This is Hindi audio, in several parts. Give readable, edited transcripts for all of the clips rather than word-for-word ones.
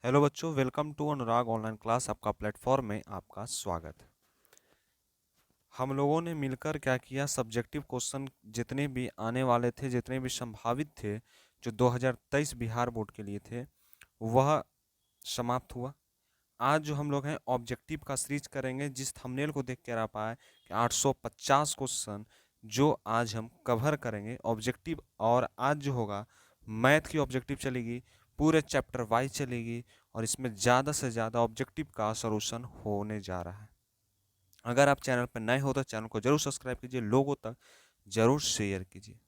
हेलो बच्चों, welcome to Anurag online class. आपका प्लेटफॉर्म में आपका स्वागत है। हम लोगों ने मिलकर क्या किया, सब्जेक्टिव क्वेश्चन जितने भी आने वाले थे, जितने भी संभावित थे, जो 2023 बिहार बोर्ड के लिए थे, वह समाप्त हुआ। आज जो हम लोग हैं ऑब्जेक्टिव का सीरीज करेंगे, जिस थंबनेल को देख कर आप आए कि 850 क्वेश्चन जो आज हम कवर करेंगे ऑब्जेक्टिव। और आज जो होगा मैथ की ऑब्जेक्टिव चलेगी, पूरे चैप्टर वाइज चलेगी, और इसमें ज़्यादा से ज़्यादा ऑब्जेक्टिव का सॉल्यूशन होने जा रहा है। अगर आप चैनल पर नए हो तो चैनल को जरूर सब्सक्राइब कीजिए, लोगों तक जरूर शेयर कीजिए।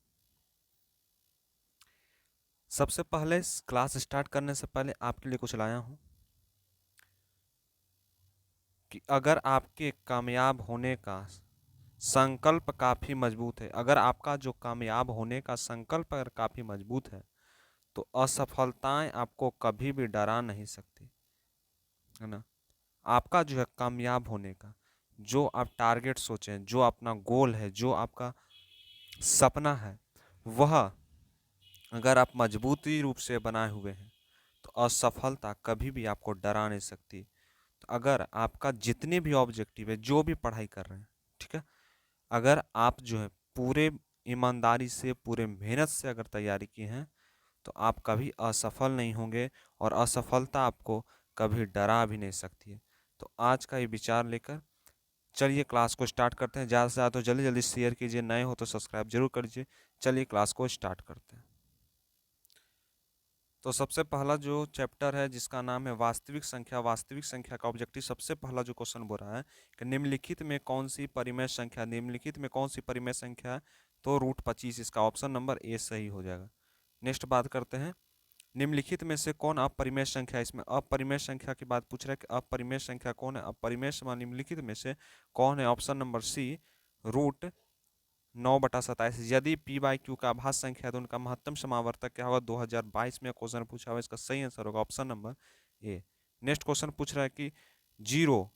सबसे पहले क्लास स्टार्ट करने से पहले आपके लिए कुछ लाया हूँ कि अगर आपके कामयाब होने का संकल्प काफ़ी मजबूत है, अगर आपका जो कामयाब होने का संकल्प अगर काफ़ी मजबूत है, तो असफलताएं आपको कभी भी डरा नहीं सकती, है ना। आपका जो है कामयाब होने का जो आप टारगेट सोचें, जो अपना गोल है, जो आपका सपना है, वह अगर आप मजबूती रूप से बनाए हुए हैं तो असफलता कभी भी आपको डरा नहीं सकती। तो अगर आपका जितने भी ऑब्जेक्टिव है, जो भी पढ़ाई कर रहे हैं, ठीक है, अगर आप जो है पूरे ईमानदारी से, पूरे मेहनत से अगर तैयारी की हैं, तो आप कभी असफल नहीं होंगे, और असफलता आपको कभी डरा भी नहीं सकती है। तो आज का ये विचार लेकर चलिए क्लास को स्टार्ट करते हैं। ज़्यादा से ज़्यादा तो जल्दी जल्दी शेयर कीजिए, नए हो तो सब्सक्राइब जरूर करिए। चलिए क्लास को स्टार्ट करते हैं। तो सबसे पहला जो चैप्टर है जिसका नाम है वास्तविक संख्या, वास्तविक संख्या का ऑब्जेक्टिव सबसे पहला जो क्वेश्चन बोल रहा है कि निम्नलिखित में कौन सी परिमेय संख्या, निम्नलिखित में कौन सी परिमेय संख्या है, तो √25, इसका ऑप्शन नंबर ए सही हो जाएगा। नेक्स्ट बात करते हैं, निम्नलिखित में से कौन अपरिमेय संख्या है। इसमें अपरिमेय संख्या की बात पूछ रहा है कि अपरिमेय संख्या कौन है। अपरिमेय निम्नलिखित में से कौन है, ऑप्शन नंबर सी √9/27। यदि पी बाई क्यू का आभाज्य संख्या है तो उनका महत्तम समावर्तक क्या होगा। 2022 में क्वेश्चन पूछा हुआ, इसका सही आंसर होगा option number A. Next question पूछ रहा है कि 0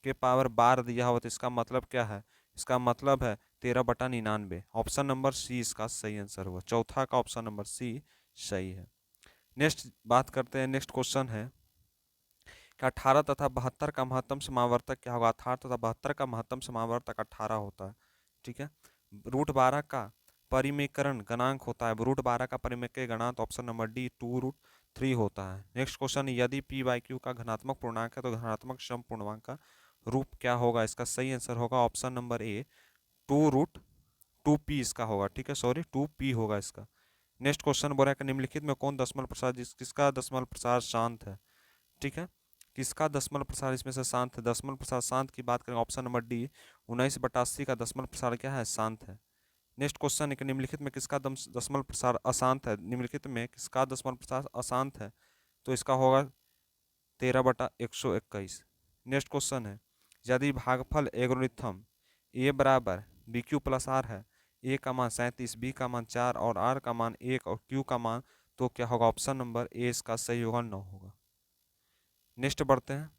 के पावर 12 दिया हुआ, तो इसका मतलब क्या है। इसका मतलब है 13/99। ऑप्शन नंबर सी इसका सही आंसर होगा, चौथा का ऑप्शन नंबर सी सही है। नेक्स्ट बात करते हैं, नेक्स्ट क्वेश्चन है कि 18 तथा 72 का महत्तम समावर्तक क्या होगा। 18 तथा 72 का महत्तम समावर्तक 18 होता है, ठीक है। √12 का परिमेयकरण गणांक होता है, √12 का परिमेय गणांक ऑप्शन नंबर डी 2√3 होता है। नेक्स्ट क्वेश्चन, यदि पी बाई क्यू का धनात्मक पूर्णांक है तो धनात्मक सम पूर्णांक का रूप क्या होगा। इसका सही आंसर होगा ऑप्शन नंबर ए 2√2p इसका होगा, ठीक है, सॉरी 2p होगा इसका। नेक्स्ट क्वेश्चन बोल रहा है कि निम्नलिखित में कौन दशमलव प्रसार किसका दशमलव प्रसार शांत है, ठीक है। किसका दशमलव प्रसार इसमें से शांत है। दशमलव प्रसार शांत की बात करें, ऑप्शन नंबर डी 19/80 का दशमलव प्रसार क्या है, शांत है। नेक्स्ट क्वेश्चन है कि निम्नलिखित में किसका दशमलव प्रसार अशांत है। निम्नलिखित में किसका दशमलव प्रसार अशांत है, तो इसका होगा 13/121। नेक्स्ट क्वेश्चन है, यदि भागफल एल्गोरिथम ए बराबर बी क्यू प्लस आर है, ए का मान 37, बी का मान 4 और आर का मान 1 और क्यू का मान, तो क्या होगा। ऑप्शन नंबर ए इसका सही होगा, 9 होगा। नेक्स्ट बढ़ते हैं,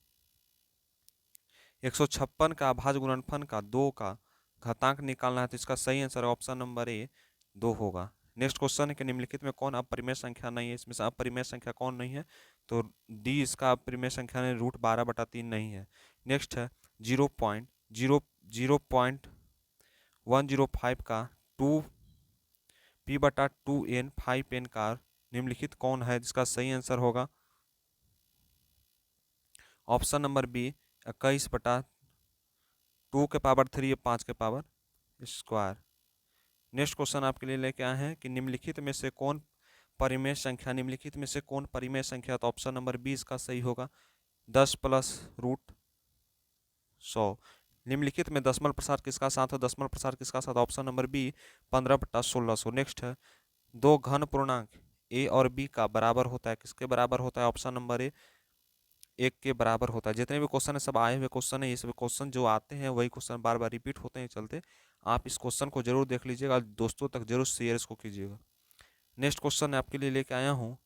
156 का अभाज्य गुणनफल का 2 का घातांक निकालना है, तो इसका सही आंसर ऑप्शन नंबर ए 2 होगा। नेक्स्ट क्वेश्चन है कि निम्नलिखित में कौन अपरिमेय संख्या नहीं है। इसमें से अपरिमेय संख्या कौन नहीं है, तो डी इसका अपरिमेय संख्या नहीं, √12/3 नहीं है। नेक्स्ट है 0.105 का 2p/2n 5n का निम्नलिखित कौन है, जिसका सही आंसर होगा ऑप्शन नंबर बी 21/2 या 5 नेक्स्ट क्वेश्चन आपके लिए लेके आए हैं कि निम्नलिखित में से कौन परिमेय संख्या, निम्नलिखित में से कौन परिमेय संख्या, तो ऑप्शन नंबर बी इसका सही होगा 10 प्लस रूट 100। निम्नलिखित में दशमलव प्रसार किसका साथ है, दशमलव प्रसार किसका साथ, ऑप्शन नंबर बी 15/1600। नेक्स्ट है, दो घन पूर्णांक ए और बी का बराबर होता है, किसके बराबर होता है, ऑप्शन नंबर ए 1 के बराबर होता है। जितने भी क्वेश्चन है सब आए हुए क्वेश्चन है, ये सब क्वेश्चन जो आते हैं वही क्वेश्चन बार बार रिपीट होते हैं चलते। आप इस क्वेश्चन को जरूर देख लीजिएगा, दोस्तों तक जरूर शेयर इसको कीजिएगा। नेक्स्ट क्वेश्चन आपके लिए लेके आया हूँ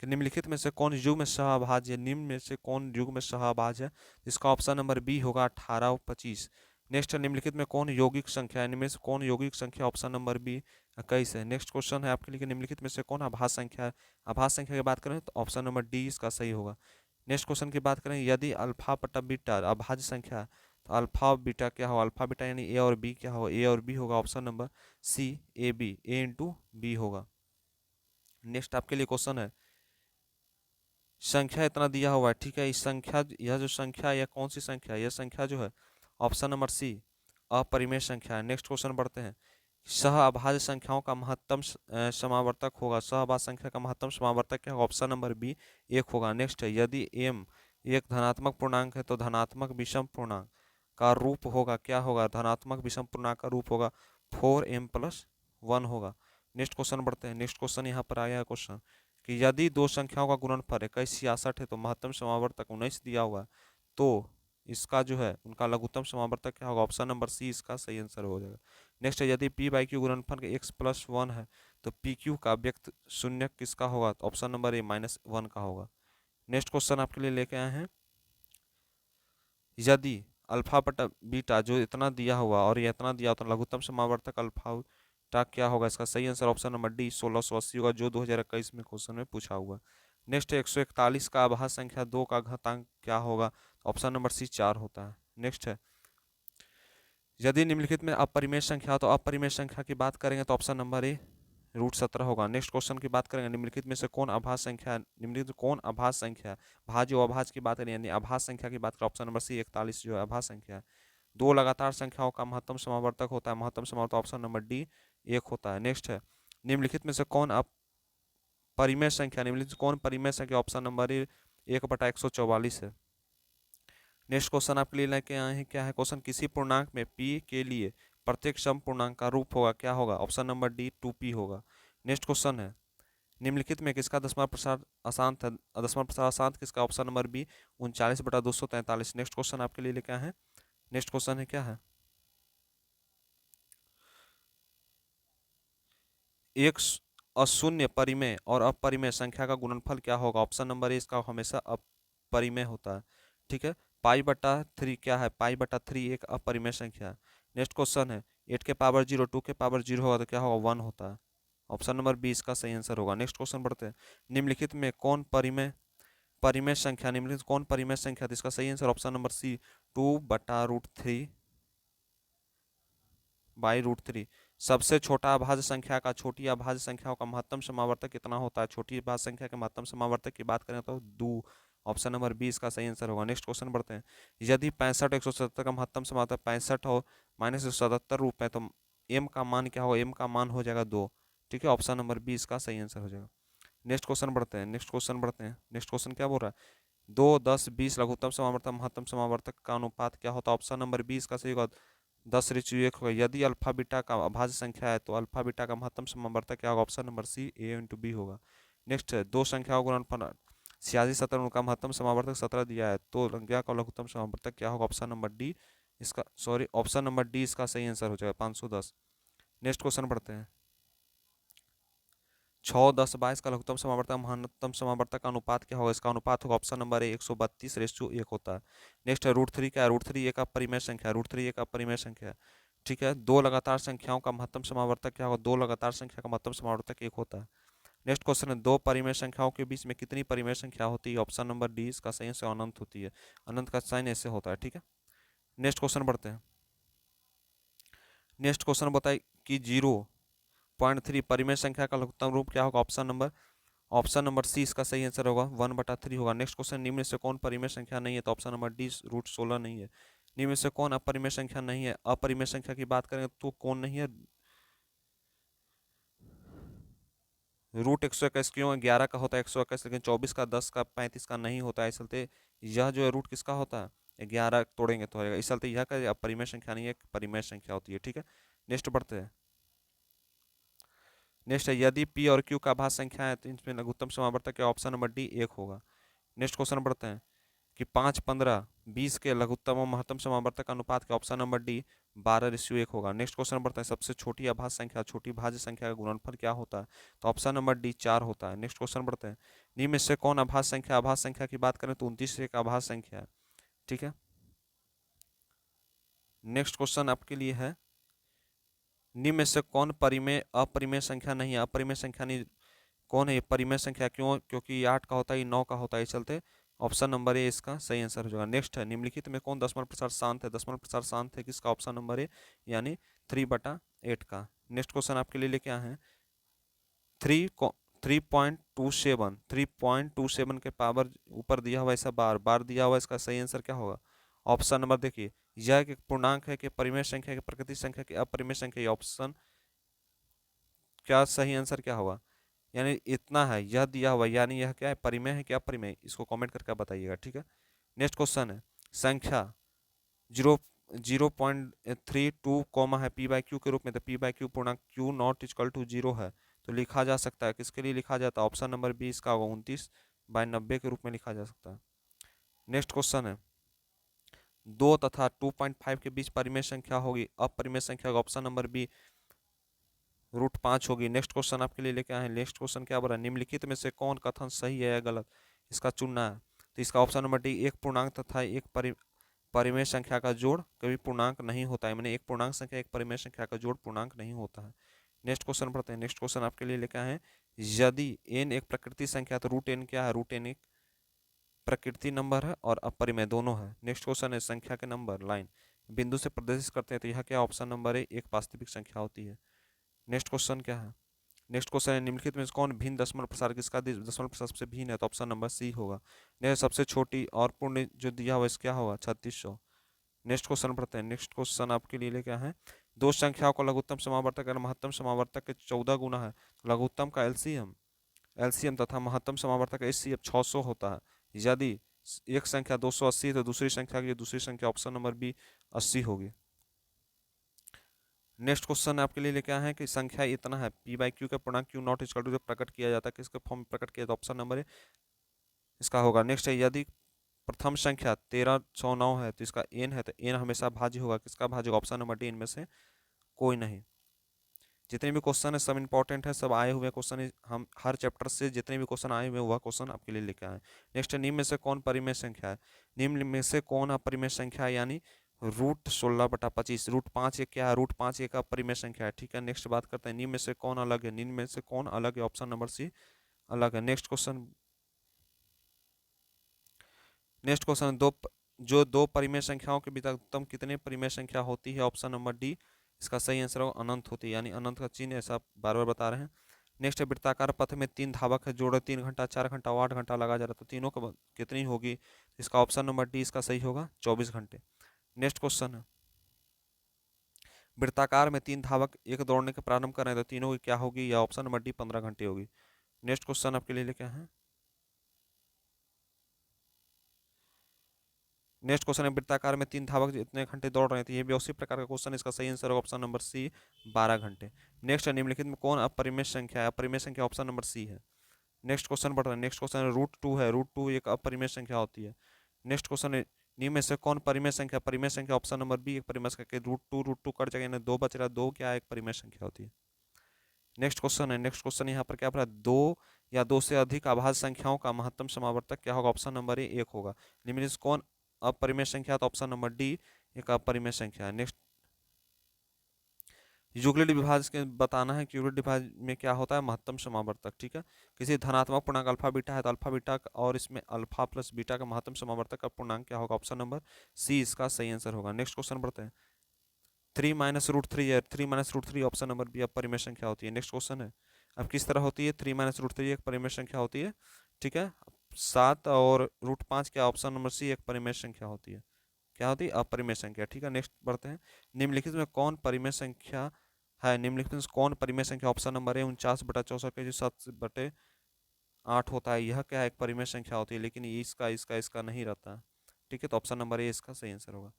कि निम्नलिखित में से कौन युग्म सहअभाज्य है, निम्न में से कौन युग्म सहअभाज्य है, इसका ऑप्शन नंबर बी होगा 18 और 25। नेक्स्ट है निम्नलिखित में कौन यौगिक संख्या है, इनमें से कौन यौगिक संख्या, ऑप्शन नंबर बी 21 है। नेक्स्ट क्वेश्चन है आपके लिए निम्नलिखित में से कौन आभास संख्या है, आभास संख्या की बात करें तो ऑप्शन नंबर डी इसका सही होगा। नेक्स्ट क्वेश्चन की बात करें यदि अल्फा बटा बीटा अभाज्य संख्या है तो अल्फा और बीटा क्या होगा, अल्फा बीटा यानी ए और बी क्या होगा, ए और बी होगा option number C A B, A into B होगा। नेक्स्ट आपके लिए क्वेश्चन है संख्या इतना दिया हुआ है, ठीक है, इस संख्या यह जो संख्या यह कौन सी संख्या है, यह संख्या जो है ऑप्शन नंबर सी अपरिमेय संख्या है। नेक्स्ट क्वेश्चन बढ़ते हैं सह अभाज्य संख्याओं का महत्तम समावर्तक होगा, सह अभाज्य संख्या का महत्तम समावर्तक क्या होगा, ऑप्शन नंबर बी 1 होगा। नेक्स्ट है यदि m एक धनात्मक पूर्णांक है तो धनात्मक विषम पूर्णांक का रूप होगा, क्या होगा, धनात्मक विषम पूर्णांक का रूप होगा 4m+1 होगा। नेक्स्ट क्वेश्चन बढ़ते हैं, नेक्स्ट क्वेश्चन यहाँ पर आया है क्वेश्चन कि यदि दो संख्याओं का गुणनफल 2166 है तो महत्तम समावर्तक 19 दिया हुआ है, तो इसका जो है उनका लघुत्तम समावर्तक क्या होगा, ऑप्शन नंबर सी इसका सही आंसर हो जाएगा। नेक्स्ट है यदि पी बाई क्यू गुणनफल x+1 है तो पी क्यू का व्यक्त शून्य किसका होगा, तो ऑप्शन नंबर ए -1 का होगा। नेक्स्ट क्वेश्चन आपके लिए लेके आए हैं यदि अल्फा बटा बीटा जो इतना दिया हुआ और ये इतना दिया तो लघुत्तम समावर्तक अल्फा बीटा क्या होगा, इसका सही आंसर ऑप्शन नंबर डी 1680 होगा, जो 2021 में क्वेश्चन में पूछा हुआ। नेक्स्ट 141 का आभास संख्या 2 का घातांक क्या होगा, ऑप्शन नंबर सी 4 होता है। नेक्स्ट है यदि निम्नलिखित में अपरिमेय संख्या तो अपरिमेय संख्या की बात करेंगे तो ऑप्शन नंबर ए √17 होगा। नेक्स्ट क्वेश्चन की बात करेंगे निम्नलिखित में से कौन आभास संख्या, निम्नलिखित कौन आभास संख्या, भाज्य आभास की बात करें यानी आभास संख्या की बात करें ऑप्शन नंबर सी 41 जो है आभास संख्या है। दो लगातार संख्याओं का महत्तम समावर्तक होता है, महत्तम समावर्तक ऑप्शन नंबर डी 1 होता है। नेक्स्ट है निम्नलिखित में से कौन परिमेय संख्या, निम्नलिखित कौन परिमेय संख्या, ऑप्शन नंबर ए 1/144 है। नेक्स्ट क्वेश्चन आपके लिए लेके आए हैं क्या है क्वेश्चन किसी पूर्णांक में p के लिए प्रत्येक सम पूर्णांक का रूप होगा, क्या होगा, ऑप्शन नंबर डी 2p होगा। नेक्स्ट क्वेश्चन है निम्नलिखित में किसका दसवां प्रसार अशांत है, दसवां प्रसार अशांत किसका, option number B 39/243। Next question आपके लिए लेके आए हैं, नेक्स्ट क्वेश्चन है क्या है एक अशून्य परिमेय और अपरिमेय संख्या का गुणनफल क्या होगा, ऑप्शन नंबर ए इसका हमेशा अपरिमेय होता है, ठीक है। π/3 क्या है, π/3 एक अपरिमेय संख्या है। नेक्स्ट क्वेश्चन है 8 के पावर 0 2 के पावर 0 होगा तो क्या होगा, 1 होता है, ऑप्शन नंबर बी इसका सही आंसर होगा। नेक्स्ट क्वेश्चन बढ़ते हैं निम्नलिखित में कौन परिमेय परिमेय संख्या, निम्नलिखित कौन परिमेय संख्या, तो इसका सही answer option number C 2/√3 by √3। सबसे छोटा अभाज्य संख्या का छोटी अभाज्य संख्याओं का महत्तम समावर्तक कितना होता है, छोटी अभाज्य संख्या के महत्तम समावर्तक की बात करें तो 2, ऑप्शन नंबर बी इसका सही आंसर होगा। नेक्स्ट क्वेश्चन बढ़ते हैं यदि 65 177 का महत्तम समावर्तक 65 और -177 रूप है तो m का मान क्या होगा, m का मान हो जाएगा 2, ठीक है, ऑप्शन नंबर बी इसका सही आंसर हो जाएगा। नेक्स्ट क्वेश्चन बढ़ते हैं, नेक्स्ट क्वेश्चन बढ़ते हैं, नेक्स्ट क्वेश्चन क्या बोल रहा है 2 10 20 लघुत्तम समावर्तक महत्तम समावर्तक का अनुपात क्या होता है, ऑप्शन नंबर बी इसका सही होगा 10:1 होगा। यदि अल्फा बीटा का अभाज्य संख्या है तो अल्फा बीटा का महत्तम समावर्तक क्या होगा, option number C a into B होगा। नेक्स्ट है दो संख्याओं गुणनफल 86 17 उनका महत्तम समावर्तक 17 दिया है तो संख्या का लघुत्तम समावर्तक क्या होगा, ऑप्शन नंबर डी इसका सॉरी ऑप्शन नंबर डी इसका सही आंसर हो जाएगा 510। नेक्स्ट क्वेश्चन बढ़ते हैं 6 10 22 का लघुत्तम समावर्तक महत्तम समावर्तक का अनुपात क्या होगा, इसका अनुपात होगा ऑप्शन नंबर ए 132:1 होता है। नेक्स्ट है √3 क्या है, √3 एक अपरिमेय संख्या है, √3 एक अपरिमेय संख्या है, ठीक है। दो लगातार संख्याओं का महत्तम समावर्तक क्या होगा, दो लगातार संख्या का महत्तम समावर्तक 1 होता है। नेक्स्ट क्वेश्चन है दो परिमेय संख्याओं के बीच में कितनी परिमेय संख्या होती है, ऑप्शन नंबर डी इसका सही आंसर अनंत होती है, अनंत का साइन ऐसे होता है, ठीक है। नेक्स्ट क्वेश्चन बढ़ते हैं, नेक्स्ट क्वेश्चन बताइए कि 0.3 परिमेय संख्या का लघुत्तम रूप क्या होगा, ऑप्शन नंबर सी इसका सही आंसर होगा 1/3 होगा। नेक्स्ट क्वेश्चन निम्न में से कौन परिमेय संख्या नहीं है, तो ऑप्शन नंबर डी √16 नहीं है। निम्न में से कौन अपरिमेय संख्या नहीं है, अपरिमेय संख्या की बात करें तो कौन नहीं है, √121 क्यों 11 का होता है 121, लेकिन 24 का 10 का 35 का नहीं होता है, इस चलते यह जो है रूट किसका होता है 11 तोड़ेंगे तो होगा, इस चलते यह का अपरिमेय संख्या नहीं है, परिमेय संख्या होती है, ठीक है। नेक्स्ट बढ़ते हैं, नेक्स्ट है यदि p और q का आभाज्य संख्या है तो इसमें लघुत्तम समावर्तक के ऑप्शन नंबर डी 1 होगा। नेक्स्ट क्वेश्चन बढ़ते हैं कि 5 15 20 के लघुत्तम और महत्तम समावर्तक अनुपात के ऑप्शन नंबर डी 12:1 होगा। नेक्स्ट क्वेश्चन बढ़ता है सबसे छोटी अभाज्य संख्या छोटी भाज्य संख्या का गुणनफल क्या होता है, तो ऑप्शन नंबर डी 4 होता है। नेक्स्ट क्वेश्चन बढ़ते हैं निम्न में से कौन अभाज्य संख्या, अभाज्य संख्या की बात करें तो 29 एक अभाज्य संख्या है, ठीक है। नेक्स्ट क्वेश्चन आपके लिए है, निम्न में से कौन परिमेय अपरिमेय संख्या नहीं है? अपरिमेय संख्या नहीं कौन है ये परिमेय संख्या? क्यों? क्योंकि ये 8 का होता है, ये 9 का होता है, इस चलते ऑप्शन नंबर ए इसका सही आंसर हो जाएगा। नेक्स्ट है, निम्नलिखित में कौन दशमलव प्रसार शांत है? दशमलव प्रसार शांत है किसका? ऑप्शन नंबर ए यानी 3/8 का। नेक्स्ट क्वेश्चन आपके लिए लेके आए हैं, 3.27 के पावर ऊपर दिया हुआ ऐसा बार बार दिया हुआ, इसका सही आंसर क्या होगा? ऑप्शन नंबर देखिए, यह एक पूर्णांक है कि परिमेय संख्या की प्रकृति संख्या की अपरिमेय संख्या? ऑप्शन क्या सही आंसर क्या होगा? यानी इतना है, यह दिया हुआ, यानी यह क्या है, परिमेय है क्या अपरिमेय? इसको कमेंट करके आप बताइएगा, ठीक है। नेक्स्ट क्वेश्चन है, संख्या 0.32 कॉमा है पी बाई क्यू के रूप में, तो पी बाई क्यू पूर्णांक क्यू नॉट इक्वल टू 0 है, तो लिखा जा सकता है, किसके लिए लिखा जाता है? ऑप्शन नंबर बी इसका होगा 29/90 के रूप में लिखा जा सकता है। नेक्स्ट क्वेश्चन है, 2 तथा 2.5 के बीच परिमेय संख्या होगी, अपरिमेय संख्या होगा, ऑप्शन नंबर बी √5 होगी। नेक्स्ट क्वेश्चन आपके लिए लेके आए हैं, नेक्स्ट क्वेश्चन क्या बोला? निम्नलिखित में से कौन कथन सही है या गलत? इसका चुनना है, तो इसका ऑप्शन नंबर डी, एक पूर्णांक तथा एक परिमेय संख्या का जोड़ कभी पूर्णांक नहीं होता है, मैंने एक पूर्णांक संख्या एक परिमेय संख्या का जोड़ पूर्णांक नहीं होता है। नेक्स्ट क्वेश्चन पढ़ते हैं, नेक्स्ट क्वेश्चन आपके लिए लेके आए हैं, यदि n एक प्रकृति संख्या तो √n क्या है? √n एक प्रकृति नंबर है और अपरिमेय दोनों है। नेक्स्ट क्वेश्चन है, संख्या के नंबर लाइन बिंदु से प्रदर्शित करते हैं, तो यह क्या? ऑप्शन नंबर ए एक वास्तविक संख्या होती है। नेक्स्ट क्वेश्चन क्या है? नेक्स्ट क्वेश्चन है, निम्नलिखित में से कौन भिन्न दशमलव प्रसार किसका दशमलव प्रसार सबसे भिन्न है? तो ऑप्शन नंबर सी होगा। नेक्स्ट सबसे छोटी और पूर्ण जो दिया हुआ, इस क्या होगा? 3600। नेक्स्ट क्वेश्चन पढ़ते हैं, नेक्स्ट क्वेश्चन आपके लिए क्या है, दो संख्याओं का लघुत्तम समावर्तक अगर महत्तम समावर्तक के 14 गुना है, तो लघुत्तम का एलसीएम एलसीएम तथा महत्तम समावर्तक का एचसीएफ 600 होता है। यदि एक संख्या 280 है तो दूसरी संख्या की दूसरी संख्या ऑप्शन नंबर बी 80 होगी। नेक्स्ट क्वेश्चन आपके लिए लेके आए हैं कि संख्या इतना है पी बाई क्यू का पूर्णांक क्यू नॉट इक्वल टू जब प्रकट किया जाता है किसके फॉर्म में प्रकट किया जाता है? ऑप्शन नंबर ए इसका होगा। नेक्स्ट है, यदि प्रथम संख्या 1309 है तो इसका एन है, तो एन हमेशा भाज्य होगा, किसका भाज्य होगा? ऑप्शन नंबर डी इनमें से कोई नहीं। जितने भी क्वेश्चन है सब इंपॉर्टेंट है, सब आए हुए क्वेश्चन, हम हर चैप्टर से जितने भी क्वेश्चन आए हुए वह क्वेश्चन आपके लिए लेके आए। नेक्स्ट है, निम्न में से कौन परिमेय संख्या है? निम्न में से कौन अपरिमेय संख्या है? यानी √16/25, √5 ये क्या है? √5 एक अपरिमेय संख्या है, ठीक है। नेक्स्ट बात करते हैं, निम्न में से कौन अलग है? निम्न में से कौन अलग है? ऑप्शन नंबर सी अलग है। नेक्स्ट क्वेश्चन, नेक्स्ट क्वेश्चन, जो दो परिमेय संख्याओं के बीच अधिकतम कितने परिमेय संख्या होती है? ऑप्शन नंबर डी इसका सही आंसर होगा, अनंत होती है, यानी अनंत का चिन्ह ऐसा बार बार बता रहे हैं। नेक्स्ट है, वृत्ताकार पथ में 3 धावक है, जोड़े 3 घंटा 4 घंटा और 8 घंटा लगा जा रहा है, तो तीनों का कितनी होगी? इसका ऑप्शन नंबर डी इसका सही होगा, 24 घंटे। नेक्स्ट क्वेश्चन है, वृत्ताकार में 3 धावक एक दौड़ने के प्रारंभ कर रहे हैं, तो तीनों की क्या होगी? या ऑप्शन नंबर डी 15 घंटे होगी। नेक्स्ट क्वेश्चन आपके लिए क्या है, नेक्स्ट क्वेश्चन है, वृत्ताकार में 3 धावक इतने घंटे दौड़ रहे थे, ये भी उसी प्रकार का क्वेश्चन, इसका सही आंसर होगा ऑप्शन नंबर सी 12 घंटे। नेक्स्ट है, निम्नलिखित में कौन अपरिमेय संख्या है? अपरिमेय संख्या ऑप्शन नंबर सी है। नेक्स्ट क्वेश्चन बढ़ रहा है, नेक्स्ट क्वेश्चन √2 है, √2 एक अपरिमेय संख्या होती है। नेक्स्ट क्वेश्चन है, निम्न में से कौन परिमेय संख्या? परिमेय संख्या ऑप्शन नंबर बी एक परिमेय संख्या, √2 कट जाएगा, 2 बच रहा है, 2 क्या एक परिमेय संख्या होती है। नेक्स्ट क्वेश्चन है, नेक्स्ट क्वेश्चन यहाँ पर क्या पढ़ा? 2 या 2 से अधिक अभाज्य संख्याओं का महत्तम समावर्तक क्या होगा? ऑप्शन नंबर ए 1 होगा। निम्न में से कौन अपरिमेय संख्या? तो ऑप्शन नंबर डी एक अपरिमेय संख्या है। नेक्स्ट, यूक्लिड विभाजन के बताना है कि यूक्लिड विभाजन में क्या होता है? महत्तम समावर्तक, ठीक है। किसी धनात्मक पूर्णांक अल्फा बीटा है तो अल्फा बीटा और इसमें अल्फा प्लस बीटा का महत्तम समावर्तक का पूर्णांक क्या होगा? ऑप्शन नंबर सी इसका सही आंसर होगा। नेक्स्ट क्वेश्चन बढ़ते हैं, 3 - √3 है, 3 - √3 ऑप्शन नंबर बी अपरिमेय संख्या होती है। नेक्स्ट क्वेश्चन है, अब किस तरह होती है? 3 - √3 एक परिमेय संख्या होती है, ठीक है। 7 और √5 क्या? ऑप्शन नंबर सी एक परिमेय संख्या होती है, क्या होती है? अपरिमेय संख्या, ठीक है। नेक्स्ट बढ़ते हैं, निम्नलिखित में कौन परिमेय संख्या है? निम्नलिखित में कौन परिमेय संख्या? ऑप्शन नंबर ए 49/64 के जो 7/8 होता है, यह क्या है? एक परिमेय संख्या होती है, लेकिन ये इसका नहीं रहता, ठीक है। तो ऑप्शन नंबर ए इसका सही आंसर होगा।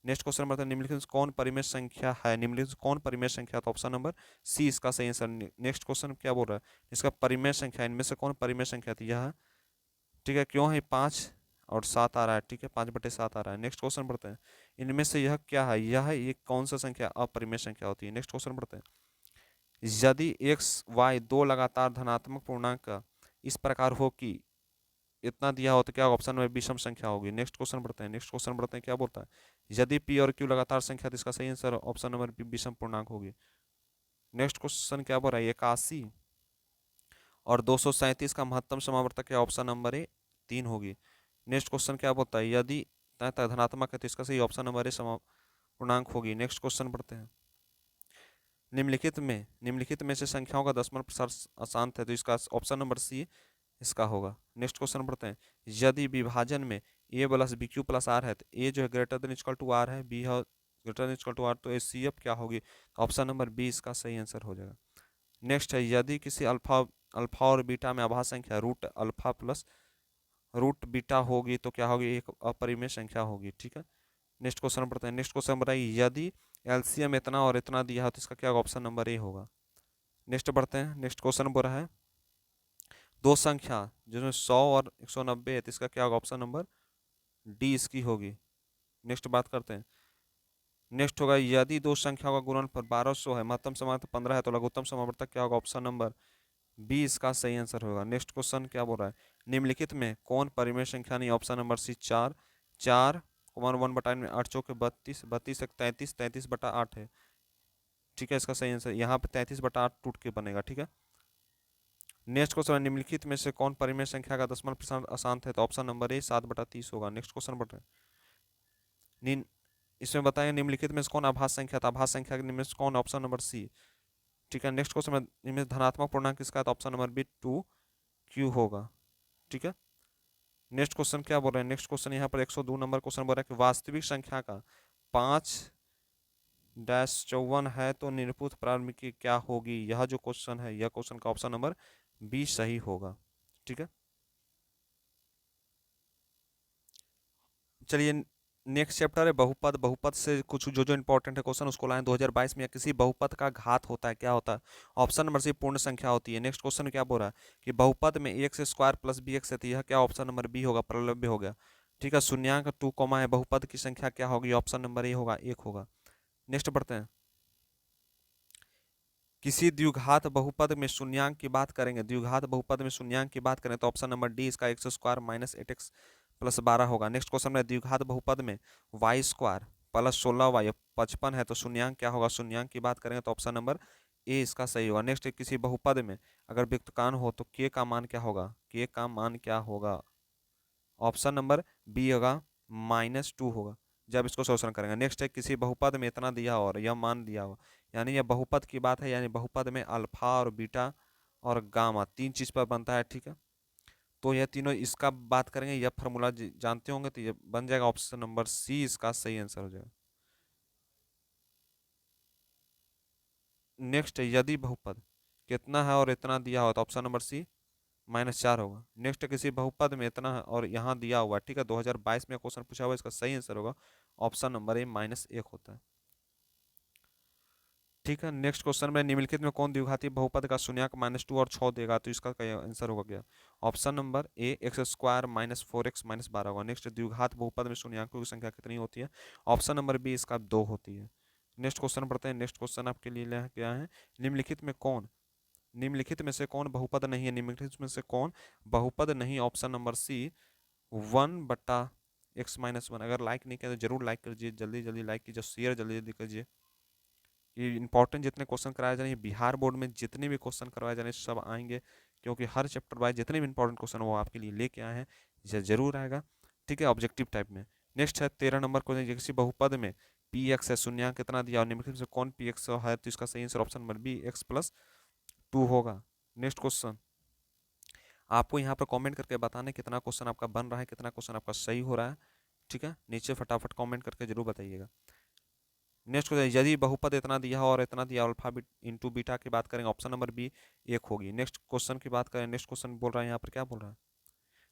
नेक्स्ट क्वेश्चन बताते हैं, निम्नलिखित में कौन परिमेय संख्या है? निम्नलिखित में कौन परिमेय संख्या? तो ऑप्शन नंबर सी इसका सही आंसर। नेक्स्ट क्वेश्चन क्या बोल रहा है? इसका परिमेय संख्या, इनमें से कौन परिमेय संख्या थी? यह, ठीक है। क्यों है 5 और 7 आ रहा है, ठीक है, 5/7 आ रहा है। नेक्स्ट क्वेश्चन पढ़ते हैं, इनमें से यह क्या है? यह एक कौन सा संख्या अपरिमेय संख्या होती है? नेक्स्ट क्वेश्चन पढ़ते हैं, यदि x y दो लगातार धनात्मक पूर्णांक इस प्रकार हो कि इतना दिया हो तो क्या ऑप्शन में विषम संख्या होगी। नेक्स्ट क्वेश्चन बढ़ते हैं। नेक्स्ट क्वेश्चन बढ़ते हैं, क्या बोलता है, यदि पी और क्यू लगातार संख्या तो इसका सही आंसर ऑप्शन नंबर बी विषम पूर्णांक होगी। नेक्स्ट क्वेश्चन क्या बोल रहा है, 81 और 237 का महत्तम समावर्तक है, ऑप्शन नंबर ए 3 होगी। नेक्स्ट क्वेश्चन क्या बोलता है, यदि तय धनात्मक है तो इसका सही ऑप्शन नंबर ए पूर्णांक होगी। नेक्स्ट क्वेश्चन बढ़ते हैं। निम्नलिखित में से संख्याओं का दशमलव प्रसार अशांत है तो इसका ऑप्शन नंबर सी इसका होगा। नेक्स्ट क्वेश्चन बढ़ते हैं। यदि विभाजन में A plus B Q plus R है तो ए जो है greater than equal to R है, बी है greater than equal to R, तो ए सी एफ क्या होगी, ऑप्शन नंबर बी इसका सही आंसर हो जाएगा। नेक्स्ट है, यदि किसी अल्फा अल्फा और बीटा में आभास संख्या root alpha plus root beta होगी तो क्या होगी, एक अपरिमेय संख्या होगी। ठीक है, नेक्स्ट क्वेश्चन पढ़ते हैं। नेक्स्ट क्वेश्चन बताइए, यदि एलसीएम इतना और इतना दिया है तो इसका क्या ऑप्शन नंबर ए होगा। नेक्स्ट बढ़ते हैं। नेक्स्ट क्वेश्चन बोल रहा है, दो संख्या जिसमें 100 और 190 है तो इसका क्या होगा, ऑप्शन नंबर डी इसकी होगी। नेक्स्ट बात करते हैं। नेक्स्ट होगा, यदि दो संख्याओं का गुणनफल 1200 है, महत्तम समावर्तक 15 है तो लघुत्तम समावर्तक क्या होगा, ऑप्शन नंबर बी इसका सही आंसर होगा। नेक्स्ट क्वेश्चन क्या बोल रहा है, निम्नलिखित में कौन परिमेय संख्या नहीं, ऑप्शन नंबर सी 4 4 1 बटा 8 चौके 32 32 एक 33 33 बटा 8 है। ठीक है, इसका सही आंसर यहाँ पे 33 बटा 8 टूट के बनेगा। ठीक है, नेक्स्ट क्वेश्चन, निम्नलिखित में से कौन परिमेय संख्या का दशमलव प्रसार अशांत है तो ऑप्शन नंबर ए 7 बटा 30 होगा। नेक्स्ट क्वेश्चन बढ़ रहे हैं। इसमें बताएं निम्नलिखित में से कौन आभास संख्या था, आभास संख्या के निम्न में से कौन, ऑप्शन नंबर सी। ठीक है, नेक्स्ट क्वेश्चन में इनमें धनात्मक पूर्णांक किसका है तो ऑप्शन नंबर बी 2 क्यू होगा। ठीक है, नेक्स्ट क्वेश्चन क्या बोल रहे हैं। नेक्स्ट क्वेश्चन यहाँ पर 102 नंबर क्वेश्चन बोल रहा है कि वास्तविक संख्या का 5-54 है तो निरपूत प्रारंभिक की क्या होगी। यह जो क्वेश्चन है, यह क्वेश्चन का ऑप्शन नंबर बी सही होगा। ठीक है, चलिए नेक्स्ट चैप्टर है बहुपद। बहुपद से कुछ जो जो इंपॉर्टेंट है क्वेश्चन उसको लाएं। 2022 में या किसी बहुपद का घात होता है, क्या होता है, ऑप्शन नंबर सी पूर्ण संख्या होती है। नेक्स्ट क्वेश्चन क्या बोल रहा है कि बहुपद में X square plus B X है तो यह क्या, ऑप्शन नंबर बी होगा, प्रलम्ब्य हो गया। ठीक है, शून्यांक 2 कॉमा है, बहुपद की संख्या क्या होगी, ऑप्शन नंबर ए होगा, 1 होगा। नेक्स्ट बढ़ते हैं। किसी द्विघात बहुपद में शून्यांक की बात करेंगे, द्विघात बहुपद में शून्यांक की बात करें तो ऑप्शन नंबर डी इसका x square minus 8x plus 12 होगा। नेक्स्ट क्वेश्चन में द्विघात बहुपद में वाई स्क्वायर प्लस 16y 55 है तो शून्यांक क्या होगा, शून्यांक की बात करेंगे तो ऑप्शन नंबर ए इसका सही होगा। नेक्स्ट, किसी बहुपद में अगर विकर्ण हो तो के का मान क्या होगा, के का मान क्या होगा, ऑप्शन नंबर बी होगा, -2 होगा जब इसको शोषण करेंगे। नेक्स्ट है, किसी बहुपद में इतना दिया और यह मान दिया हो, यानी यह बहुपद की बात है, यानी बहुपद में अल्फा और बीटा और गामा 3 चीज पर बनता है। ठीक है, तो यह तीनों इसका बात करेंगे, यह फार्मूला जानते होंगे तो ये बन जाएगा, ऑप्शन नंबर सी इसका सही आंसर हो जाएगा। नेक्स्ट है, यदि बहुपद कितना है और इतना दिया हो तो ऑप्शन नंबर सी -4 होगा। नेक्स्ट, किसी बहुपद में इतना है और यहाँ दिया हुआ, ठीक है, 2022 में क्वेश्चन पूछा हुआ, इसका सही आंसर होगा ऑप्शन नंबर ए -1 होता है। ठीक है, नेक्स्ट क्वेश्चन में निम्नलिखित में कौन द्विघाती बहुपद का शून्यक -2 और 6 देगा तो इसका क्या आंसर होगा, क्या, ऑप्शन नंबर ए एक्स स्क्वायर -4x -12 होगा। नेक्स्ट, द्विघात बहुपद में शून्यकों की संख्या कितनी होती है, ऑप्शन नंबर बी इसका 2 होती है। नेक्स्ट क्वेश्चन पढ़ते हैं। नेक्स्ट क्वेश्चन आपके लिए क्या है, निम्नलिखित में से कौन बहुपद नहीं है, निम्नलिखित में से कौन बहुपद नहीं, ऑप्शन नंबर सी 1/x-1। अगर लाइक नहीं किया तो जरूर लाइक कीजिए, जल्दी जल्दी लाइक कीजिए, शेयर जल्दी जल्दी कीजिए। ये इंपॉर्टेंट जितने क्वेश्चन कराए जाएंगे बिहार बोर्ड में, जितने भी क्वेश्चन करवाए जाने सब आएंगे, क्योंकि हर चैप्टर वाइज जितने भी इंपॉर्टेंट क्वेश्चन वो आपके लिए लेके आए हैं, ये जरूर आएगा। ठीक है, ऑब्जेक्टिव टाइप में। नेक्स्ट है 13 नंबर क्वेश्चन, किसी बहुपद में पी एक्स है, शून्यंक कितना दिया और निम्नलिखित में से कौन पी एक्स है तो इसका सही answer option number B x+2 होगा। नेक्स्ट क्वेश्चन, आपको यहाँ पर कमेंट करके बताना कितना क्वेश्चन आपका बन रहा है, कितना क्वेश्चन आपका सही हो रहा है। ठीक है, नीचे फटाफट कमेंट करके जरूर बताइएगा। नेक्स्ट क्वेश्चन, यदि बहुपद इतना दिया हो और इतना दिया, अल्फा इंटू बीटा की बात करेंगे, ऑप्शन नंबर बी 1 होगी। नेक्स्ट क्वेश्चन की बात करें, नेक्स्ट क्वेश्चन बोल रहा है यहाँ पर क्या बोल रहा है,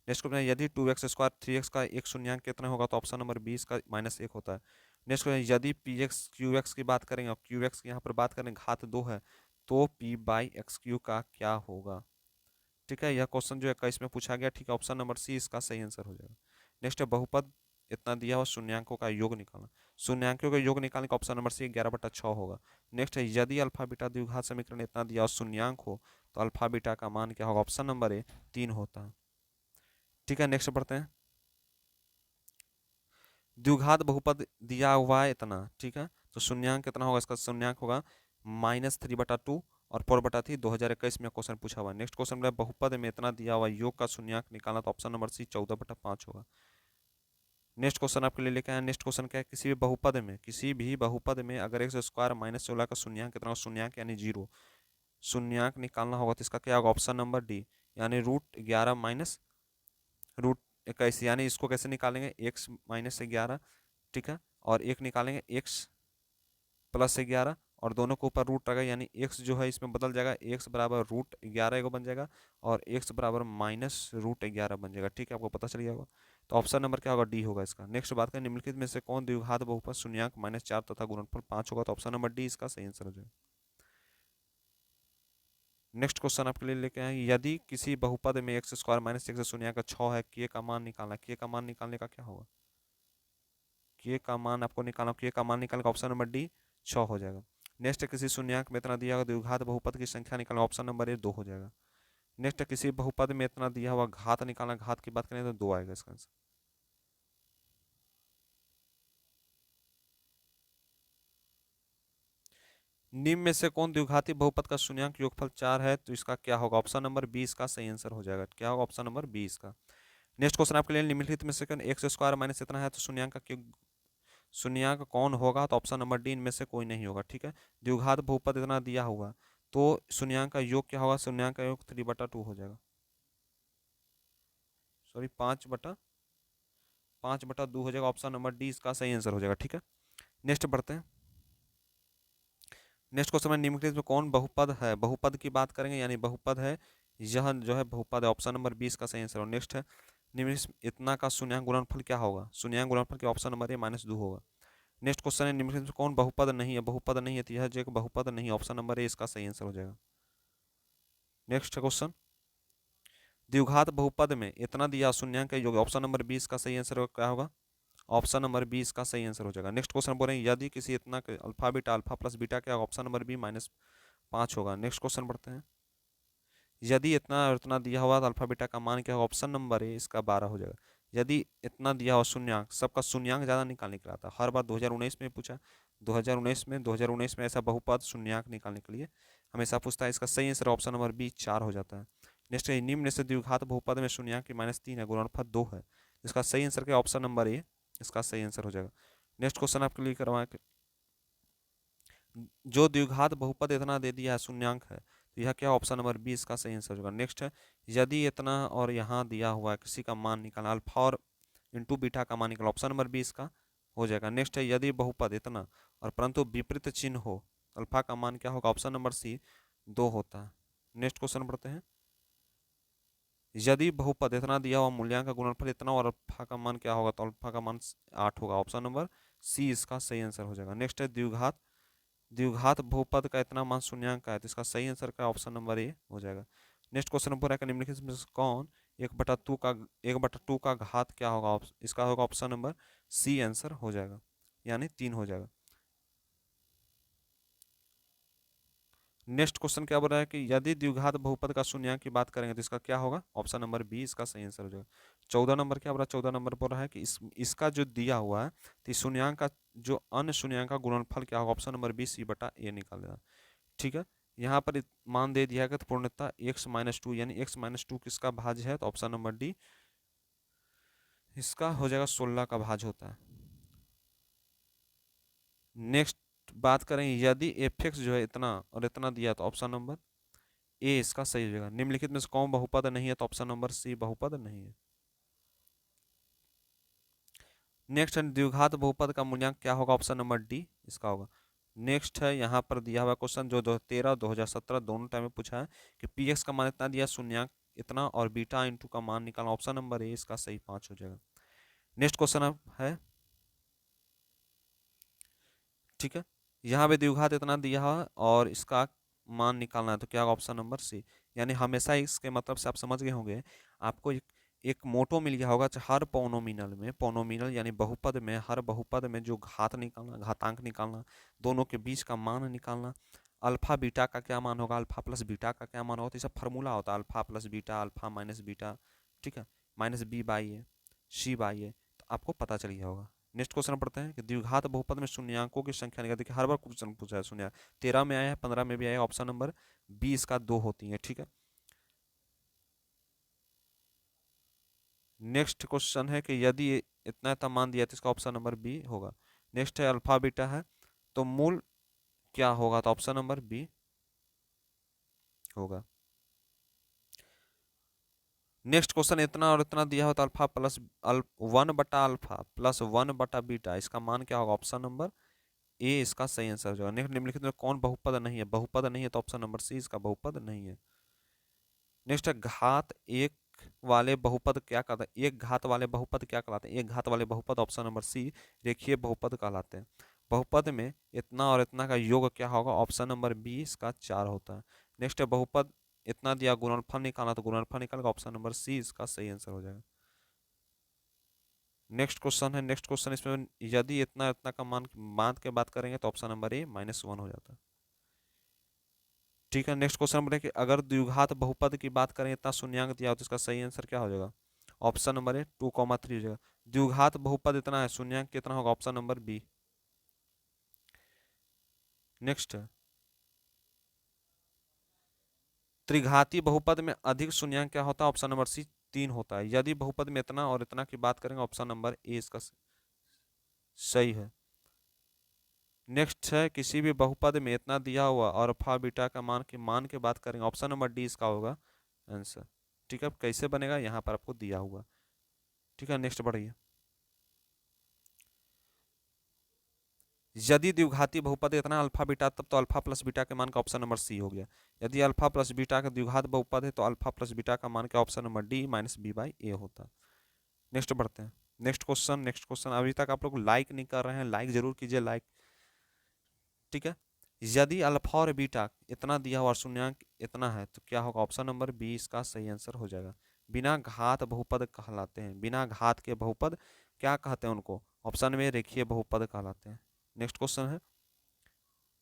नेक्स्ट क्वेश्चन, यदि 2x² 3x का एक शून्यंक कितना होगा तो ऑप्शन नंबर 20 का -1 होता है। नेक्स्ट क्वेश्चन, यदि px qx की बात करेंगे और qx की यहाँ पर बात करें घात 2 है तो p/x³ का क्या होगा। ठीक है, यह क्वेश्चन जो 21 में पूछा गया। ठीक है, ऑप्शन नंबर सी इसका सही आंसर हो जाएगा। नेक्स्ट है, बहुपद इतना दिया हुआ शून्यंकों का योग निकालना, शून्यंकों का योग निकालने का ऑप्शन नंबर सी 11/6 होगा। नेक्स्ट है, यदि अल्फा बीटा द्विघात समीकरण इतना दिया और शून्यंक हो तो अल्फा बीटा का मान क्या होगा, ऑप्शन नंबर ए 3 होता है। ठीक है, नेक्स्ट बढ़ते हैं। द्विघात बहुपद दिया हुआ है इतना, ठीक है, तो शून्यांक कितना होगा, इसका शून्यांक होगा -3/2 और 4/3। 2021 में क्वेश्चन पूछा हुआ है। नेक्स्ट क्वेश्चन में बहुपद में इतना दिया हुआ है, योग का शून्यांक निकालना, तो ऑप्शन नंबर सी 14/5 होगा। नेक्स्ट क्वेश्चन आपके लिए लेके आए। नेक्स्ट क्वेश्चन क्या है, किसी भी बहुपद में अगर एक्स स्क्वायर -16 का शून्यांक कितना, शून्यांक यानी 0, शून्यांक निकालना होगा, तो इसका क्या होगा, ऑप्शन नंबर डी, यानी √11 माइनस √21, यानी इसको कैसे निकालेंगे, x -11, ठीक है, और एक निकालेंगे x +11, और दोनों के ऊपर रूट रहेगा, यानी x जो है इसमें बदल जाएगा, x बराबर √11 को बन जाएगा, और x बराबर -√11 बन जाएगा। ठीक है, आपको पता चल गया होगा। तो ऑप्शन नंबर क्या होगा, डी होगा इसका। नेक्स्ट बात करें, निम्नलिखित में से कौन द्विघात बहुपद शून्यांक -4 तथा गुणनफल 5 होगा, तो ऑप्शन नंबर डी इसका सही आंसर हो जाएगा। नेक्स्ट क्वेश्चन आपके लिए लेके आए, यदि किसी बहुपद में x स्क्वायर -1 शून्यांक 6 है, k का मान निकालना। k का मान निकालने का क्या होगा, k का मान आपको निकालना, k का मान निकालने का ऑप्शन नंबर डी 6 हो जाएगा। नेक्स्ट, किसी शून्यांक में इतना दिया हुआ द्विघात बहुपद की संख्या निकालना, ऑप्शन नंबर ए 2 हो जाएगा। नेक्स्ट, किसी बहुपद में इतना दिया हुआ घात निकालना, घात की बात करें तो 2 आएगा इसका आंसर। निम्न में से कौन द्विघाती बहुपद का शून्यांक योगफल 4 है, तो इसका क्या होगा, ऑप्शन नंबर 20 का सही आंसर हो जाएगा। क्या होगा, ऑप्शन नंबर 20 का। नेक्स्ट क्वेश्चन आपके लिए, निम्नलिखित में से एक्स स्क्वायर माइनस इतना है, तो शून्यांक कौन होगा, तो ऑप्शन नंबर डी इनमें से कोई नहीं होगा। ठीक है, द्विघात बहुपद इतना दिया हुआ, तो शून्यांक का योग क्या होगा, शून्यांक का योग 3/2 हो जाएगा, सॉरी 5/2 हो जाएगा। ऑप्शन नंबर डी इसका सही आंसर हो जाएगा। ठीक है, नेक्स्ट बढ़ते हैं। नेक्स्ट क्वेश्चन में निम्नलिखित में कौन बहुपद है, बहुपद की बात करेंगे, यानी बहुपद है, यह जो है बहुपद है, ऑप्शन नंबर 20 का सही आंसर हो। नेक्स्ट है, निम्नलिखित इतना का शून्यांक गुणनफल क्या होगा, शून्यांक गुणनफल के ऑप्शन नंबर ए -2 होगा। नेक्स्ट क्वेश्चन है, निम्नलिखित में कौन बहुपद नहीं है, बहुपद नहीं है, तो यह जो एक बहुपद नहीं, ऑप्शन नंबर ए इसका सही आंसर हो जाएगा। नेक्स्ट क्वेश्चन, द्विघात बहुपद में इतना दिया शून्यांक का योग, ऑप्शन नंबर 20 का सही आंसर क्या होगा, ऑप्शन नंबर 20 का सही आंसर हो जाएगा। नेक्स्ट क्वेश्चन बोल रहे हैं, यदि किसी इतना के अल्फा प्लस बीटा क्या होगा, ऑप्शन नंबर बी -5 होगा। नेक्स्ट क्वेश्चन बढ़ते हैं, यदि इतना और इतना दिया हुआ तो अल्फा बीटा का मान क्या होगा, ऑप्शन नंबर ए इसका 12 हो जाएगा। यदि इतना दिया हुआ शून्यांक, सबका शून्यांक ज़्यादा निकालने के लिए आता है, हर बार 2019 में पूछा, 2019 में ऐसा बहुपद शून्यांक निकालने के लिए हमेशा पूछता है। इसका सही आंसर ऑप्शन नंबर बी 4 हो जाता है। नेक्स्ट, निम्न से द्विघात बहुपद में शून्यांक की -3 है, गुणनफल 2 है, इसका सही आंसर क्या, ऑप्शन नंबर ए इसका सही आंसर हो जाएगा। नेक्स्ट क्वेश्चन आपके लिए करवाएं, जो द्विघात बहुपद इतना दे दिया है शून्यांक है, तो यह क्या, ऑप्शन नंबर 20 का सही आंसर होगा। नेक्स्ट है, यदि इतना और यहाँ दिया हुआ है किसी का मान निकालना, अल्फा और इंटू बीटा का मान निकालना, ऑप्शन नंबर 20 का हो जाएगा। नेक्स्ट है, यदि बहुपद इतना और परंतु विपरीत चिन्ह हो, अल्फा का मान क्या होगा, ऑप्शन नंबर सी 2 होता है। नेक्स्ट क्वेश्चन पढ़ते हैं, यदि बहुपद इतना दिया हुआ, मूल्यांक का गुणनफल इतना और अल्फा का मान क्या होगा, तो अल्फा का मान 8 होगा, ऑप्शन नंबर सी इसका सही आंसर हो जाएगा। नेक्स्ट है, द्विघात बहुपद का इतना मान शून्यांक का है, तो इसका सही आंसर का ऑप्शन नंबर ए हो जाएगा। नेक्स्ट क्वेश्चन पर है, निम्नलिखित में से कौन 1/2 का घात क्या होगा, इसका होगा ऑप्शन नंबर सी आंसर हो जाएगा, यानी 3 हो जाएगा। नेक्स्ट क्वेश्चन क्या बोल रहा है कि यदि द्विघात बहुपद का शून्यांक की बात करेंगे, तो इसका क्या होगा, ऑप्शन नंबर बी इसका सही आंसर हो जाएगा। 14 नंबर क्या बोल रहा है, 14 नंबर बोल रहा है कि इसका जो दिया हुआ है, तो इस शून्यांक का जो अन्य शून्यांक का गुणनफल क्या होगा, ऑप्शन नंबर बी सी/ए निकाल देना। ठीक है, यहाँ पर मान दे दिया गया, तो पूर्णतः x-2, यानी x-2 किसका भाज्य है, तो ऑप्शन नंबर डी इसका हो जाएगा, 16 का भाज्य होता है। नेक्स्ट बात करें, यदि f(x) जो है इतना और इतना दिया, तो ऑप्शन नंबर ए इसका सही हो जाएगा। निम्नलिखित में से कौन बहुपद नहीं है, तो ऑप्शन नंबर सी बहुपद नहीं है। नेक्स्ट है, द्विघात बहुपद का मूल्यांक क्या होगा, ऑप्शन नंबर डी इसका होगा। नेक्स्ट है, यहाँ पर दिया हुआ क्वेश्चन जो 2013 2017 दोनों टाइम में पूछा है कि पी एक्स का मान इतना दिया, शून्यांक इतना और बीटा इंटू का मान निकालना, ऑप्शन नंबर ए इसका सही 5 हो जाएगा। नेक्स्ट क्वेश्चन अब है, ठीक है, यहाँ पे द्विघात इतना दिया है और इसका मान निकालना है, तो क्या होगा, ऑप्शन नंबर सी, यानी हमेशा इसके मतलब से आप समझ गए होंगे, आपको एक मोटो मिल गया होगा, हर पोनोमिनल यानी बहुपद में, हर बहुपद में जो घात निकालना, घातांक निकालना, दोनों के बीच का मान निकालना, अल्फा बीटा का क्या मान होगा, अल्फा प्लस बीटा का क्या मान होगा, तो ये सब फार्मूला होता है, alpha plus beta, alpha minus beta. ठीक है, minus B by A C by A, तो आपको पता चल गया होगा। नेक्स्ट क्वेश्चन पढ़ते हैं कि द्विघात बहुपद में शून्यंकों की संख्या निकाल। देखिए हर बार क्वेश्चन पूछा है शून्य, 13 में आया है, 15 में भी आया है, ऑप्शन नंबर 20 का 2 होती है, ठीक है। नेक्स्ट क्वेश्चन है कि यदि इतना इतना मान दिया तो इसका ऑप्शन नंबर बी होगा। नेक्स्ट है अल्फा बीटा है, तो मूल क्या होगा, तो ऑप्शन नंबर बी होगा। नेक्स्ट क्वेश्चन इतना और इतना दिया हो तो अल्फा प्लस 1/अल्फा प्लस 1/बीटा, इसका मान क्या होगा, ऑप्शन नंबर ए इसका सही आंसर हो जाएगा। नेक्स्ट निम्नलिखित में कौन बहुपद नहीं है, बहुपद नहीं है तो ऑप्शन नंबर सी इसका बहुपद नहीं है। नेक्स्ट है घात एक वाले बहुपद क्या कहते हैं, एक घात वाले बहुपद क्या कहलाते हैं, एक घात वाले बहुपद ऑप्शन नंबर सी रेखीय बहुपद कहलाते हैं। बहुपद में इतना और इतना का योग क्या होगा, ऑप्शन नंबर बी इसका 4 होता है। नेक्स्ट है बहुपद इतना दिया गुणनफल निकालना, तो गुणनफल निकालेगा, ऑप्शन नंबर सी इसका सही आंसर हो जाएगा। नेक्स्ट क्वेश्चन है, नेक्स्ट क्वेश्चन इसमें यदि इतना इतना का मान के बात करेंगे तो ऑप्शन नंबर ए -1 हो जाता है, ठीक है। नेक्स्ट क्वेश्चन नंबर है कि अगर द्विघात बहुपद की बात करें, इतना शून्यंक दिया हो तो इसका सही आंसर क्या हो जाएगा, ऑप्शन नंबर ए 2,3 हो जाएगा। द्विघात बहुपद इतना है, शून्यंक कितना होगा, ऑप्शन नंबर बी। नेक्स्ट है त्रिघाती बहुपद में अधिक शून्यंक क्या होता है, ऑप्शन नंबर सी 3 होता है। यदि बहुपद में इतना और इतना की बात करेंगे, ऑप्शन नंबर ए इसका सही है। नेक्स्ट है किसी भी बहुपद में इतना दिया हुआ और अल्फा बीटा का मान के बात करेंगे, ऑप्शन नंबर डी इसका होगा आंसर, ठीक है। अब कैसे बनेगा, यहाँ पर आपको दिया हुआ, ठीक है। नेक्स्ट बढ़िए, यदि द्विघाती बहुपद इतना अल्फा बीटा तब तो अल्फा प्लस बीटा के मान का ऑप्शन नंबर सी हो गया। यदि अल्फा प्लस बीटा का द्विघात बहुपद है तो अल्फा प्लस बीटा का मान का ऑप्शन नंबर डी -b/a होता। नेक्स्ट बढ़ते हैं, नेक्स्ट क्वेश्चन। नेक्स्ट क्वेश्चन, अभी तक आप लोग लाइक नहीं कर रहे हैं, लाइक जरूर कीजिए, लाइक, ठीक है। यदि अल्फा और बीटा इतना दिया हुआ शून्यंक इतना है तो क्या होगा, ऑप्शन नंबर बी इसका सही आंसर हो जाएगा। बिना घात बहुपद कहलाते हैं, बिना घात के बहुपद क्या कहते हैं उनको, ऑप्शन में रेखीय बहुपद कहलाते हैं। नेक्स्ट क्वेश्चन है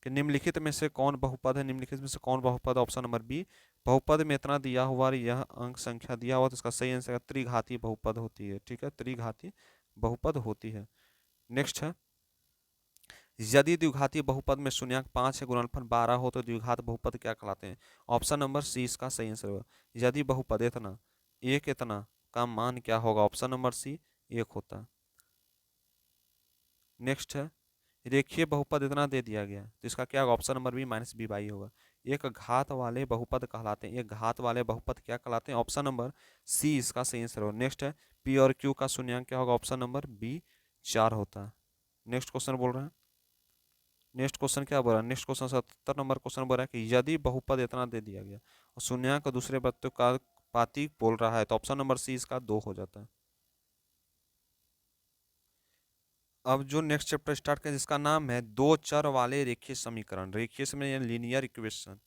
कि निम्नलिखित में से कौन बहुपद है, निम्नलिखित में से कौन बहुपद, ऑप्शन नंबर बी। बहुपद में इतना दिया हुआ और यह अंक संख्या दिया हुआ तो इसका सही आंसर त्रिघाती बहुपद होती है, ठीक है, त्रिघाती बहुपद होती है। नेक्स्ट है यदि द्विघाती बहुपद में शून्यंक 5 है, गुणनफल 12 हो तो द्विघात बहुपद क्या कहलाते हैं, ऑप्शन नंबर सी इसका सही आंसर होगा। यदि बहुपद इतना एक इतना का मान क्या होगा, ऑप्शन नंबर सी 1 होता है। नेक्स्ट है रेखीय बहुपद इतना दे दिया गया तो इसका क्या होगा, ऑप्शन नंबर बी -b/a होगा। एक घात वाले बहुपद कहलाते हैं, एक घात वाले बहुपद क्या कहलाते हैं, ऑप्शन नंबर सी इसका सही आंसर होगा। नेक्स्ट है पी और क्यू का शून्यंक क्या होगा, ऑप्शन नंबर बी 4 होता है। नेक्स्ट क्वेश्चन बोल रहे हैं, नेक्स्ट क्वेश्चन क्या बोल रहा है, नेक्स्ट क्वेश्चन 77 नंबर क्वेश्चन बोल रहा है कि यदि बहुपद इतना दे दिया गया और शून्यंक दूसरे वृत्त का पाती बोल रहा है तो ऑप्शन नंबर सी इसका 2 हो जाता है। अब जो नेक्स्ट चैप्टर स्टार्ट करें जिसका नाम है दो चर वाले रेखीय समीकरण, रेखीय समीकरण लीनियर इक्वेशन,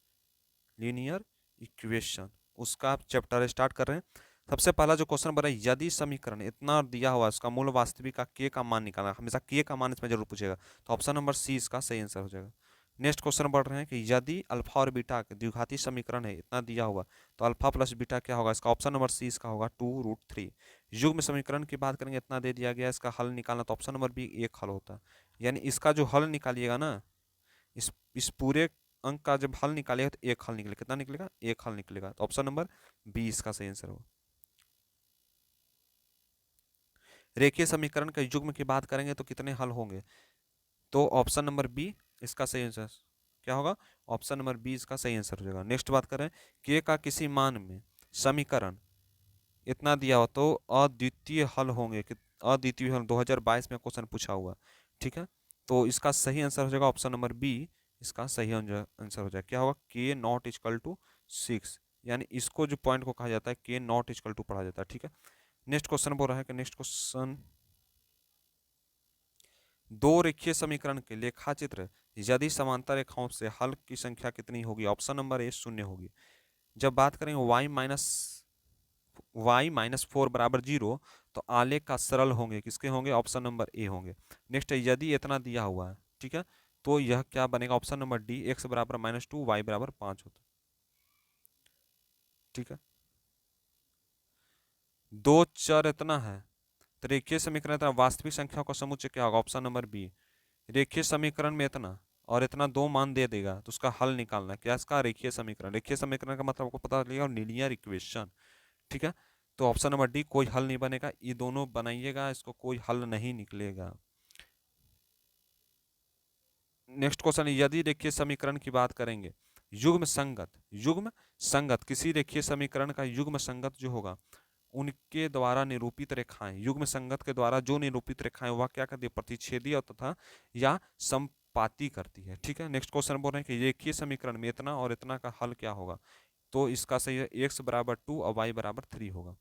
लीनियर इक्वेशन, उसका चैप्टर स्टार्ट कर रहे हैं। सबसे पहला जो क्वेश्चन बना, यदि समीकरण इतना दिया हुआ है उसका मूल वास्तविक का के का मान निकालना, हमेशा के का मान इसमें जरूर पूछेगा, तो ऑप्शन नंबर सी इसका सही आंसर हो जाएगा। नेक्स्ट क्वेश्चन बढ़ रहे हैं कि यदि अल्फा और बीटा के द्विघाती समीकरण है, इतना दिया हुआ तो अल्फा प्लस बीटा क्या होगा, इसका ऑप्शन नंबर सी इसका होगा 2√3। युग्म समीकरण की बात करेंगे, इतना दे दिया गया, इसका हल निकालना तो ऑप्शन नंबर बी 1 हल होता है। यानी इसका जो हल निकालिएगा ना, इस पूरे अंक का जब हल निकालेगा तो 1 हल निकलेगा, कितना निकलेगा, 1 हल निकलेगा, तो ऑप्शन नंबर बी इसका सही आंसर होगा। रेखीय समीकरण के युग्म की बात करेंगे तो कितने हल होंगे, तो ऑप्शन नंबर बी इसका सही आंसर क्या होगा, ऑप्शन नंबर बी इसका सही आंसर हो जाएगा। नेक्स्ट बात करें के का किसी मान में समीकरण इतना दिया हो तो अद्वितीय हल होंगे कि, अद्वितीय हल 2022 में क्वेश्चन पूछा हुआ, ठीक है। तो इसका सही आंसर हो जाएगा ऑप्शन नंबर बी इसका सही आंसर हो जाएगा। क्या होगा, के नॉट इक्वल टू 6, यानी इसको जो पॉइंट को कहा जाता है के नॉट इक्वल टू पढ़ा जाता है, ठीक है। नेक्स्ट क्वेश्चन बोल रहा है कि नेक्स्ट क्वेश्चन, दो रेखीय समीकरण के लेखाचित्र यदि समांतर रेखाओं से हल की संख्या कितनी होगी, ऑप्शन नंबर ए 0 होगी। जब बात करें y-4 बराबर 0 तो आलेख का सरल होंगे, किसके होंगे, ऑप्शन नंबर ए होंगे। नेक्स्ट है यदि इतना दिया हुआ है, ठीक है, तो यह क्या बनेगा, ऑप्शन नंबर डी, x बराबर -2 y बराबर 5 होता है, ठीक है। दो चर इतना है तो रेखीय समीकरण इतना, वास्तविक संख्याओं का समुच्चय क्या होगा? Option number B. रेखीय समीकरण में इतना और इतना दो मान दे देगा तो उसका हल निकालना है। क्या इसका? रेखीय समीकरण। रेखीय समीकरण का मतलब आपको पता चलेगा, और लीनियर इक्वेशन। ठीक है, तो ऑप्शन नंबर डी, कोई हल नहीं बनेगा। ये दोनों बनाइएगा, इसको कोई हल नहीं निकलेगा। नेक्स्ट क्वेश्चन, यदि रेखीय समीकरण की बात करेंगे, युग्म संगत किसी रेखीय समीकरण का युग्म संगत जो होगा, उनके द्वारा निरूपित रेखाएं, युग्म संगत के द्वारा जो निरूपित रेखाएं वह क्या करती है? प्रतिच्छेदी तथा या संपाती करती है। ठीक है, नेक्स्ट क्वेश्चन बोल रहे हैं कि रेखीय समीकरण में इतना और इतना का हल क्या होगा? तो इसका सही है x बराबर 2 और y बराबर 3 होगा।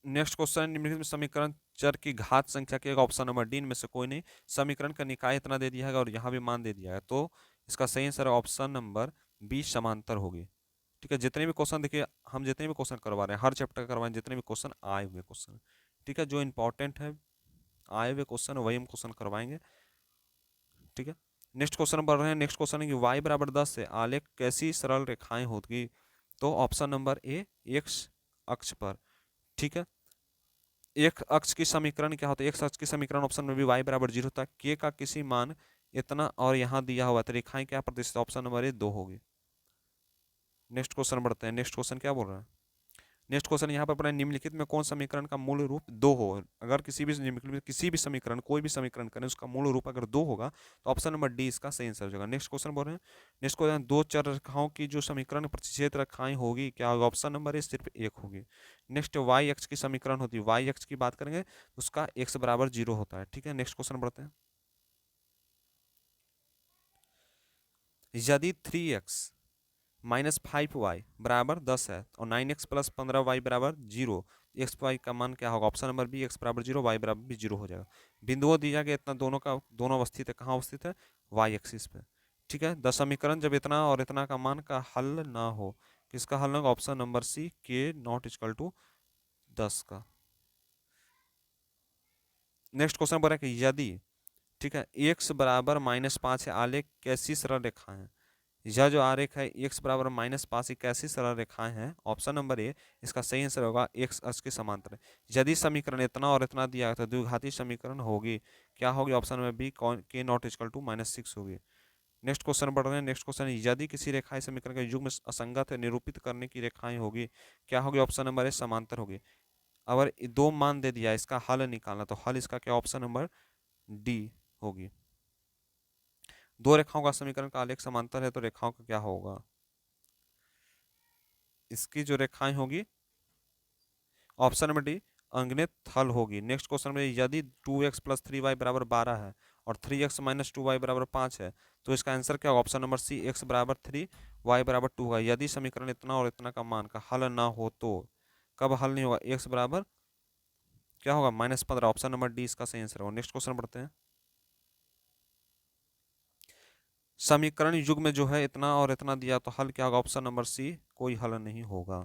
नेक्स्ट क्वेश्चन, निम्नलिखित में समीकरण चर की घात संख्या के, ऑप्शन नंबर डी में से कोई नहीं। समीकरण का निकाय इतना दे दिया है और यहाँ भी मान दे दिया है, तो इसका सही आंसर ऑप्शन नंबर बी, समांतर होगी। ठीक है, जितने भी क्वेश्चन देखिए, हम जितने भी क्वेश्चन करवा रहे हैं हर चैप्टर करवाएं, जितने भी क्वेश्चन आए हुए क्वेश्चन, ठीक है, जो इंपॉर्टेंट है आए हुए क्वेश्चन वही हम क्वेश्चन करवाएंगे। ठीक है, नेक्स्ट क्वेश्चन बढ़ रहे हैं। नेक्स्ट क्वेश्चन है कि y बराबर 10 से आलेख कैसी सरल रेखाएं होगी? तो ऑप्शन नंबर ए, एक्स अक्ष पर। ठीक है, एक अक्ष की समीकरण क्या होता है? एक अक्ष की समीकरण ऑप्शन में भी y बराबर 0 होता है। k का किसी मान इतना और यहाँ दिया हुआ, तो रेखाएं क्या प्रतिशत? ऑप्शन नंबर ए 2 होगी। नेक्स्ट क्वेश्चन बढ़ते हैं। नेक्स्ट क्वेश्चन क्या बोल रहा है? नेक्स्ट क्वेश्चन यहाँ पर पढ़ा, निम्नलिखित में कौन समीकरण का मूल रूप 2 हो? अगर किसी भी समीकरण, कोई भी समीकरण करें, उसका मूल रूप अगर 2 होगा तो ऑप्शन नंबर डी इसका सही आंसर हो जाएगा। नेक्स्ट क्वेश्चन बोल रहे हैं, नेक्स्ट क्वेश्चन, दो चर रेखाओं की जो समीकरण प्रतिच्छेद रेखाएं होगी, क्या होगा? ऑप्शन नंबर ए सिर्फ एक होगी। नेक्स्ट वाई एक्स की समीकरण होती है, वाई एक्स की बात करेंगे उसका एक्स बराबर 0 होता है। ठीक है, नेक्स्ट क्वेश्चन बढ़ते हैं। यदि 3x माइनस 5y बराबर 10 है और 9x प्लस 15y बराबर 0, एक्स वाई का मान क्या होगा? ऑप्शन नंबर बी, एक्स बराबर 0, वाई बराबर भी 0 हो जाएगा। बिंदुओं दिया गया, इतना दोनों अवस्थित है, कहाँ अवस्थित है? वाई एक्सिस पे। ठीक है, 10 समीकरण जब इतना और इतना का मान का हल ना हो, किसका हल ना होगा? ऑप्शन नंबर सी, के नॉट इक्वल टू 10 का। नेक्स्ट क्वेश्चन बोल रहा है कि यदि, ठीक है, एक्स बराबर -5 है, आलेख कैसी सरल रेखा है? यह जो आरेख है x बराबर -5 की कैसी सरल रेखाएं हैं? ऑप्शन नंबर ए इसका सही आंसर होगा x अक्ष के समांतर। यदि समीकरण इतना और इतना दिया है तो द्विघाती समीकरण होगी, क्या होगी? ऑप्शन नंबर बी, के नॉट इक्वल टू -6 होगी। नेक्स्ट क्वेश्चन बढ़ रहे हैं। नेक्स्ट क्वेश्चन, यदि किसी रेखाएं समीकरण का युग्म असंगत है, निरूपित करने की रेखाएं होगी, क्या होगी? ऑप्शन नंबर ए, समांतर होगी। अगर दो मान दे दिया, इसका हल निकालना, तो हल इसका क्या? ऑप्शन नंबर डी होगी। दो रेखाओं का समीकरण का आलेख समांतर है तो रेखाओं का क्या होगा? इसकी जो रेखाएं होगी, ऑप्शन नंबर डी, अंगनित हल होगी। नेक्स्ट क्वेश्चन में, यदि 2x प्लस 3y बराबर 12 है और 3x माइनस 2y बराबर 5 है, तो इसका आंसर क्या होगा? ऑप्शन नंबर सी, x बराबर 3, y बराबर 2 होगा। यदि समीकरण इतना और इतना का मान का हल ना हो तो कब हल नहीं होगा? x बराबर क्या होगा? -15। ऑप्शन नंबर डी इसका सही आंसर होगा। नेक्स्ट क्वेश्चन बढ़ते हैं। समीकरण युग में जो है इतना और इतना दिया, तो हल क्या होगा? ऑप्शन नंबर सी, कोई हल नहीं होगा।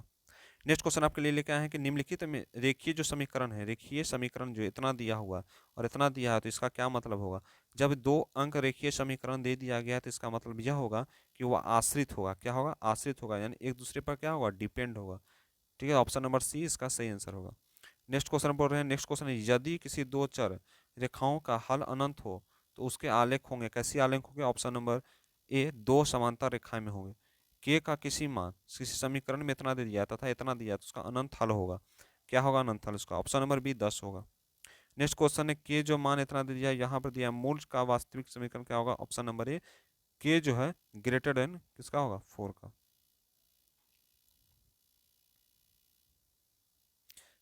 नेक्स्ट क्वेश्चन आपके लिए लेके आए हैं कि निम्नलिखित में रेखीय जो समीकरण है, रेखीय समीकरण जो इतना दिया हुआ और इतना दिया है, तो इसका क्या मतलब होगा? जब दो अंक रेखीय समीकरण दे दिया गया तो इसका मतलब यह होगा कि वह आश्रित होगा। क्या होगा? आश्रित होगा, यानी एक दूसरे पर क्या होगा? डिपेंड होगा। ठीक है, ऑप्शन नंबर सी इसका सही आंसर होगा। नेक्स्ट क्वेश्चन बोल रहे हैं। नेक्स्ट क्वेश्चन है, यदि किसी दो चर रेखाओं का हल अनंत हो तो उसके आलेख होंगे, कैसी आलेख होंगे? ऑप्शन नंबर ए, दो समांतर रेखाएं में होंगे। के का किसी मान किसी समीकरण में इतना दे दिया तथा इतना दिया तो उसका अनंत हल होगा। क्या होगा अनंत हल? उसका ऑप्शन नंबर बी, 10 होगा। नेक्स्ट क्वेश्चन है, के जो मान इतना दे दिया, यहाँ पर दिया मूल का वास्तविक समीकरण क्या होगा? ऑप्शन नंबर ए, के जो है ग्रेटर देन किसका होगा? 4 का।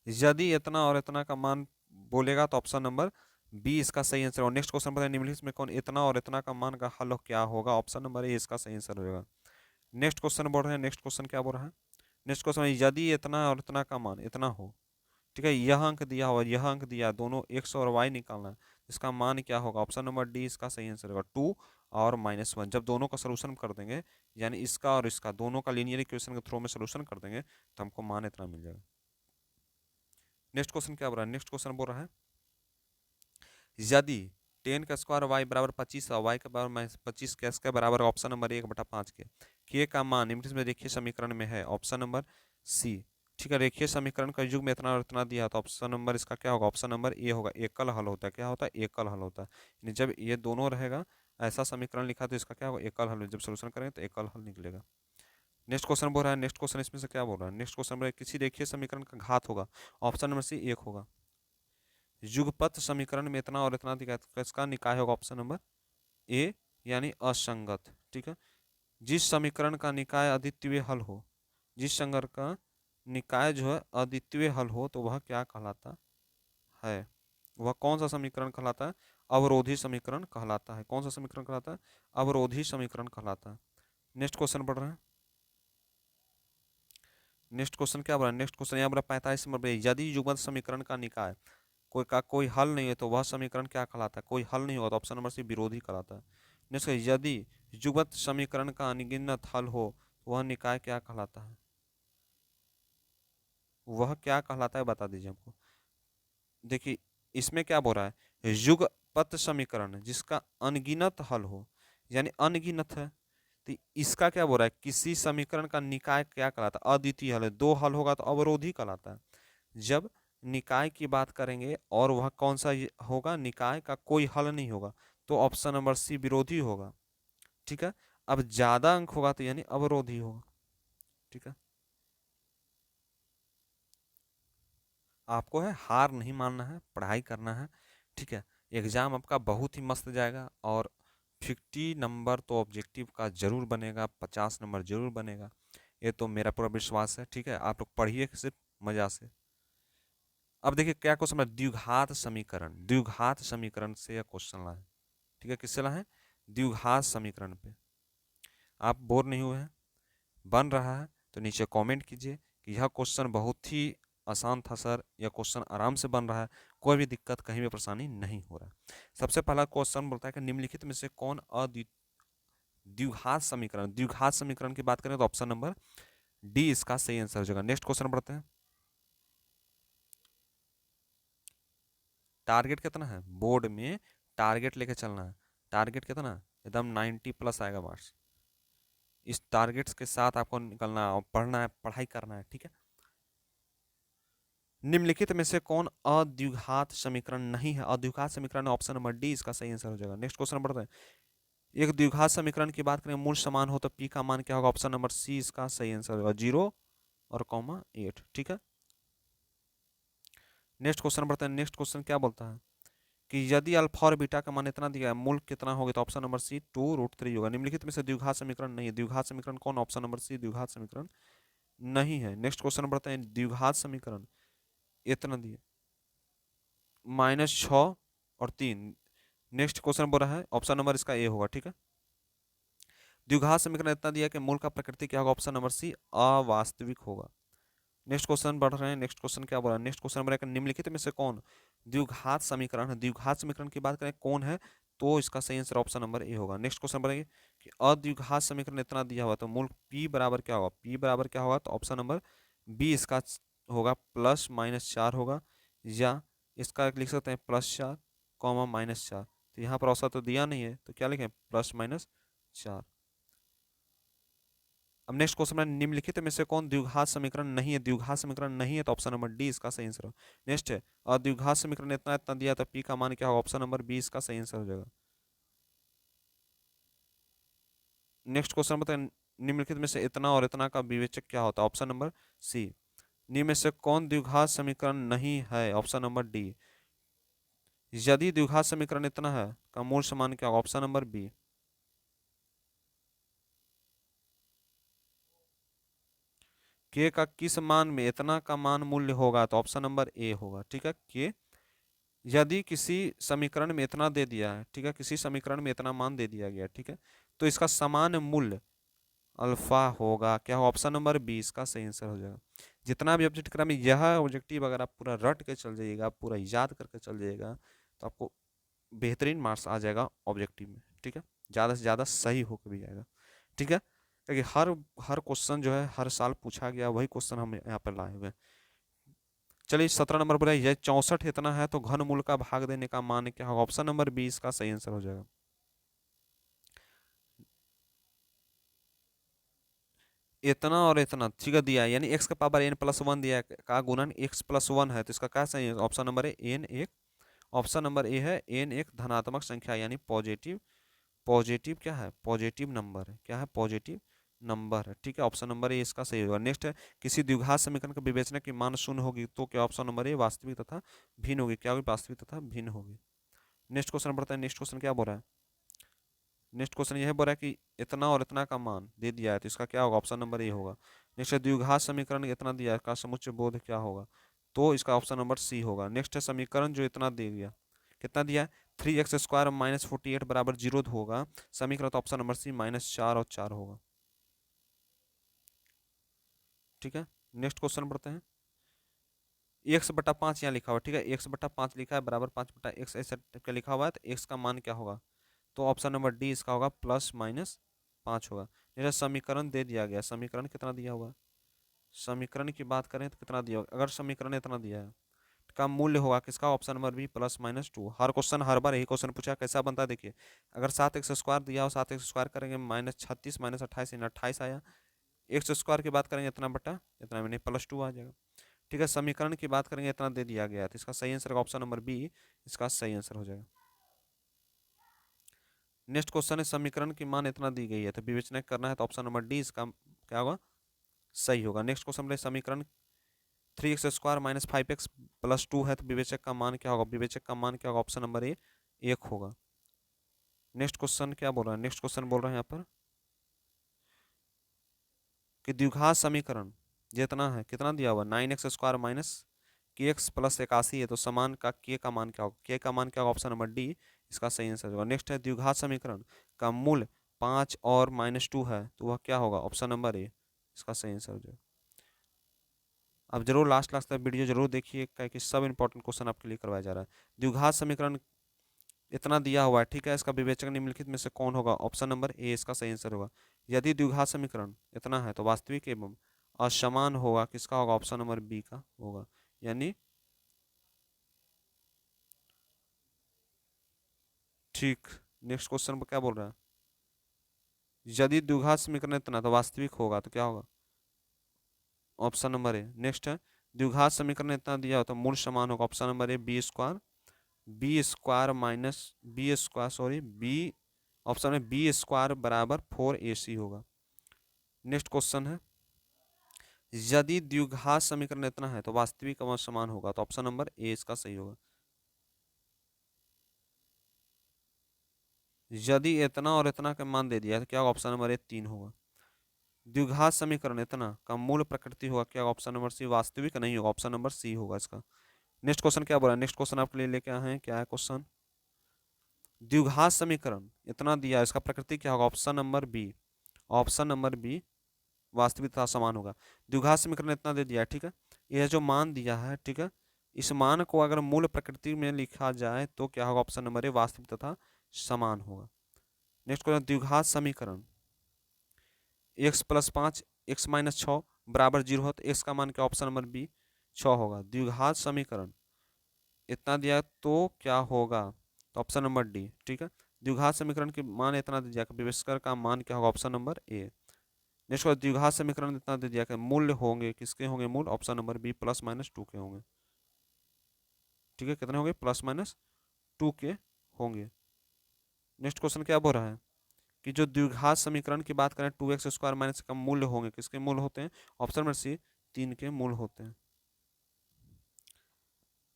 यदि इतना और इतना का मान बोलेगा तो ऑप्शन नंबर बी इसका सही आंसर होगा। नेक्स्ट क्वेश्चन बताए, निम्नलिखित में कौन इतना और इतना का मान का हल क्या होगा? ऑप्शन नंबर ए इसका सही आंसर होगा। नेक्स्ट क्वेश्चन बोल रहे हैं। नेक्स्ट क्वेश्चन क्या बोल रहा है? नेक्स्ट क्वेश्चन, यदि इतना और इतना का मान इतना हो, ठीक है, यह अंक दिया हुआ, यह अंक दिया, दोनों एक्स और वाई निकालना है, इसका मान क्या होगा? ऑप्शन नंबर डी इसका सही आंसर होगा, 2 और -1। जब दोनों का सोल्यूशन कर देंगे, यानी इसका और इसका दोनों का लीनियर इक्वेशन के थ्रू में सोल्यूशन कर देंगे, तो हमको मान इतना मिल जाएगा। नेक्स्ट क्वेश्चन क्या बोल रहा है? नेक्स्ट क्वेश्चन बोल रहा है, यदि 10 का स्क्वायर वाई बराबर 25 और वाई का बराबर -25 के बराबर, ऑप्शन नंबर 1/5 के का मान निम्नलिखित में देखिए समीकरण में है। Option number C. ठीक है, रेखीय समीकरण का युग में इतना और इतना दिया, तो ऑप्शन नंबर इसका क्या होगा? ऑप्शन नंबर ए होगा। एकल हल होता है, क्या होता है? एकल हल होता है। यानी जब ये दोनों रहेगा, ऐसा समीकरण लिखा, तो इसका क्या होगा? एकल हल। जब सोल्यूशन करेंगे तो एकल हल निकलेगा। नेक्स्ट क्वेश्चन बोल रहा है, नेक्स्ट क्वेश्चन इसमें से क्या बोल रहा है? नेक्स्ट क्वेश्चन बोल रहा है किसी रेखीय समीकरण का घात होगा, ऑप्शन नंबर सी 1 होगा। युगपत समीकरण में इतना और इतना दिया है, तो इसका निकाय होगा ऑप्शन नंबर ए, यानी असंगत। ठीक है, जिस समीकरण का निकाय अद्वितीय हल हो, जिस समीकरण का निकाय जो है अद्वितीय हल हो, तो वह क्या कहलाता है? वह कौन सा समीकरण कहलाता है? अवरोधी समीकरण कहलाता है। कौन सा समीकरण कहलाता है? अवरोधी समीकरण कहलाता है। नेक्स्ट क्वेश्चन पढ़ रहे हैं। नेक्स्ट क्वेश्चन क्या बोला? नेक्स्ट क्वेश्चन यहाँ बोला 45 नंबर पे, यदि युग्मत समीकरण का निकाय कोई हल नहीं है, तो वह समीकरण क्या कहलाता है? कोई हल नहीं होगा, तो ऑप्शन नंबर सी विरोधी कहलाता है। नेक्स्ट, यदि युग्मत समीकरण का अनगिनत हल हो, वह निकाय क्या कहलाता है? वह क्या कहलाता है, बता दीजिए हमको। देखिए, इसमें क्या बोल रहा है? युगपत समीकरण जिसका अनगिनत हल हो, यानी अनगिनत है, तो इसका क्या बोल रहा है? किसी समीकरण का निकाय क्या कहलाता है? अद्वितीय हल है। दो हल होगा तो अवरोधी कहलाता है। जब निकाय की बात करेंगे और वह कौन सा होगा? निकाय का कोई हल नहीं होगा, तो ऑप्शन नंबर सी विरोधी होगा। ठीक है, अब ज्यादा अंक होगा तो यानी अवरोधी होगा। ठीक है, आपको है हार नहीं मानना है, पढ़ाई करना है। ठीक है, एग्जाम आपका बहुत ही मस्त जाएगा, और 50 नंबर तो ऑब्जेक्टिव का जरूर बनेगा, 50 नंबर जरूर बनेगा, ये तो मेरा पूरा विश्वास है। ठीक है, आप लोग पढ़िए सिर्फ मजा से। अब देखिए क्या क्वेश्चन है, द्विघात समीकरण। द्विघात समीकरण से यह क्वेश्चन लाए। ठीक है, किससे लाए? द्विघात समीकरण पे। आप बोर नहीं हुए हैं? बन रहा है तो नीचे कमेंट कीजिए कि यह क्वेश्चन बहुत ही आसान था सर, यह क्वेश्चन आराम से बन रहा है, कोई भी दिक्कत, कहीं भी परेशानी नहीं हो रहा है। सबसे पहला क्वेश्चन बोलता है कि निम्नलिखित में से कौन द्विघात समीकरण, द्विघात समीकरण की बात करें तो ऑप्शन नंबर डी इसका सही आंसर हो जाएगा। नेक्स्ट क्वेश्चन बढ़ते हैं। टारगेट कितना है बोर्ड में? टारगेट लेके चलना है। टारगेट कितना? एकदम 90 प्लस आएगा मार्क्स। इस टारगेट्स के साथ आपको निकलना है, पढ़ना है, पढ़ाई करना है। ठीक है, निम्नलिखित में से कौन अद्विघात समीकरण नहीं है? अद्विघात समीकरण ऑप्शन नंबर डी इसका सही आंसर हो जाएगा। नेक्स्ट क्वेश्चन बढ़ते हैं। एक द्विघात समीकरण की बात करें, मूल समान हो तो पी का मान क्या होगा? ऑप्शन नंबर सी इसका सही आंसर होगा, 0 और कॉमा 8। ठीक है, नेक्स्ट क्वेश्चन बढ़ते हैं। नेक्स्ट क्वेश्चन क्या बोलता है कि यदि अल्फा और बीटा का मान इतना दिया है, मूल कितना होगा? तो ऑप्शन नंबर सी 2√3 होगा। निम्नलिखित में से द्विघात समीकरण नहीं है। द्विघात समीकरण कौन? ऑप्शन नंबर सी द्विघात समीकरण नहीं है। नेक्स्ट क्वेश्चन बढ़ते हैं। द्विघात समीकरण इतना दिया, -6 और 3। नेक्स्ट क्वेश्चन बोल रहा है ऑप्शन नंबर इसका ए होगा। ठीक है, द्विघात समीकरण इतना दिया कि मूल का प्रकृति क्या होगा? ऑप्शन नंबर सी अवास्तविक होगा। नेक्स्ट क्वेश्चन बढ़ रहे हैं। नेक्स्ट क्वेश्चन क्या बोला? नेक्स्ट क्वेश्चन बोला कि निम्नलिखित में से कौन द्विघात समीकरण है? द्विघात समीकरण की बात करें कौन है, तो इसका सही आंसर ऑप्शन नंबर ए होगा। नेक्स्ट क्वेश्चन बोलेंगे कि अद्विघात समीकरण इतना दिया हुआ, तो मूल p बराबर क्या होगा? p बराबर क्या होगा? तो ऑप्शन नंबर बी इसका होगा, +-4 होगा, या इसका लिख सकते हैं +4 -4। तो यहाँ पर औसत तो दिया नहीं है, तो क्या लिखें? +-4। अब नेक्स्ट क्वेश्चन में, निम्नलिखित में से कौन द्विघात समीकरण नहीं है? द्विघात समीकरण नहीं है, तो ऑप्शन नंबर डी इसका सही आंसर हो। नेक्स्ट है, और द्विघात समीकरण इतना इतना दिया, तो पी का मान क्या होगा? ऑप्शन नंबर बी इसका सही आंसर हो जाएगा। नेक्स्ट क्वेश्चन बताएं, निम्नलिखित में से इतना और इतना का विवेचक क्या होता है? Option number C. निम्न में से कौन द्विघात समीकरण नहीं है? Option number D. यदि द्विघात समीकरण इतना है का मूल समान क्या होगा? Option number B. के का किस मान में इतना का मान मूल्य होगा? तो ऑप्शन नंबर ए होगा। ठीक है, के यदि किसी समीकरण में इतना दे दिया है, ठीक है, किसी समीकरण में इतना मान दे दिया गया, ठीक है, तो इसका समान मूल्य अल्फा होगा। क्या हो? ऑप्शन नंबर बी इसका सही आंसर हो जाएगा। जितना भी ऑब्जेक्ट करा में यह ऑब्जेक्टिव अगर आप पूरा रट के चल जाइएगा, पूरा याद करके चल जाइएगा, तो आपको बेहतरीन मार्क्स आ जाएगा ऑब्जेक्टिव में। ठीक है, ज़्यादा से ज़्यादा सही होकर भी जाएगा। ठीक है, क्योंकि हर हर क्वेश्चन जो है हर साल पूछा गया, वही क्वेश्चन हम यहाँ पर लाए हुए हैं। चलिए 17 नंबर पर यह 64 इतना है तो घनमूल का भाग देने का मान क्या होगा? ऑप्शन नंबर बी इसका सही आंसर हो जाएगा। इतना और इतना, ठीक है, दिया है, यानी x का पावर n+1 दिया है, का गुणन x+1 है, तो इसका क्या सही है? ऑप्शन नंबर ए n एक, ऑप्शन नंबर ए है n एक धनात्मक संख्या, यानी पॉजिटिव, पॉजिटिव क्या है? पॉजिटिव नंबर है, क्या है? पॉजिटिव नंबर है, ठीक है, ऑप्शन नंबर ए इसका सही होगा। नेक्स्ट है, किसी द्विघात समीकरण का विवेचना की मान शून्य होगी तो क्या? ऑप्शन नंबर ए वास्तविक तथा भिन्न होगी, क्या होगी? वास्तविक तथा भिन्न होगी। नेक्स्ट क्वेश्चन बढ़ता है, नेक्स्ट क्वेश्चन क्या बोल रहा है? नेक्स्ट क्वेश्चन यह बोल रहा है कि इतना और इतना का मान दे दिया है, तो इसका क्या होगा? ऑप्शन नंबर ए होगा। नेक्स्ट है, द्विघात समीकरण इतना दिया है, इसका समुच्चय बोध क्या होगा? तो इसका ऑप्शन नंबर सी होगा। नेक्स्ट है, समीकरण जो इतना दे दिया, कितना दिया है? 3x² - 48 बराबर 0 होगा समीकरण, तो ऑप्शन नंबर सी -4 और 4 होगा, ठीक है। नेक्स्ट क्वेश्चन बढ़ते हैं, x/5 यहाँ लिखा हुआ है, ठीक है, x/5 लिखा है बराबर 5/x ऐसा क्या लिखा हुआ है, तो x का मान क्या होगा? तो ऑप्शन नंबर डी इसका होगा +-5 होगा। जैसे समीकरण दे दिया गया, समीकरण कितना दिया हुआ है? समीकरण की बात करें तो कितना दिया होगा? अगर समीकरण इतना दिया है, का मूल्य होगा किसका? Option number B +-2। हर क्वेश्चन हर बार यही क्वेश्चन पूछा, कैसा बनता है देखिए, अगर 7x² दिया हो, 7x² करेंगे -36 -28 यानी 28 आया, x² की बात करेंगे इतना बटा इतना, मैंने +2 आ जाएगा, ठीक है। समीकरण की बात करेंगे इतना दे दिया गया है, तो इसका सही आंसर ऑप्शन नंबर बी इसका सही आंसर हो जाएगा। नेक्स्ट क्वेश्चन है, समीकरण की मान इतना दी गई है तो विवेचना करना है, तो ऑप्शन नंबर डी इसका क्या होगा? सही होगा। नेक्स्ट क्वेश्चन में समीकरण 3x² - 5x+2 है, तो विवेचक का मान क्या होगा? विवेचक का मान क्या होगा? ऑप्शन नंबर ए 1 होगा। नेक्स्ट क्वेश्चन क्या बोल रहा है? नेक्स्ट क्वेश्चन बोल रहे हैं यहाँ पर कि द्विघात समीकरण जितना है कितना दिया हुआ? 9x² - kx+81 है, तो समान का k का मान क्या होगा? k का मान क्या होगा? ऑप्शन नंबर डी इसका सही आंसर होगा। नेक्स्ट है, द्विघात समीकरण का मूल 5 और -2 है, तो वह क्या होगा? ऑप्शन नंबर ए इसका सही आंसर हो जाएगा। अब जरूर लास्ट लास्ट तक वीडियो जरूर देखिए, क्या कि सब इंपॉर्टेंट क्वेश्चन आपके लिए करवाया जा रहा है। द्विघात समीकरण इतना दिया हुआ है, ठीक है, इसका विवेचक निम्नलिखित में से कौन होगा? ऑप्शन नंबर ए इसका सही आंसर होगा। यदि द्विघात समीकरण इतना है तो वास्तविक एवं असमान होगा, किसका होगा? ऑप्शन नंबर बी का होगा, यानी ठीक। नेक्स्ट क्वेश्चन पर क्या बोल रहा है? यदि द्विघात समीकरण इतना तो वास्तविक होगा, तो क्या होगा? Option number A. नेक्स्ट है, द्विघात समीकरण इतना दिया हो तो मूल समान होगा, option number A B square sorry B, option में b² बराबर 4ac होगा। नेक्स्ट क्वेश्चन है, यदि द्विघात समीकरण इतना है तो वास्तविक और समान होगा, तो ऑप्शन नंबर ए इसका सही होगा। यदि इतना और इतना का मान दे दिया तो क्या होगा? ऑप्शन नंबर ए 3 होगा। द्विघात समीकरण इतना का मूल प्रकृति होगा, क्या ऑप्शन नंबर सी वास्तविक नहीं होगा, ऑप्शन नंबर सी होगा इसका। नेक्स्ट क्वेश्चन क्या बोला? नेक्स्ट क्वेश्चन आपके लिए लेके आए हैं, क्या है क्वेश्चन? द्विघात समीकरण इतना दिया, इसका प्रकृति क्या होगा? Option number B, option number B वास्तविक तथा समान होगा। द्विघात समीकरण इतना दे दिया है, ठीक है, यह जो मान दिया है, ठीक है, इस मान को अगर मूल प्रकृति में लिखा जाए तो क्या होगा? ऑप्शन नंबर ए वास्तविक तथा समान होगा। नेक्स्ट क्वेश्चन, द्विघात समीकरण x+5 x-6 बराबर 0 हो, तो x का मान क्या? ऑप्शन नंबर बी 6 होगा। द्विघात समीकरण इतना दिया तो क्या होगा? तो ऑप्शन नंबर डी, ठीक है। द्विघात समीकरण के मान इतना दे दिया, विवेचक का मान क्या होगा? Option number A. नेक्स्ट द्विघात समीकरण इतना दे दिया कि मूल्य होंगे, किसके होंगे मूल? ऑप्शन नंबर बी +-2 के होंगे, ठीक है, कितने होंगे? +-2 के होंगे। नेक्स्ट क्वेश्चन क्या बोल रहा है कि जो द्विघात समीकरण की बात करें 2x² - का मूल्य होंगे, किसके मूल होते हैं? ऑप्शन नंबर सी 3 के मूल होते हैं।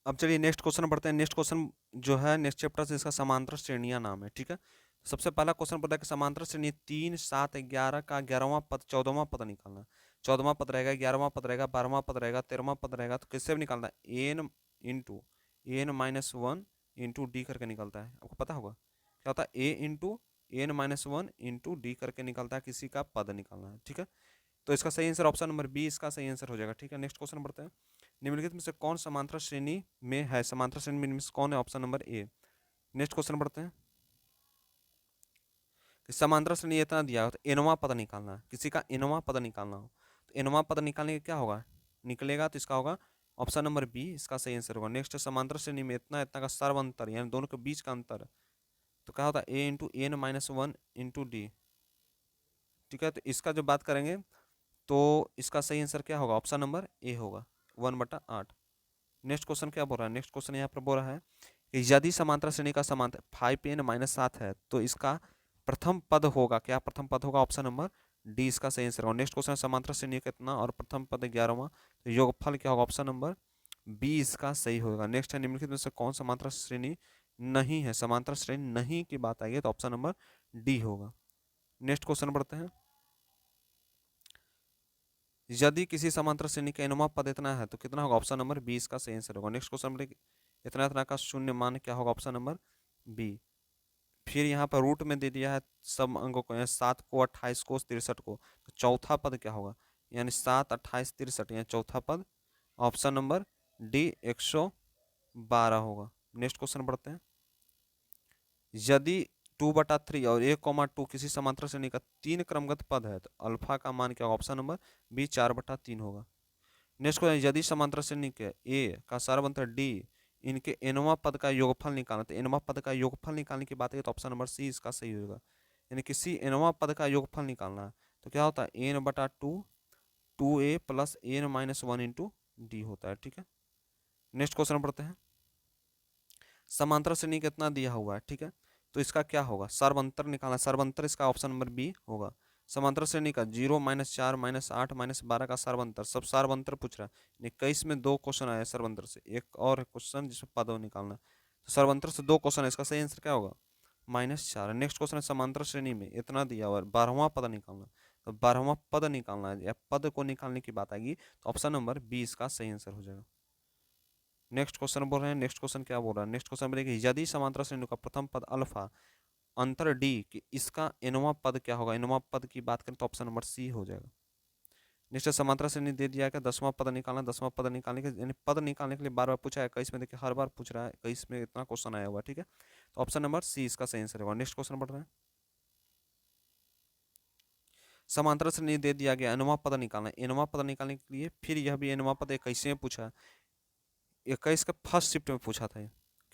अब चलिए नेक्स्ट क्वेश्चन पढ़ते हैं। नेक्स्ट क्वेश्चन जो है नेक्स्ट चैप्टर से, इसका समांतर श्रेणियां नाम है, ठीक है। सबसे पहला क्वेश्चन पता है कि समांतर श्रेणी 3, 7, 11 का 11वां पद 14वां पद निकालना है। 14वां पद रहेगा, 11वां पद रहेगा, 12वां पद रहेगा, 13वां पद रहेगा, तो किससे भी निकालना है? N into n-1 into D करके निकलता है, आपको पता होगा क्या होता है? ए इंटू n-1 इंटू डी करके निकलता है, किसी का पद निकालना है, ठीक है। तो इसका सही आंसर ऑप्शन नंबर बी इसका सही आंसर हो जाएगा, ठीक है। नेक्स्ट क्वेश्चन बढ़ते हैं, निम्नलिखित में से कौन समांतर श्रेणी में है? समांतर श्रेणी में से कौन है? Option number A. Next question बढ़ते हैं कि समांतर श्रेणी इतना दिया हो तो एनवा पद निकालना है, किसी का एनवा पद निकालना हो, तो एनवा पद निकालने का क्या होगा? निकलेगा तो इसका होगा ऑप्शन नंबर बी इसका सही आंसर होगा। नेक्स्ट समांतर श्रेणी में इतना इतना का सर्व अंतर यानी दोनों के बीच का अंतर, तो क्या होता है? ए इंटू n-1 इंटू डी, ठीक है। तो इसका जो बात करेंगे तो इसका सही आंसर क्या होगा? ऑप्शन नंबर ए होगा, 1/8। नेक्स्ट क्वेश्चन क्या बोल रहा है? नेक्स्ट क्वेश्चन यहाँ पर बोल रहा है कि यदि समांतर श्रेणी का समांतर 5n-7 है तो इसका प्रथम पद होगा क्या? प्रथम पद होगा ऑप्शन नंबर डी इसका सही आंसर होगा। नेक्स्ट क्वेश्चन समांतर श्रेणी कितना और प्रथम पद 11वां, तो योगफल क्या होगा? ऑप्शन नंबर बी इसका सही होगा। नेक्स्ट है निम्नलिखित में से कौन समांतर श्रेणी नहीं है? समांतर श्रेणी नहीं की बात आएगी तो ऑप्शन नंबर डी होगा। नेक्स्ट क्वेश्चन बढ़ते हैं। यदि किसी समांतर श्रेणी का एनोमा पद इतना है तो कितना होगा? ऑप्शन नंबर बी इसका सही आंसर होगा। नेक्स्ट क्वेश्चन में इतना इतना का शून्य मान क्या होगा? Option number B. फिर यहाँ पर रूट में दे दिया है सब अंकों को, 7 को, 28 को, 63 को, तो चौथा पद क्या होगा? यानी 7, 28, 63, यानी चौथा पद ऑप्शन नंबर डी 112 होगा। नेक्स्ट क्वेश्चन बढ़ते हैं। यदि 2/3 और 1,2 किसी समांतर श्रेणी का 3 क्रमगत पद है तो अल्फा का मान क्या होगा? ऑप्शन नंबर बी 4/3 होगा। नेक्स्ट क्वेश्चन, यदि समांतर श्रेणी के ए का सारवंतर डी इनके एनवा पद का योगफल निकालना, तो एनवा पद का योगफल निकालने की बात है तो ऑप्शन नंबर सी इसका सही होगा। यानी किसी एनवा पद का योगफल निकालना है तो क्या होता है? n/2 2a + n-1 into D होता है। ठीक है, नेक्स्ट क्वेश्चन पढ़ते हैं। समांतर श्रेणी कितना दिया हुआ है? ठीक है, तो इसका क्या होगा? सर्वंतर निकालना, सर्वंतर इसका ऑप्शन नंबर बी होगा। समांतर श्रेणी का 0, -4, -8, -12 का सर्वंतर, सब सर्वंतर पूछ रहा है। 21 में 2 क्वेश्चन आया सर्वंतर से, एक और क्वेश्चन जिसमें पद निकालना, तो सर्वंतर से 2 क्वेश्चन है, इसका सही आंसर क्या होगा? -4। नेक्स्ट क्वेश्चन है समांतर श्रेणी में इतना दिया हुआ है, 12वां पद निकालना, तो 12वां पद निकालना है या पद को निकालने की बात आएगी तो ऑप्शन नंबर बी इसका सही आंसर हो जाएगा। नेक्स्ट क्वेश्चन बोल रहे हैं। नेक्स्ट क्वेश्चन क्या बोल रहा है? नेक्स्ट क्वेश्चन बोलेगा यदि समांतर श्रेणी का प्रथम पद अल्फा अंतर डी कि इसका एनवा पद क्या होगा? एनवा पद की बात करें तो ऑप्शन नंबर सी हो जाएगा। नेक्स्ट समांतर श्रेणी दे दिया है 10वां पद निकालना, 10वां पद निकालने के यानी पद निकालने के लिए बार बार पूछा है। 21 में देखिए हर बार पूछ रहा है, 21 में इतना क्वेश्चन आया हुआ। ठीक है, तो ऑप्शन नंबर सी इसका सही आंसर होगा। नेक्स्ट क्वेश्चन बढ़ रहे हैं। समांतर श्रेणी दे दिया गया, एनवा पद निकालना, एनवा पद निकालने के लिए फिर यह भी एनवा पद 21 में पूछा है। 21 का फर्स्ट शिफ्ट में पूछा था,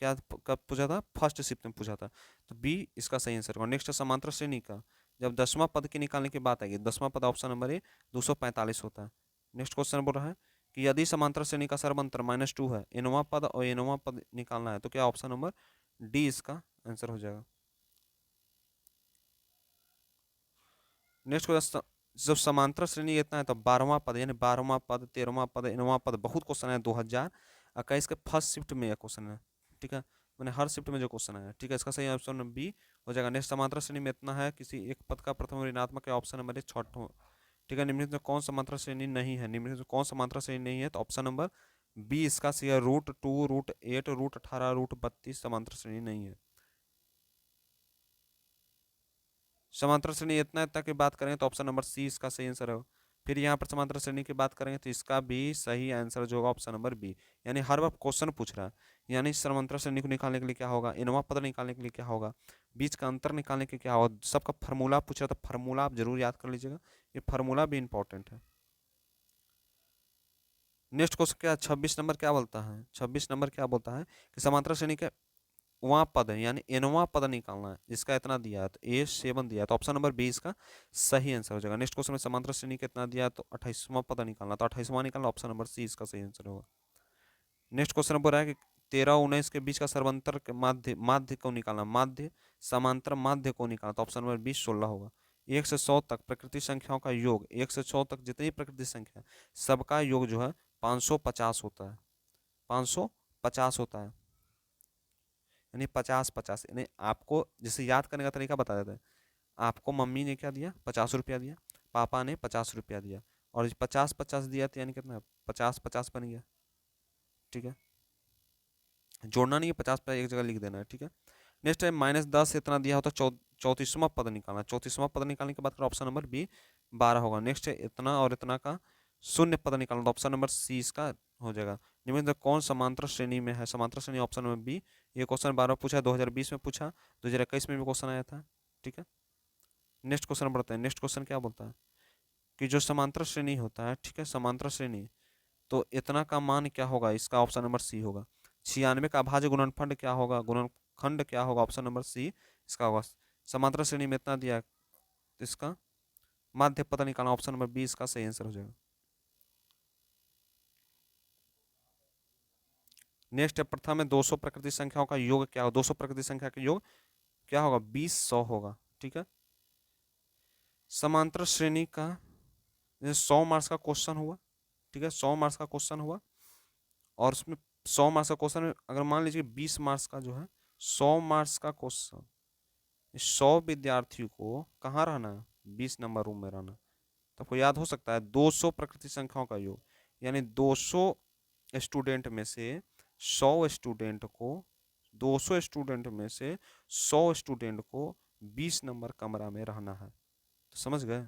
क्या कब पूछा था? फर्स्ट शिफ्ट में पूछा था, तो बी इसका सही आंसर होगा। नेक्स्ट समांतर श्रेणी का जब 10वां पद की निकालने की बात आएगी, 10वां पद ऑप्शन नंबर ए 245 होता है। नेक्स्ट क्वेश्चन बोल रहा है कि यदि समांतर श्रेणी का सर्वंतर -2 है, एनवा पद और एनवा पद निकालना है तो क्या ऑप्शन नंबर डी इसका आंसर हो जाएगा। नेक्स्ट क्वेश्चन, जब समांतर श्रेणी इतना है तो 12वां पद यानी 12वां पद, 13वां पद, एनवां पद, बहुत क्वेश्चन है 2021 के फर्स्ट शिफ्ट में यह क्वेश्चन है। ठीक है, मैंने हर शिफ्ट में जो क्वेश्चन है। ठीक है, इसका सही ऑप्शन बी हो जाएगा। नेक्स्ट समांतर श्रेणी में इतना है किसी एक पद का प्रथम ऋणात्मक है, ऑप्शन नंबर छठवां। ठीक है, निम्नलिखित में कौन समांतर श्रेणी नहीं है? निम्नलिखित में कौन समांतर श्रेणी नहीं है? तो ऑप्शन नंबर बी इसका सही है। √2, √8, √18, √32 समांतर श्रेणी नहीं है। समांतर श्रेणी इतना इतना की बात करें तो ऑप्शन नंबर सी इसका सही आंसर है। फिर यहाँ पर समांतर श्रेणी की बात करेंगे तो इसका भी सही आंसर जो होगा ऑप्शन नंबर बी। यानी हर बार क्वेश्चन पूछ रहा है, यानी समांतर श्रेणी को निकालने के लिए क्या होगा? इनवा पद निकालने के लिए क्या होगा? बीच का अंतर निकालने के लिए क्या होगा? सबका फार्मूला पूछ रहा था, फार्मूला आप जरूर याद कर लीजिएगा, ये फार्मूला भी इंपॉर्टेंट है। नेक्स्ट क्वेश्चन क्या 26 नंबर क्या बोलता है? 26 नंबर क्या बोलता है कि समांतर श्रेणी के वहाँ पद है यानी एनवा पद निकालना है, जिसका इतना दिया है तो A7 दिया है, तो ऑप्शन नंबर बी इसका सही आंसर हो जाएगा। नेक्स्ट क्वेश्चन में समांतर श्रेणी कितना दिया है तो 28वां पद निकालना, तो 28वां निकालना, ऑप्शन नंबर सी इसका सही आंसर होगा। नेक्स्ट क्वेश्चन बोल रहा है कि 13-19 के बीच का सर्वंतर के माध्य माध्य को निकालना, माध्य समांतर माध्य को निकालना, तो ऑप्शन नंबर 16 होगा। 1 से 100 तक प्रकृति संख्याओं का योग, 1 से 100 तक जितनी प्रकृति संख्या सबका योग जो है 550 होता है, 550 होता है, यानी 50-50। यानी आपको जैसे याद करने का तरीका बता देते हैं। आपको मम्मी ने क्या दिया? 50 रुपया दिया, पापा ने 50 रुपया दिया, और 50-50 दिया तो यानी कितना? 50-50 बन गया। ठीक है, जोड़ना नहीं है, 50 पे एक जगह लिख देना है। ठीक है, नेक्स्ट है -10 इतना दिया होता है, 34वां पद निकालना, 34वां पद निकालने के बाद ऑप्शन नंबर बी 12 होगा। नेक्स्ट है इतना और इतना का शून्य पद निकालना, तो ऑप्शन नंबर सी इसका हो जाएगा। निम्न में कौन समांतर श्रेणी में है? समांतर श्रेणी ऑप्शन नंबर बी। ये क्वेश्चन 12 पूछा, 2020 में पूछा, 2021 में भी क्वेश्चन आया था। ठीक है, नेक्स्ट क्वेश्चन बढ़ते हैं। नेक्स्ट क्वेश्चन क्या बोलता है कि जो समांतर श्रेणी होता है, ठीक है, समांतर श्रेणी, तो इतना का मान क्या होगा? इसका ऑप्शन नंबर सी होगा। 96 का अभाज्य गुणनफल क्या होगा? गुणनखंड क्या होगा? ऑप्शन नंबर सी इसका होगा। समांतर श्रेणी में इतना दिया, इसका माध्य पद निकालना, ऑप्शन नंबर बी इसका सही आंसर हो जाएगा। नेक्स्ट है प्रथम में 200 प्रकृति संख्याओं का योग क्या होगा, 200 प्रकृति संख्या का योग क्या होगा, 20 100 होगा। ठीक है, समांतर श्रेणी का जैसे 100 मार्क्स का क्वेश्चन हुआ, ठीक है, 100 मार्क्स का क्वेश्चन हुआ और उसमें 100 मार्क्स का क्वेश्चन अगर मान लीजिए 20 मार्क्स का जो है 100 मार्क्स का क्वेश्चन, 100 विद्यार्थियों को कहाँ रहना है, 20 नंबर रूम में रहना। तो आपको याद हो सकता है 200 प्रकृति संख्याओं का योग, यानी 200 स्टूडेंट में से 100 स्टूडेंट को 200 स्टूडेंट में से 100 स्टूडेंट को 20 नंबर कमरा में रहना है। तो समझ गए,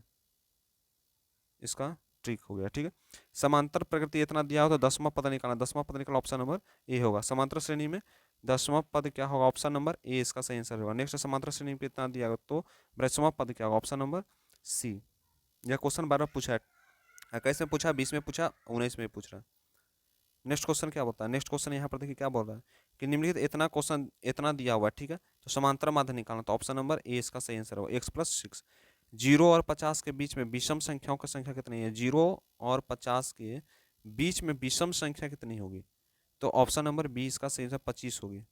इसका ट्रिक हो गया। ठीक है, समांतर प्रकृति इतना दिया हो तो 10वां पद निकालना, 10वां पद निकालना, ऑप्शन नंबर ए होगा। समांतर श्रेणी में 10वां पद क्या होगा, ऑप्शन नंबर ए इसका सही आंसर होगा। नेक्स्ट समांतर श्रेणी में इतना दिया होगा तो 22वां पद क्या होगा, ऑप्शन नंबर सी। यह क्वेश्चन बार बार पूछा है, 21 में पूछा, 20 में पूछा, 19 में पूछ रहा है। नेक्स्ट क्वेश्चन क्या बोलता है, नेक्स्ट क्वेश्चन यहाँ पर देखिए क्या बोल रहा है कि निम्नलिखित इतना क्वेश्चन इतना दिया हुआ है, ठीक है, तो समांतर माध्य निकालना, तो ऑप्शन नंबर ए इसका सही आंसर होगा, x+6। 0 और 50 के बीच में विषम संख्याओं की संख्या कितनी है, 0 और 50 के बीच में विषम संख्या कितनी होगी, तो ऑप्शन नंबर बी इसका सही आंसर 25 होगी।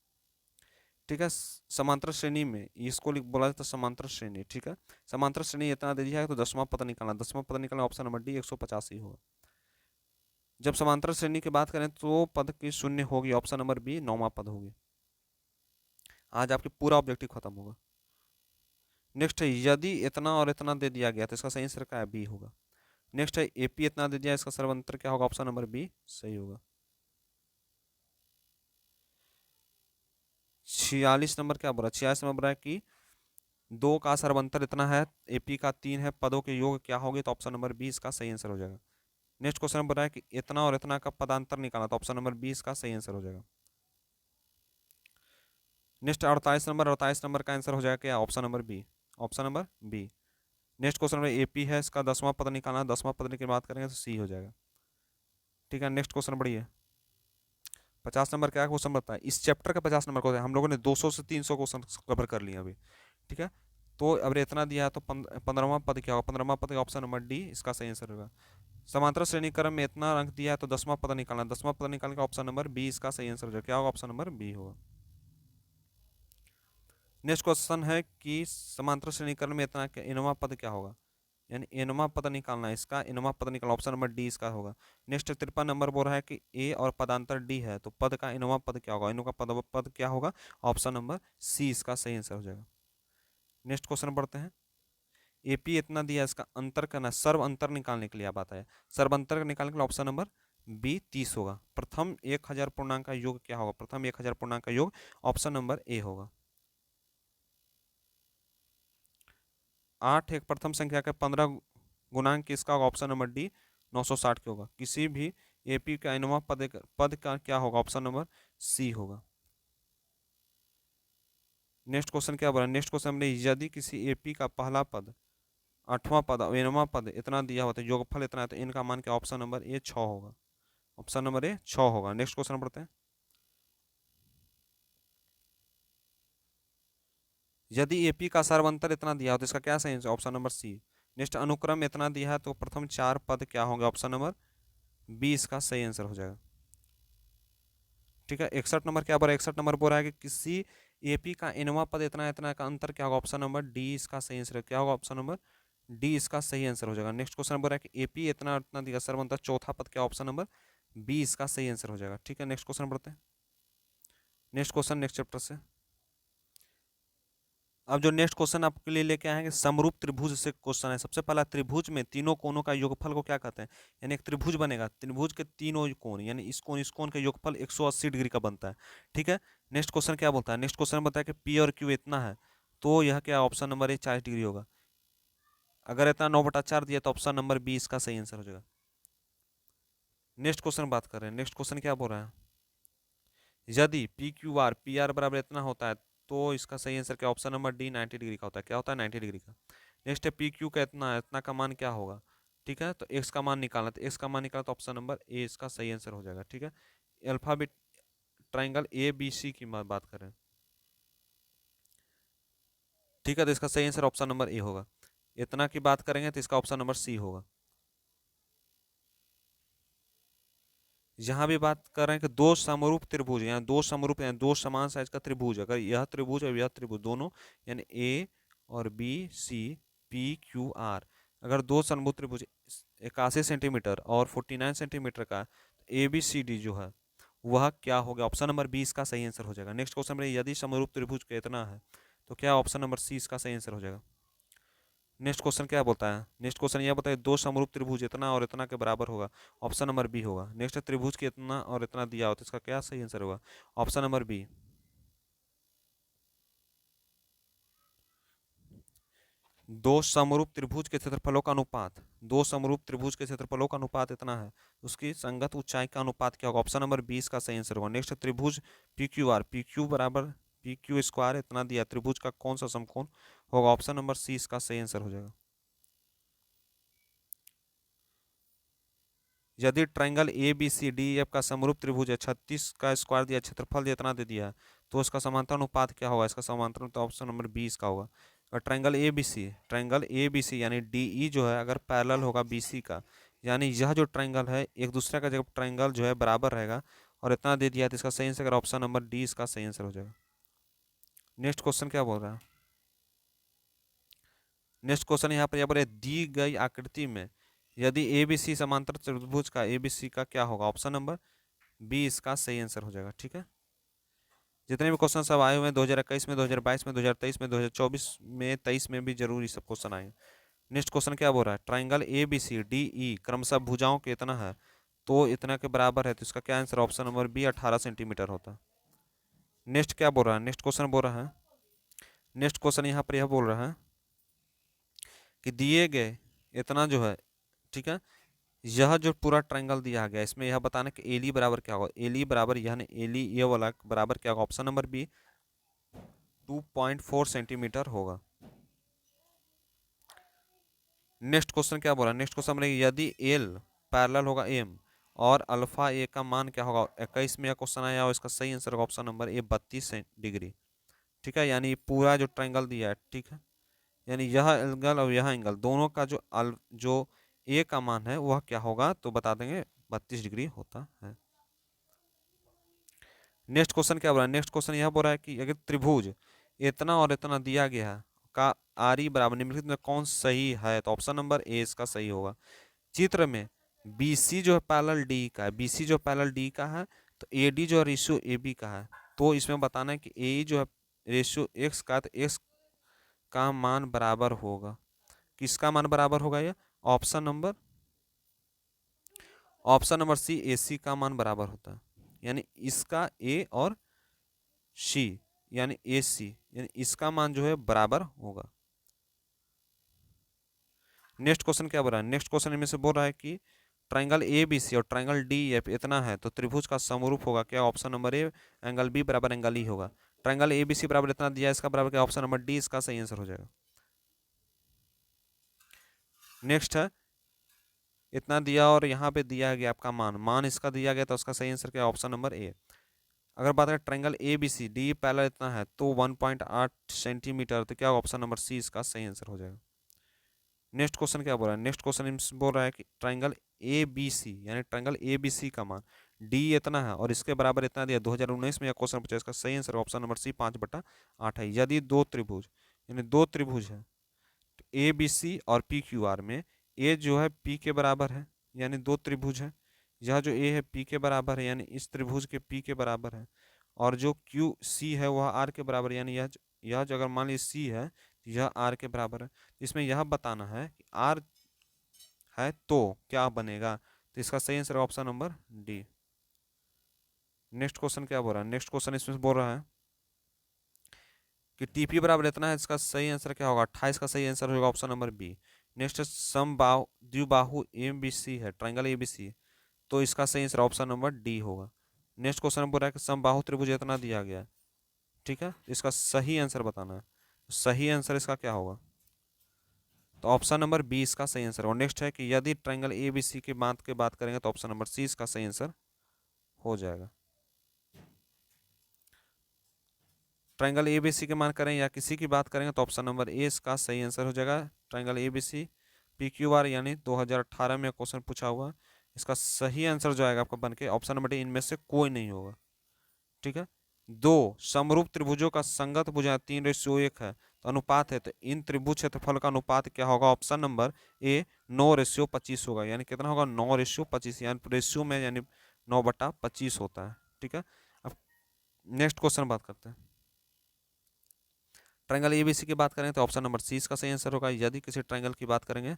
ठीक है, समांतर श्रेणी में इसको बोला जाता है समांतर श्रेणी। ठीक है, समांतर श्रेणी इतना दे दिया है तो 10वां पद निकालना, 10वां पद निकालना, ऑप्शन नंबर डी 150 ही होगा। जब समांतर श्रेणी की बात करें तो पद की शून्य होगी, ऑप्शन नंबर बी 9वां पद होगी। आज आपकी पूरा ऑब्जेक्टिव खत्म होगा। नेक्स्ट है यदि इतना और इतना दे दिया गया तो इसका सही आंसर क्या है, बी होगा। नेक्स्ट है एपी इतना दे दिया, इसका सर्वांतर क्या होगा, ऑप्शन नंबर बी सही होगा। 46 नंबर क्या बोला, 46 नंबर बोला है कि 2 का सर्वांतर इतना है, एपी का 3 है, पदों के योग क्या होंगे, तो ऑप्शन नंबर बी इसका सही आंसर हो जाएगा। नेक्स्ट क्वेश्चन बोला है कि इतना और इतना का पदांतर निकालना, तो ऑप्शन नंबर बी इसका सही आंसर हो जाएगा। नेक्स्ट 48 नंबर का आंसर हो जाएगा क्या, option number B, option number B. Next question में एपी है, इसका 10वां पद निकालना, 10वां पद की बात करेंगे तो सी हो जाएगा। ठीक है, नेक्स्ट क्वेश्चन बढ़िए, 50 नंबर क्या क्वेश्चन बताया, इस चैप्टर का 50 नंबर क्वेश्चन, हम लोगों ने 200 से 300 क्वेश्चन कवर कर लिया अभी। ठीक है, तो अब इतना दिया है तो 15वां पद क्या होगा, 15वां पद ऑप्शन नंबर डी इसका सही आंसर होगा। समांतर श्रेणी क्रम में इतना अंक दिया है तो 10वां पद निकालना, 10वां पद निकालने का ऑप्शन नंबर बी इसका सही आंसर हो जाएगा, क्या होगा, ऑप्शन नंबर बी होगा। नेक्स्ट क्वेश्चन है कि समांतर श्रेणी क्रम में इतना इनवा पद क्या होगा, यानी इनवा पद निकालना है, इसका इनवा पद निकालना, ऑप्शन नंबर डी इसका होगा। नेक्स्ट 53 नंबर बोल रहा है कि ए और पदांतर डी है तो पद का इनवा पद क्या होगा, इनका पद क्या होगा, ऑप्शन नंबर सी इसका सही आंसर हो जाएगा। नेक्स्ट क्वेश्चन पढ़ते हैं, एपी इतना दिया, इसका अंतर करना, सर्व अंतर निकालने के लिए आप आता है, सर्व अंतर निकालने के लिए ऑप्शन नंबर बी 30 होगा। प्रथम 1000 पूर्णांक का योग क्या होगा, प्रथम 1000 पूर्णांक का योग, ऑप्शन नंबर ए होगा। 8 एक प्रथम संख्या का 15 गुणांक किसका होगा, ऑप्शन नंबर डी 960 के होगा। किसी भी एपी का इनवा पद का क्या होगा, ऑप्शन नंबर सी होगा। नेक्स्ट क्वेश्चन क्या बोला, नेक्स्ट क्वेश्चन में यदि किसी एपी का पहला पद 8वां पद इनवा पद इतना दिया होता है, योगफल इतना है, तो इनका मान क्या, ऑप्शन नंबर ए 6 होगा, ऑप्शन नंबर ए 6 होगा। नेक्स्ट क्वेश्चन पढ़ते हैं, यदि एपी का सर्वांतर इतना दिया हो तो इसका क्या सही है, ऑप्शन नंबर सी। नेक्स्ट अनुक्रम इतना दिया है तो प्रथम 4 पद क्या होंगे, ऑप्शन नंबर बी इसका सही आंसर हो जाएगा। ठीक है, 61 नंबर क्या बोल रहा है, 61 नंबर बोल रहा है कि किसी एपी का इनवा पद इतना इतना का अंतर क्या होगा, ऑप्शन नंबर डी इसका सही आंसर क्या होगा, ऑप्शन नंबर डी इसका सही आंसर हो जाएगा। नेक्स्ट क्वेश्चन बोल रहा है कि एपी इतना इतना दिया सर्वांतर चौथा पद क्या, ऑप्शन नंबर बी इसका सही आंसर हो जाएगा। ठीक है, नेक्स्ट क्वेश्चन पढ़ते हैं, नेक्स्ट क्वेश्चन नेक्स्ट चैप्टर से। अब जो नेक्स्ट क्वेश्चन आपके लिए लेके आएंगे समरूप त्रिभुज से क्वेश्चन है। सबसे पहला, त्रिभुज में तीनों कोनों का योगफल को क्या कहते हैं, यानी एक त्रिभुज बनेगा, त्रिभुज के तीनों कोण यानी इस कोण का योगफल 180 डिग्री का बनता है। ठीक है, नेक्स्ट क्वेश्चन क्या बोलता है, नेक्स्ट क्वेश्चन बताया कि पी और क्यू इतना है तो यह क्या, ऑप्शन नंबर ए 40 डिग्री होगा। अगर इतना 9/4 दिया तो ऑप्शन नंबर बी इसका सही आंसर हो जाएगा। नेक्स्ट क्वेश्चन बात कर रहे हैं, नेक्स्ट क्वेश्चन क्या बोल रहा है, यदि पी आर बराबर इतना होता है तो इसका सही आंसर क्या, ऑप्शन नंबर डी 90 डिग्री का होता है, क्या होता है 90 डिग्री का। नेक्स्ट है पी क्यू का इतना है, इतना का मान क्या होगा। ठीक है, तो एक्स का मान निकालना, तो एक्स का मान निकाला तो ऑप्शन नंबर ए इसका सही आंसर हो जाएगा। ठीक है, alphabet triangle A B C की बात करें, ठीक है, तो इसका सही आंसर ऑप्शन नंबर ए होगा। इतना की बात करेंगे तो इसका ऑप्शन नंबर सी होगा। यहाँ भी बात कर रहे हैं कि दो समरूप त्रिभुज, यहाँ दो समरूप यानी दो समान साइज का त्रिभुज, अगर यह त्रिभुज और यह त्रिभुज दोनों यानी ए और B C P Q R, अगर दो समरूप त्रिभुज 81 सेंटीमीटर और 49 सेंटीमीटर का, ए बी सी डी जो है वह क्या हो गया, ऑप्शन नंबर बी इसका सही आंसर हो जाएगा। नेक्स्ट क्वेश्चन में यदि समरूप त्रिभुज का इतना है तो क्या ऑप्शन नंबर सी इसका सही आंसर हो जाएगा। नेक्स्ट क्वेश्चन क्या बोलता है, नेक्स्ट क्वेश्चन यह बताए दो समरूप त्रिभुज इतना और इतना के बराबर होगा, ऑप्शन नंबर बी होगा। नेक्स्ट त्रिभुज के इतना और इतना दिया हो तो इसका क्या सही आंसर होगा, ऑप्शन नंबर बी। दो समरूप त्रिभुज के क्षेत्रफलों का अनुपात, दो समरूप त्रिभुज के क्षेत्रफलों का अनुपात इतना है, उसकी संगत ऊंचाई का अनुपात क्या होगा, ऑप्शन नंबर 20 का सही आंसर होगा। नेक्स्ट त्रिभुज P Q are, P Q बराबर पी क्यू स्क्वायर इतना दिया, त्रिभुज का कौन सा समकोण होगा, ऑप्शन नंबर सी इसका सही आंसर हो जाएगा। यदि triangle A B C D F का समरूप त्रिभुज है, 36 का स्क्वायर दिया, क्षेत्रफल दिया इतना दे दिया, तो उसका समांतर अनुपात क्या होगा, इसका समांतर अनुपात ऑप्शन नंबर 20 का होगा। और ट्रायंगल ए बी सी यानी डी ई जो है अगर पैरेलल होगा बी सी का, यानी यह जो ट्रायंगल है एक दूसरे का जब ट्रायंगल जो है बराबर रहेगा और इतना दे दिया, तो इसका सही आंसर ऑप्शन नंबर डी इसका सही आंसर हो जाएगा। नेक्स्ट क्वेश्चन क्या बोल रहा है, नेक्स्ट क्वेश्चन यहाँ पर दी गई आकृति में यदि ए बी सी समांतर त्रिभुज का ए बी सी का क्या होगा, ऑप्शन नंबर बी इसका सही आंसर हो जाएगा। ठीक है, जितने भी क्वेश्चन सब आए हुए हैं 2021 में, 2022 में, 2023 में, 2024 में, 23 में भी जरूर ये सब क्वेश्चन आए। नेक्स्ट क्वेश्चन क्या बोल रहा है, triangle A B C D E क्रमशः भुजाओं के इतना है तो इतना के बराबर है, तो इसका क्या answer, option number B 18 centimetre होता है। नेक्स्ट क्या बोल रहा है, नेक्स्ट क्वेश्चन बोल रहा है, नेक्स्ट क्वेश्चन यहाँ पर यह बोल रहा है कि दिए गए इतना जो है, ठीक है, यह जो पूरा ट्रायंगल दिया गया इसमें यह बताना कि एली बराबर क्या होगा, एली बराबर यह एली ये वाला बराबर क्या होगा, ऑप्शन नंबर बी 2.4 सेंटीमीटर होगा। नेक्स्ट क्वेश्चन क्या बोला, नेक्स्ट क्वेश्चन में यदि एल पैरेलल होगा एम और अल्फा ए का मान क्या होगा, 21 में यह क्वेश्चन आया और इसका सही आंसर होगा ऑप्शन नंबर ए 32 डिग्री। ठीक है, यानी पूरा जो ट्रायंगल दिया है, ठीक है, यानी यह एंगल और यह एंगल दोनों का जो ए का मान है वह क्या होगा, तो बता देंगे 32 डिग्री होता है। नेक्स्ट क्वेश्चन क्या बोल रहा है, नेक्स्ट क्वेश्चन यह बोल रहा है कि अगर त्रिभुज इतना और इतना दिया गया है का आरी बराबर निम्नलिखित में कौन सही है, तो ऑप्शन नंबर ए इसका सही होगा। चित्र में BC जो है पैरेलल डी का है, BC जो पैरेलल डी का है, तो AD जो है रेशियो AB का है, तो इसमें बताना है कि ए जो है रेशियो x का, तो x का मान बराबर होगा, किसका मान बराबर होगा, ये ऑप्शन नंबर सी AC का मान बराबर होता है, यानी इसका A और C यानी AC यानी इसका मान जो है बराबर होगा। नेक्स्ट क्वेश्चन क्या बोल रहा है, नेक्स्ट क्वेश्चन में से बोल रहा है कि ट्रायंगल ABC और ट्रायंगल DEF इतना है तो त्रिभुज का समरूप होगा क्या, option number A angle B बराबर एंगल ई होगा। ट्रायंगल ABC बराबर इतना दिया, इसका बराबर क्या, ऑप्शन नंबर डी इसका सही आंसर हो जाएगा। नेक्स्ट है इतना दिया और यहाँ पे दिया गया आपका मान, मान इसका दिया गया तो उसका सही आंसर क्या है, ऑप्शन नंबर ए। अगर बात करें ट्रायंगल ABC डी पैरेलल इतना है तो 1.8 सेंटीमीटर, तो क्या ऑप्शन नंबर सी इसका सही आंसर हो जाएगा। नेक्स्ट क्वेश्चन क्या बोल रहा है, नेक्स्ट क्वेश्चन बोल रहा है कि ट्रायंगल ABC यानी ट्रायंगल ABC का मान डी इतना है और इसके बराबर इतना दिया, 2019 में यह क्वेश्चन पूछा, इसका सही आंसर ऑप्शन नंबर सी 5/8 है। यदि दो त्रिभुज यानी दो त्रिभुज है ABC और PQR में ए जो है P के बराबर है, यानी दो त्रिभुज है, यह जो ए है P के बराबर है यानी इस त्रिभुज के P के बराबर है, और जो QC है वह R के बराबर, यानी यह जो अगर मान लीजिए C है तो यह R के बराबर है, इसमें यह बताना है कि R है तो क्या बनेगा, तो इसका सही answer option number D. Next question क्या बोल रहा है, नेक्स्ट क्वेश्चन इसमें बोल रहा है कि TP बराबर इतना है, इसका सही आंसर क्या होगा, 28 का सही आंसर होगा ऑप्शन नंबर बी। नेक्स्ट समबाहु द्विबाहु ABC है, ट्रायंगल ABC, तो इसका सही आंसर ऑप्शन नंबर डी होगा। नेक्स्ट क्वेश्चन बोल रहा है कि समबाहु त्रिभुज इतना दिया गया है, ठीक है, इसका सही आंसर बताना है, सही आंसर इसका क्या होगा, तो ऑप्शन नंबर बी इसका सही आंसर। और नेक्स्ट है कि यदि ट्रायंगल ABC की बात करेंगे तो ऑप्शन नंबर सी इसका सही आंसर हो जाएगा। ट्रायंगल ABC के मान करें या किसी की बात करेंगे तो ऑप्शन नंबर ए इसका सही आंसर हो जाएगा। ट्रायंगल एबीसी PQR यानी 2018 में क्वेश्चन पूछा हुआ। इसका सही आंसर जो आएगा आपका बन के ऑप्शन नंबर डी, इनमें से कोई नहीं होगा। ठीक है। दो समरूप त्रिभुजों का संगत भुजा 3:1 है, तो अनुपात है, तो इन त्रिभुज क्षेत्रफल का अनुपात क्या होगा? ऑप्शन नंबर ए 9:25 होगा। यानी कितना होगा? 9:25, यानी रेशियो में यानी 9/25 होता है। ठीक है। अब नेक्स्ट क्वेश्चन बात करते हैं। ट्रायंगल एबीसी की बात करें तो ऑप्शन नंबर सी इसका सही आंसर होगा। यदि किसी ट्रायंगल की बात करेंगे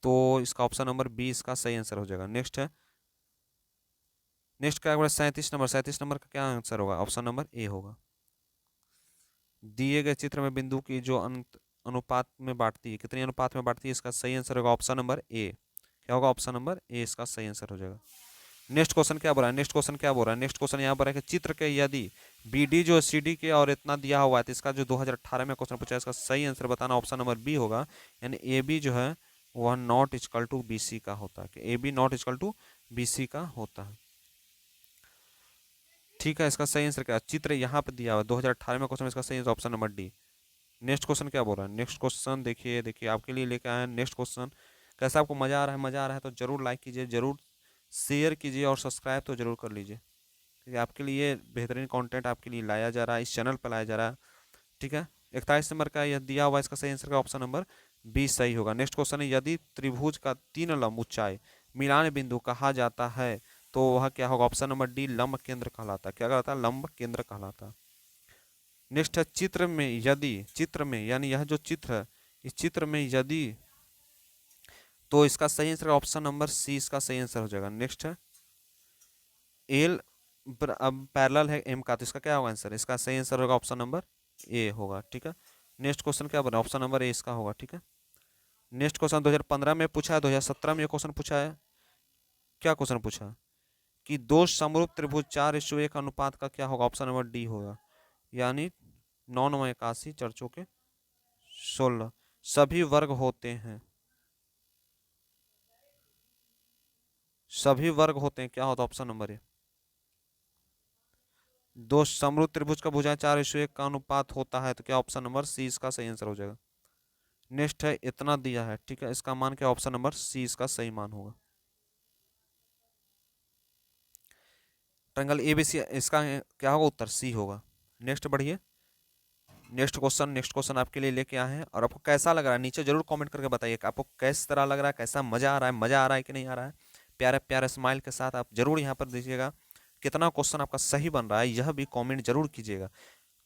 तो इसका ऑप्शन नंबर बी इसका सही आंसर हो जाएगा। नेक्स्ट है, नेक्स्ट क्या होगा? 37 नंबर का क्या आंसर होगा? ऑप्शन नंबर ए होगा। दिए गए चित्र में बिंदु की जो अनुपात में बांटती है, कितनी अनुपात में बांटती है, इसका सही आंसर होगा ऑप्शन नंबर ए। क्या होगा? ऑप्शन नंबर ए इसका सही आंसर हो जाएगा। नेक्स्ट क्वेश्चन क्या बोल रहा है? नेक्स्ट क्वेश्चन क्या बोल रहा है? नेक्स्ट क्वेश्चन यहाँ पर है कि चित्र के यदि BD जो CD के और इतना दिया हुआ है, तो इसका जो 2018 में क्वेश्चन पूछा है, इसका सही आंसर बताना। ऑप्शन नंबर बी होगा। यानी AB जो है वह नॉट इक्वल टू BC का होता है, कि AB not equal to BC का होता है। ठीक है। इसका सही आंसर क्या? चित्र यहाँ पे दिया हुआ है 2018 में क्वेश्चन, इसका सही answer option number D. Next question क्या बोल रहा है? नेक्स्ट क्वेश्चन देखिए, देखिए आपके लिए लेके आए हैं नेक्स्ट क्वेश्चन। कैसा आपको मजा आ रहा है? मजा आ रहा है तो जरूर लाइक कीजिए, जरूर शेयर कीजिए और सब्सक्राइब तो जरूर कर लीजिए, क्योंकि आपके लिए बेहतरीन कंटेंट आपके लिए लाया जा रहा है, इस चैनल पर लाया जा रहा है। ठीक है। 41 नंबर का यह दिया हुआ, इसका सही आंसर का ऑप्शन नंबर बी सही होगा। नेक्स्ट क्वेश्चन है, यदि त्रिभुज का 3 लंब ऊंचाई मिलान बिंदु कहा जाता है तो वह क्या होगा? ऑप्शन नंबर डी लंब केंद्र कहलाता है। क्या कहलाता है? लंब केंद्र कहलाता है। नेक्स्ट है, चित्र में यदि, चित्र में यानी यह जो चित्र है, इस चित्र में यदि, तो इसका सही आंसर ऑप्शन नंबर सी इसका सही आंसर हो जाएगा। नेक्स्ट है, एल अब पैरेलल है एम का, तो इसका क्या होगा आंसर? इसका सही आंसर होगा ऑप्शन नंबर ए होगा। ठीक है। नेक्स्ट क्वेश्चन क्या बना? ऑप्शन नंबर ए इसका होगा। ठीक है। नेक्स्ट क्वेश्चन 2015 में पूछा है, 2017 में ये क्वेश्चन पूछा है। क्या क्वेश्चन पूछा है? कि दो समरूप त्रिभुज 4:1 अनुपात का क्या होगा? ऑप्शन नंबर डी होगा। यानी 9 9 81 4 के 16 सभी वर्ग होते हैं, सभी वर्ग होते हैं, क्या होता है? ऑप्शन नंबर ए। दो समरूप त्रिभुज का भुजा 4:1 का अनुपात होता है, तो क्या ऑप्शन नंबर सी इसका सही आंसर हो जाएगा। नेक्स्ट है, इतना दिया है। ठीक है। इसका मान क्या? ऑप्शन नंबर सी इसका सही मान होगा। ट्रायंगल एबीसी, इसका क्या होगा? उत्तर सी होगा। नेक्स्ट बढ़िए। नेक्स्ट क्वेश्चन, नेक्स्ट क्वेश्चन आपके लिए लेके आए हैं, और आपको कैसा लग रहा है नीचे जरूर कमेंट करके बताइए कि आपको किस तरह लग रहा है, कैसा मजा आ रहा है, मजा आ रहा है कि नहीं आ रहा है। प्यारे प्यारे स्माइल के साथ आप जरूर यहाँ पर दीजिएगा। कितना क्वेश्चन आपका सही बन रहा है यह भी कमेंट जरूर कीजिएगा।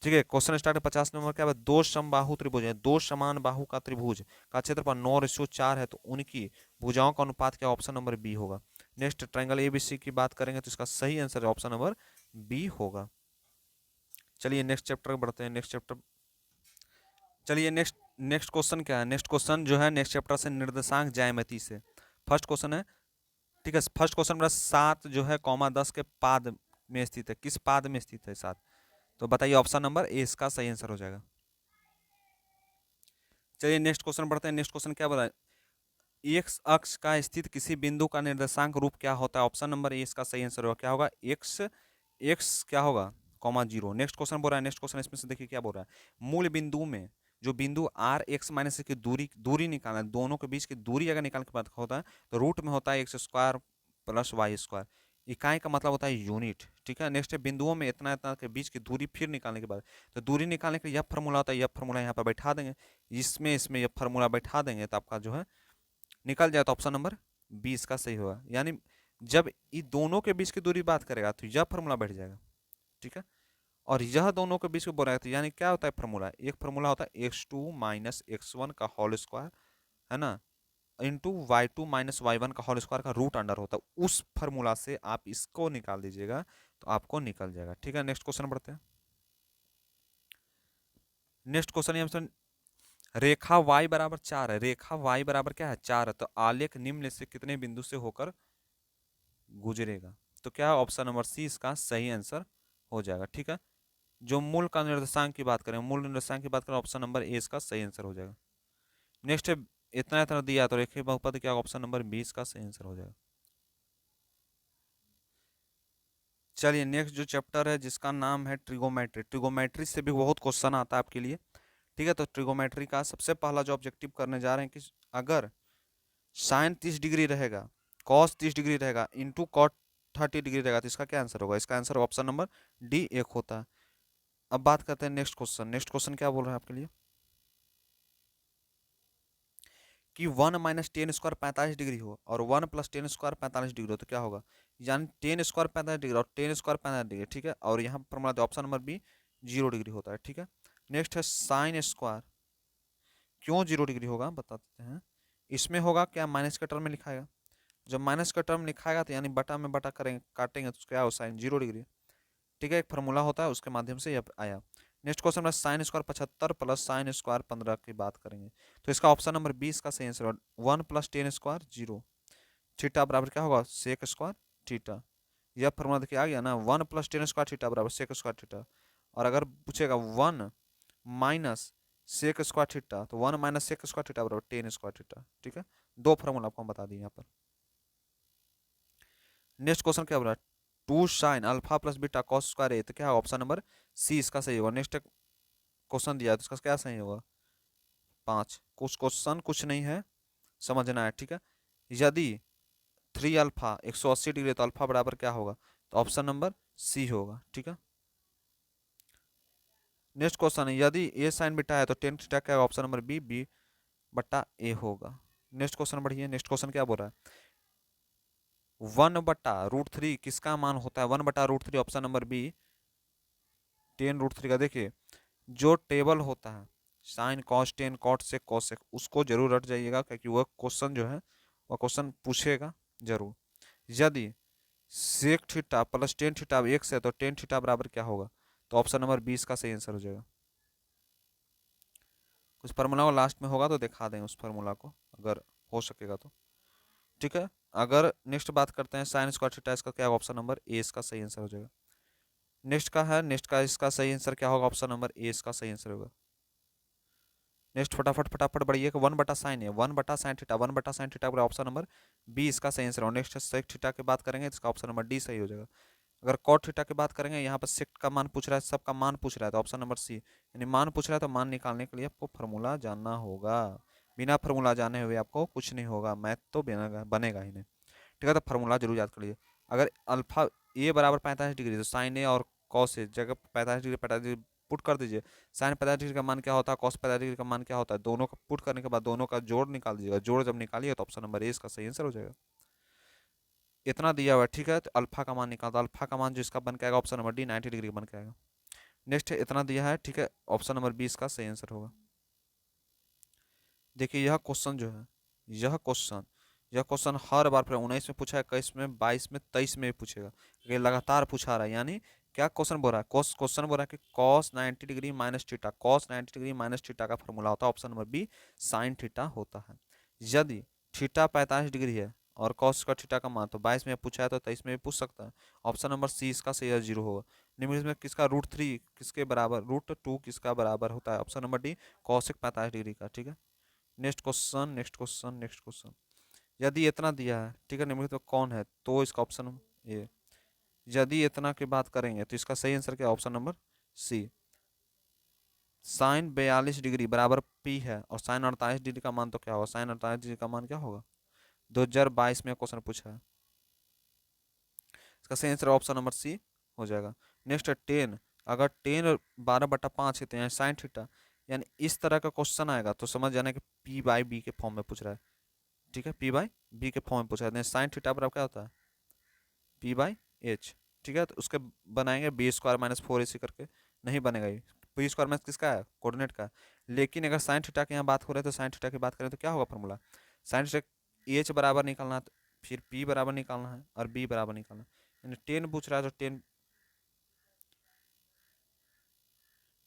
ठीक है। क्वेश्चन स्टार्ट है। 50 नंबर क्या है? दो समबाहु त्रिभुज है, दो समान बाहु का त्रिभुज का क्षेत्रफल 9:4 है, तो उनकी भुजाओं का अनुपात क्या? ऑप्शन नंबर बी होगा। नेक्स्ट ट्रायंगल एबीसी की बात करेंगे तो इसका सही आंसर ऑप्शन नंबर बी होगा। चलिए नेक्स्ट चैप्टर बढ़ते हैं। नेक्स्ट चैप्टर, चलिए नेक्स्ट, नेक्स्ट क्वेश्चन क्या है? नेक्स्ट क्वेश्चन जो है नेक्स्ट चैप्टर से निर्देशांक ज्यामिति से फर्स्ट क्वेश्चन है। ठीक है। फर्स्ट क्वेश्चन मेरा 7 जो है कॉमा 10 के पाद में स्थित है। किस पाद में स्थित है 7? तो बताइए, ऑप्शन नंबर ए इसका सही आंसर हो जाएगा। चलिए नेक्स्ट क्वेश्चन बढ़ते हैं। नेक्स्ट क्वेश्चन क्या बताए? एक्स अक्ष का स्थित किसी बिंदु का निर्देशांक रूप क्या होता है? ऑप्शन नंबर ए इसका सही आंसर होगा। क्या होगा? एक्स, एक्स क्या होगा? कॉमा 0। नेक्स्ट क्वेश्चन बोल रहा है, नेक्स्ट क्वेश्चन इसमें से देखिए क्या बोल रहा है। मूल बिंदु में जो बिंदु आर एक्स माइनस की दूरी, दूरी निकालना है, दोनों के बीच की दूरी अगर निकालने के बाद होता है तो रूट में होता है x² + y²। इकाई का मतलब होता है यूनिट। ठीक है। नेक्स्ट है, बिंदुओं में इतना इतना के बीच की दूरी फिर निकालने के बाद, तो दूरी निकालने के लिए यह फार्मूला होता है, यह फार्मूला यहाँ पर बैठा देंगे, इसमें इसमें यह फार्मूला बैठा देंगे तो आपका जो है निकल जाए, तो ऑप्शन नंबर 20 का सही होगा। यानी जब ये दोनों के बीच की दूरी बात करेगा तो यह फार्मूला बैठ जाएगा। ठीक है। और यह दोनों के बीच में बोला जाता है, यानी क्या होता है फार्मूला? एक फार्मूला होता है x2 - x1 का होल स्क्वायर, है ना, इंटू y2 - y1 का होल स्क्वायर का रूट अंडर होता है। उस फार्मूला से आप इसको निकाल दीजिएगा तो आपको निकल जाएगा। ठीक है। नेक्स्ट क्वेश्चन बढ़ते हैं। नेक्स्ट क्वेश्चन, रेखा y बराबर 4 है, रेखा y बराबर क्या है? 4 है, तो आलेख निम्न से कितने बिंदु से होकर गुजरेगा? तो क्या ऑप्शन नंबर सी इसका सही आंसर हो जाएगा। ठीक है। जो मूल का निर्देशांक की बात करें, मूल निर्देशांक की बात करें, ऑप्शन नंबर ए इसका सही आंसर हो जाएगा। नेक्स्ट है, इतना इतना दिया तो रेखीय बहुपद, क्या ऑप्शन नंबर 20 का सही आंसर हो जाएगा। चलिए नेक्स्ट जो चैप्टर है जिसका नाम है ट्रिगोमेट्री, ट्रिगोमेट्री से भी बहुत क्वेश्चन आता है आपके लिए। ठीक है। तो ट्रिगोमेट्री का सबसे पहला जो ऑब्जेक्टिव करने जा रहे हैं कि अगर साइन 30 डिग्री रहेगा, कॉस 30 डिग्री रहेगा, इंटू कॉट 30 डिग्री रहेगा, तो इसका क्या आंसर होगा? इसका आंसर ऑप्शन नंबर डी एक होता है। अब बात करते हैं नेक्स्ट क्वेश्चन। नेक्स्ट क्वेश्चन क्या बोल रहा है आपके लिए कि 1 - 10² 45 डिग्री हो और 1 + 10² 45 डिग्री हो तो क्या होगा? यानी 10² 45 डिग्री और 10² 45 डिग्री, ठीक है। और यहाँ पर हमारा ऑप्शन नंबर बी 0 डिग्री होता है, ठीक है। नेक्स्ट है साइन स्क्वायर, क्यों 0 डिग्री होगा बता देते हैं। इसमें होगा क्या, माइनस के टर्म में लिखाएगा, जब माइनस का टर्म लिखाएगा तो यानी बटा में बटा करेंगे, काटेंगे तो क्या हो, साइन 0 डिग्री, ठीक है। एक फार्मूला होता है, उसके माध्यम से यह आया। नेक्स्ट क्वेश्चन में sine square 75 plus sine square 15 की बात करेंगे, तो इसका ऑप्शन नंबर 20 का सही आंसर 1 + 10² 0। थीटा बराबर क्या होगा, सेक स्क्वायर थीटा। यह फार्मूला देखिए आ गया ना, 1 + 10² थीटा बराबर सेक स्क्वायर थीटा। और अगर पूछेगा 1 - सेक स्क्वायर थीटा, तो 1 - सेक स्क्वायर थीटा बराबर 10² थीटा, ठीक है। दो फार्मूला आपको हम बता दिए यहाँ पर। नेक्स्ट क्वेश्चन क्या बोल रहा है, 2 sin α + β cos² तो क्या है, ऑप्शन नंबर सी इसका सही होगा। नेक्स्ट क्वेश्चन दिया है तो इसका क्या सही होगा, 5। कुछ क्वेश्चन कुछ नहीं है, समझना है, ठीक है। यदि 3α 180 डिग्री तो अल्फा बराबर क्या होगा, तो ऑप्शन नंबर सी होगा, ठीक है। नेक्स्ट क्वेश्चन है, यदि ए साइन बीटा है तो टेन थीटा क्या होगा, ऑप्शन नंबर बी बी/ए होगा। नेक्स्ट क्वेश्चन बढ़िए। नेक्स्ट क्वेश्चन क्या बोल रहा है, 1/√3 किसका मान होता है, 1/√3 ऑप्शन नंबर बी 10√3 का। देखिए जो टेबल होता है साइन कॉस टेन कॉट से कॉसेक, उसको जरूर रट जाइएगा, क्योंकि वह क्वेश्चन जो है वह क्वेश्चन पूछेगा जरूर। यदि sec theta plus tan theta एक से, तो टेन थीटा बराबर क्या होगा, तो ऑप्शन नंबर 20 का सही आंसर हो जाएगा। कुछ फार्मूला लास्ट में होगा तो दिखा दें उस फार्मूला को, अगर हो सकेगा तो, ठीक है। अगर नेक्स्ट बात करते हैं साइन स्क्वायर थीटा, इसका क्या, ऑप्शन नंबर ए इसका सही आंसर हो जाएगा। नेक्स्ट का है, नेक्स्ट का इसका सही आंसर क्या होगा, ऑप्शन नंबर ए इसका सही आंसर होगा। नेक्स्ट फटाफट फटाफट बढ़िए, 1/sin है, 1/sin थीटा, 1/sin थीटा का ऑप्शन नंबर बी इसका सही आंसर हो। नेक्स्ट सेक थीटा की बात करेंगे तो इसका ऑप्शन नंबर डी सही हो जाएगा। अगर कॉट थीटा की बात करेंगे, यहाँ पर सेक का मान पूछ रहा है, सबका मान पूछ रहा है, तो ऑप्शन नंबर सी, यानी मान पूछ रहा है तो मान निकालने के लिए आपको फार्मूला जानना होगा। बिना फार्मूला जाने हुए आपको कुछ नहीं होगा, मैथ तो बनेगा ही नहीं, ठीक है। तो फार्मूला जरूर याद कर लीजिए। अगर अल्फा ए बराबर 45 डिग्री, तो साइन ए और कॉस ए जगह 45 डिग्री पुट कर दीजिए। साइन 45 डिग्री का मान क्या होता है, कॉस 45 डिग्री का मान क्या होता है, दोनों का पुट करने के बाद दोनों का जोड़ निकाल दीजिएगा। जोड़ जब निकालिए तो ऑप्शन नंबर ए इसका सही आंसर हो जाएगा। इतना दिया हुआ है, ठीक है। तो अल्फा का मान निकालता, अल्फा का मान जो इसका बन के आएगा ऑप्शन नंबर डी 90 डिग्री बन के आएगा। नेक्स्ट है, इतना दिया है, ठीक है, ऑप्शन नंबर 20 का सही आंसर होगा। देखिए यह क्वेश्चन जो है, यह क्वेश्चन यह क्वेश्चन हर बार फिर 19 में पूछा है, 21 में, 22 में, 23 में भी पूछेगा, ये लगातार पूछा रहा है। यानी क्या क्वेश्चन बोल रहा है, क्वेश्चन बोल रहा है कि cos 90 degree minus theta, cos 90 degree minus theta का फॉर्मूला होता है option number B sine theta होता है। यदि थीटा 45 डिग्री है और cos का थीटा का मान तो 22 में पूछा है तो 23 में भी पूछ सकता है, ऑप्शन नंबर सी इसका सही है, 0 होगा। निम्न में किसका √3 किसके बराबर, √2 किसका बराबर होता है, option number D cos 45 degree का, ठीक है। Next question, next question, next question. यदि इतना दिया है, ठीक है, निम्नलिखित में कौन है, तो इसका ऑप्शन ए। यदि इतना की बात करेंगे तो इसका सही आंसर क्या, option number C sine 42 degree बराबर पी है, और साइन 48 डिग्री का मान तो क्या होगा, साइन 48 डिग्री का मान क्या होगा, 2022 में क्वेश्चन पूछा है, इसका सही आंसर ऑप्शन नंबर सी हो जाएगा। नेक्स्ट है 10, अगर 10 12/5 है तो यहाँ साइन थीटा, यानी इस तरह का क्वेश्चन आएगा तो समझ जाना कि p/b के फॉर्म में पूछ रहा है, ठीक है, p/b के फॉर्म में पूछा है। साइन थीटा बराबर क्या होता है, p/h, ठीक है। तो उसके बनाएंगे b² - 4ac करके, नहीं बनेगा ये, b² किसका है, कोऑर्डिनेट का। लेकिन अगर साइन थीटा की यहाँ बात हो रही है तो साइन थीटा की बात करें तो क्या होगा फॉर्मूला, साइन थीटा h बराबर निकालना है, तो फिर p बराबर निकालना है और b बराबर निकालना है। यानी 10 पूछ रहा है तो 10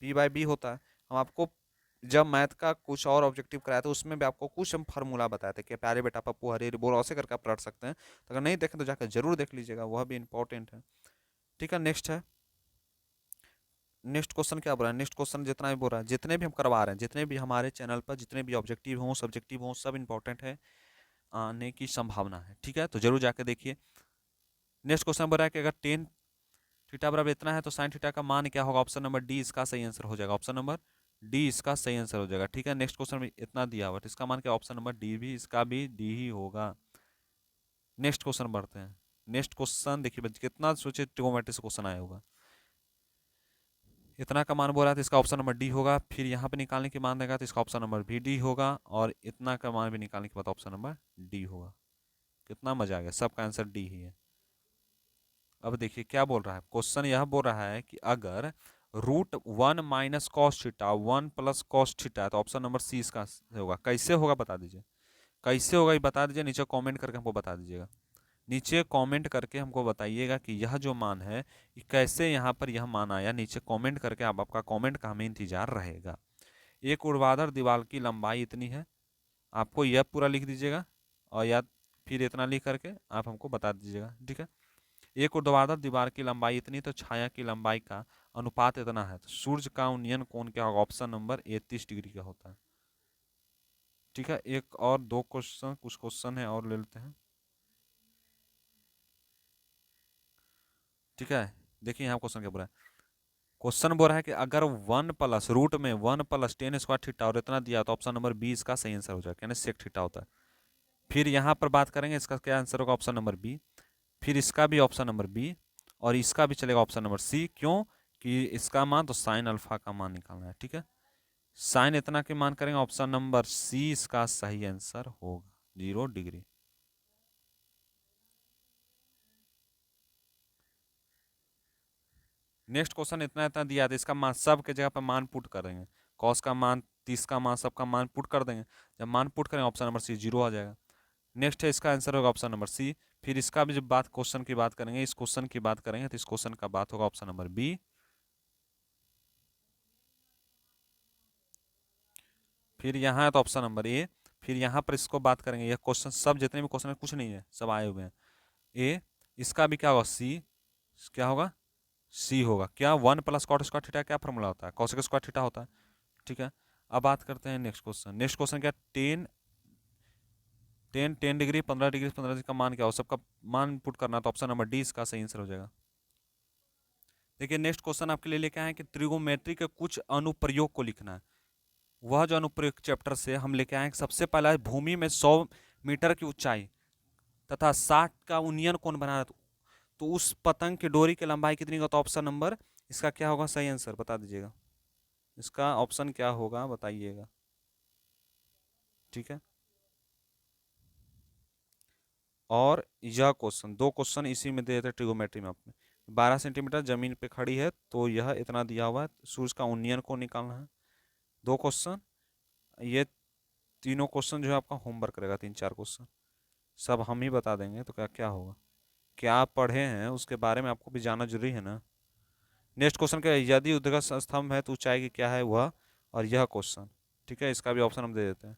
p/b होता है। हम आपको जब मैथ का कुछ और ऑब्जेक्टिव कराया था उसमें भी आपको कुछ हम फार्मूला बताए थे कि प्यारे बेटा पप्पू हरी हरी बोल, ऐसे करके आप पढ़ सकते हैं। तो अगर नहीं देखें तो जाकर जरूर देख लीजिएगा, वह भी इंपॉर्टेंट है, ठीक है। नेक्स्ट है, नेक्स्ट क्वेश्चन क्या बोल रहा है, नेक्स्ट क्वेश्चन जितना भी बोल रहा है, जितने भी हम करवा रहे हैं, जितने भी हमारे चैनल पर जितने भी ऑब्जेक्टिव हों सब्जेक्टिव हों, सब इंपॉर्टेंट है, आने की संभावना है, ठीक है। तो जरूर जाकर देखिए। नेक्स्ट क्वेश्चन बोल रहा है कि अगर 10 थीटा बराबर इतना है तो साइन थीटा का मान क्या होगा, ऑप्शन नंबर डी इसका सही आंसर हो जाएगा, ऑप्शन नंबर डी इसका सही आंसर हो जाएगा। ठीक है, नेक्स्ट क्वेश्चन में इतना दिया हुआ है, तो इसका मान क्या ऑप्शन नंबर डी भी, इसका भी डी ही होगा। नेक्स्ट क्वेश्चन बढ़ते हैं। नेक्स्ट क्वेश्चन देखिए बच्चे, कितना सोचे ट्रिगोनोमेट्री से क्वेश्चन आया होगा। इतना का मान बोला तो इसका ऑप्शन नंबर डी होगा, फिर यहाँ पे निकालने की मान देगा तो इसका ऑप्शन नंबर भी डी होगा, और इतना का मान भी निकालने के बाद ऑप्शन नंबर डी होगा। कितना मजा आ गया, सबका आंसर डी ही है। अब देखिए क्या बोल रहा है क्वेश्चन, यह बोल रहा है कि अगर √1 minus cos theta 1 plus cos theta है तो ऑप्शन नंबर सी इसका होगा। कैसे होगा बता दीजिए, कैसे होगा ये बता दीजिए, नीचे कमेंट करके हमको बता दीजिएगा। नीचे कमेंट करके हमको बताइएगा कि यह जो मान है ये कैसे यहाँ पर यह मान आया। नीचे कमेंट करके आप, आपका कमेंट का हमें इंतजार रहेगा। एक ऊर्ध्वाधर दीवार की लंबाई इतनी है, आपको यह पूरा लिख दीजिएगा, और या फिर इतना लिख करके आप हमको बता दीजिएगा। ठीक है, एक ऊर्ध्वाधर दीवार की लंबाई इतनी तो छाया की लंबाई का अनुपात इतना है, तो सूर्य का उन्नयन कोण क्या होगा, ऑप्शन नंबर ए 30 डिग्री का होता है। ठीक है, एक और दो क्वेश्चन, कुछ क्वेश्चन है और ले लेते हैं। ठीक है, देखिए यहाँ क्वेश्चन क्या बोल रहा है। क्वेश्चन बोल रहा है कि अगर 1 प्लस रूट में 1 प्लस टेन स्क्वायर थीटा और इतना दिया तो ऑप्शन नंबर बी इसका सही आंसर हो जाएगा, यानी सेक थीटा होता है। फिर यहाँ पर बात करेंगे इसका क्या आंसर होगा, ऑप्शन नंबर बी। फिर इसका भी ऑप्शन नंबर बी, और इसका भी चलेगा ऑप्शन नंबर सी। क्यों कि इसका मान तो साइन अल्फा का मान निकालना है। ठीक है, साइन इतना के मान करेंगे, ऑप्शन नंबर सी इसका सही आंसर होगा, 0 डिग्री। नेक्स्ट क्वेश्चन इतना इतना दिया था, इसका मान सब के जगह पर मान पुट करेंगे, कॉस का मान 30 का मान सबका मान पुट कर देंगे। जब मान पुट करेंगे ऑप्शन नंबर सी 0 आ जाएगा। नेक्स्ट है इसका आंसर होगा ऑप्शन नंबर सी। फिर इसका भी जब बात क्वेश्चन की बात करेंगे, इस क्वेश्चन की बात करेंगे तो इस क्वेश्चन का बात होगा ऑप्शन नंबर बी। फिर यहाँ है तो ऑप्शन नंबर ए। फिर यहाँ पर इसको बात करेंगे, यह क्वेश्चन सब जितने भी क्वेश्चन है कुछ नहीं है, सब आए हुए हैं। ए, इसका भी क्या होगा, सी। क्या होगा, सी होगा। क्या 1 प्लस कॉट स्क्वायर थीटा क्या फॉर्मूला होता है, कॉसेक स्क्वायर थीटा होता है। ठीक है, अब बात करते हैं नेक्स्ट क्वेश्चन। नेक्स्ट क्वेश्चन क्या, 10 डिग्री 15 डिग्री 15 डिग्री का मान क्या हो, सबका मान पुट करना, तो ऑप्शन नंबर डी इसका सही आंसर हो जाएगा। देखिए नेक्स्ट क्वेश्चन आपके लिए लेके आए हैं कि त्रिगोनोमेट्री के कुछ अनुप्रयोग को लिखना है। वह जो अनुप्रयोग चैप्टर से हम लेके आए हैं, सबसे पहला है भूमि में 100 मीटर की ऊंचाई तथा 60 का उन्नयन कोण बना, तो उस पतंग की डोरी की लंबाई कितनी होगा, तो ऑप्शन नंबर इसका क्या होगा सही आंसर बता दीजिएगा। इसका ऑप्शन क्या होगा बताइएगा। ठीक है, और यह क्वेश्चन, दो क्वेश्चन इसी में दे देते ट्रिगोमेट्री में आपने। 12 सेंटीमीटर जमीन पे खड़ी है तो यह इतना दिया हुआ है, सूर्य का उन्नयन को निकालना है। दो क्वेश्चन, ये तीनों क्वेश्चन जो है आपका होमवर्क रहेगा, 3-4 क्वेश्चन सब हम ही बता देंगे, तो क्या क्या होगा, क्या आप पढ़े हैं उसके बारे में आपको भी जानना जरूरी है ना। नेक्स्ट क्वेश्चन क्या है, यदि उद्गत स्तंभ है तो ऊंचाई की क्या है वह, और यह क्वेश्चन। ठीक है, इसका भी ऑप्शन हम दे देते हैं।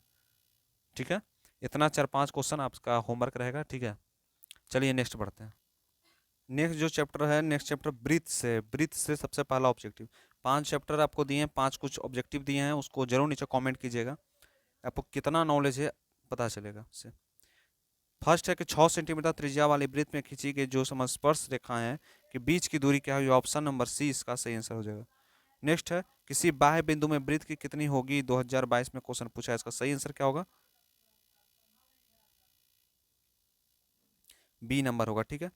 ठीक है, इतना 4-5 क्वेश्चन आपका होमवर्क रहेगा। ठीक है, चलिए नेक्स्ट बढ़ते हैं। नेक्स्ट जो चैप्टर है, नेक्स्ट चैप्टर ब्रीथ से सबसे पहला ऑब्जेक्टिव। 5 चैप्टर आपको दिए हैं, 5 कुछ ऑब्जेक्टिव दिए हैं, उसको जरूर नीचे कमेंट कीजिएगा, आपको कितना नॉलेज है पता चलेगा उससे। फर्स्ट है कि 6 सेंटीमीटर त्रिज्या वाली वृत्त में खींची गई जो समस्पर्श रेखाएं हैं कि बीच की दूरी क्या है, ऑप्शन नंबर सी इसका सही आंसर हो जाएगा। नेक्स्ट है किसी बाह्य बिंदु में वृत्त की कितनी होगी, 2022 में क्वेश्चन पूछा है, इसका सही आंसर क्या होगा, बी नंबर होगा। ठीक है,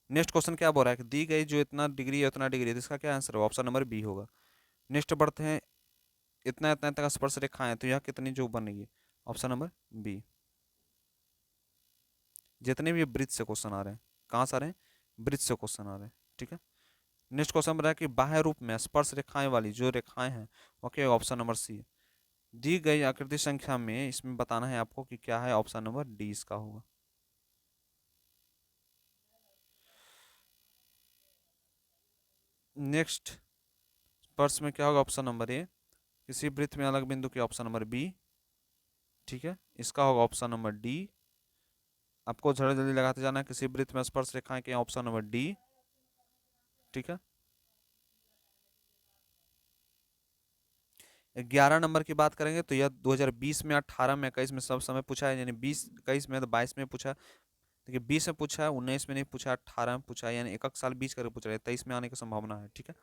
नेक्स्ट क्वेश्चन क्या बोल रहा है कि दी गई जो इतना डिग्री है उतना डिग्री है, तो इसका क्या आंसर होगा, ऑप्शन नंबर बी होगा। नेक्स्ट बढ़ते हैं, इतना इतना तक स्पर्श रेखाएं हैं तो यह कितनी जो बनेगी, ऑप्शन नंबर बी। जितने भी वृत्त से क्वेश्चन आ रहे हैं, कहाँ से आ रहे हैं, वृत्त से क्वेश्चन आ रहे हैं। ठीक है, नेक्स्ट क्वेश्चन बता कि बाह्य रूप में स्पर्श रेखाएं वाली जो रेखाएं हैं, ओके ऑप्शन नंबर सी। दी गई आकृति संख्या में इसमें बताना है आपको कि क्या है, ऑप्शन नंबर डी इसका होगा। नेक्स्ट स्पर्श में क्या होगा, ऑप्शन नंबर ए। किसी वृत्त में अलग बिंदु की, ऑप्शन नंबर बी। ठीक है, इसका होगा ऑप्शन नंबर डी। आपको जल्दी जल्दी लगाते जाना है, किसी वृत्त में स्पर्श रेखाएं के, ऑप्शन नंबर डी। ठीक है, 11 नंबर की बात करेंगे तो यह 2020 में, 18 में, 21 में सब समय पूछा है, यानी 20 21 में तो 22 में पूछा। देखिए 20 में पूछा है, 19 में नहीं पूछा, 18 में पूछा है, यानी एक एक साल 20 करके पूछ रहे हैं, 23 में आने की संभावना है। ठीक है,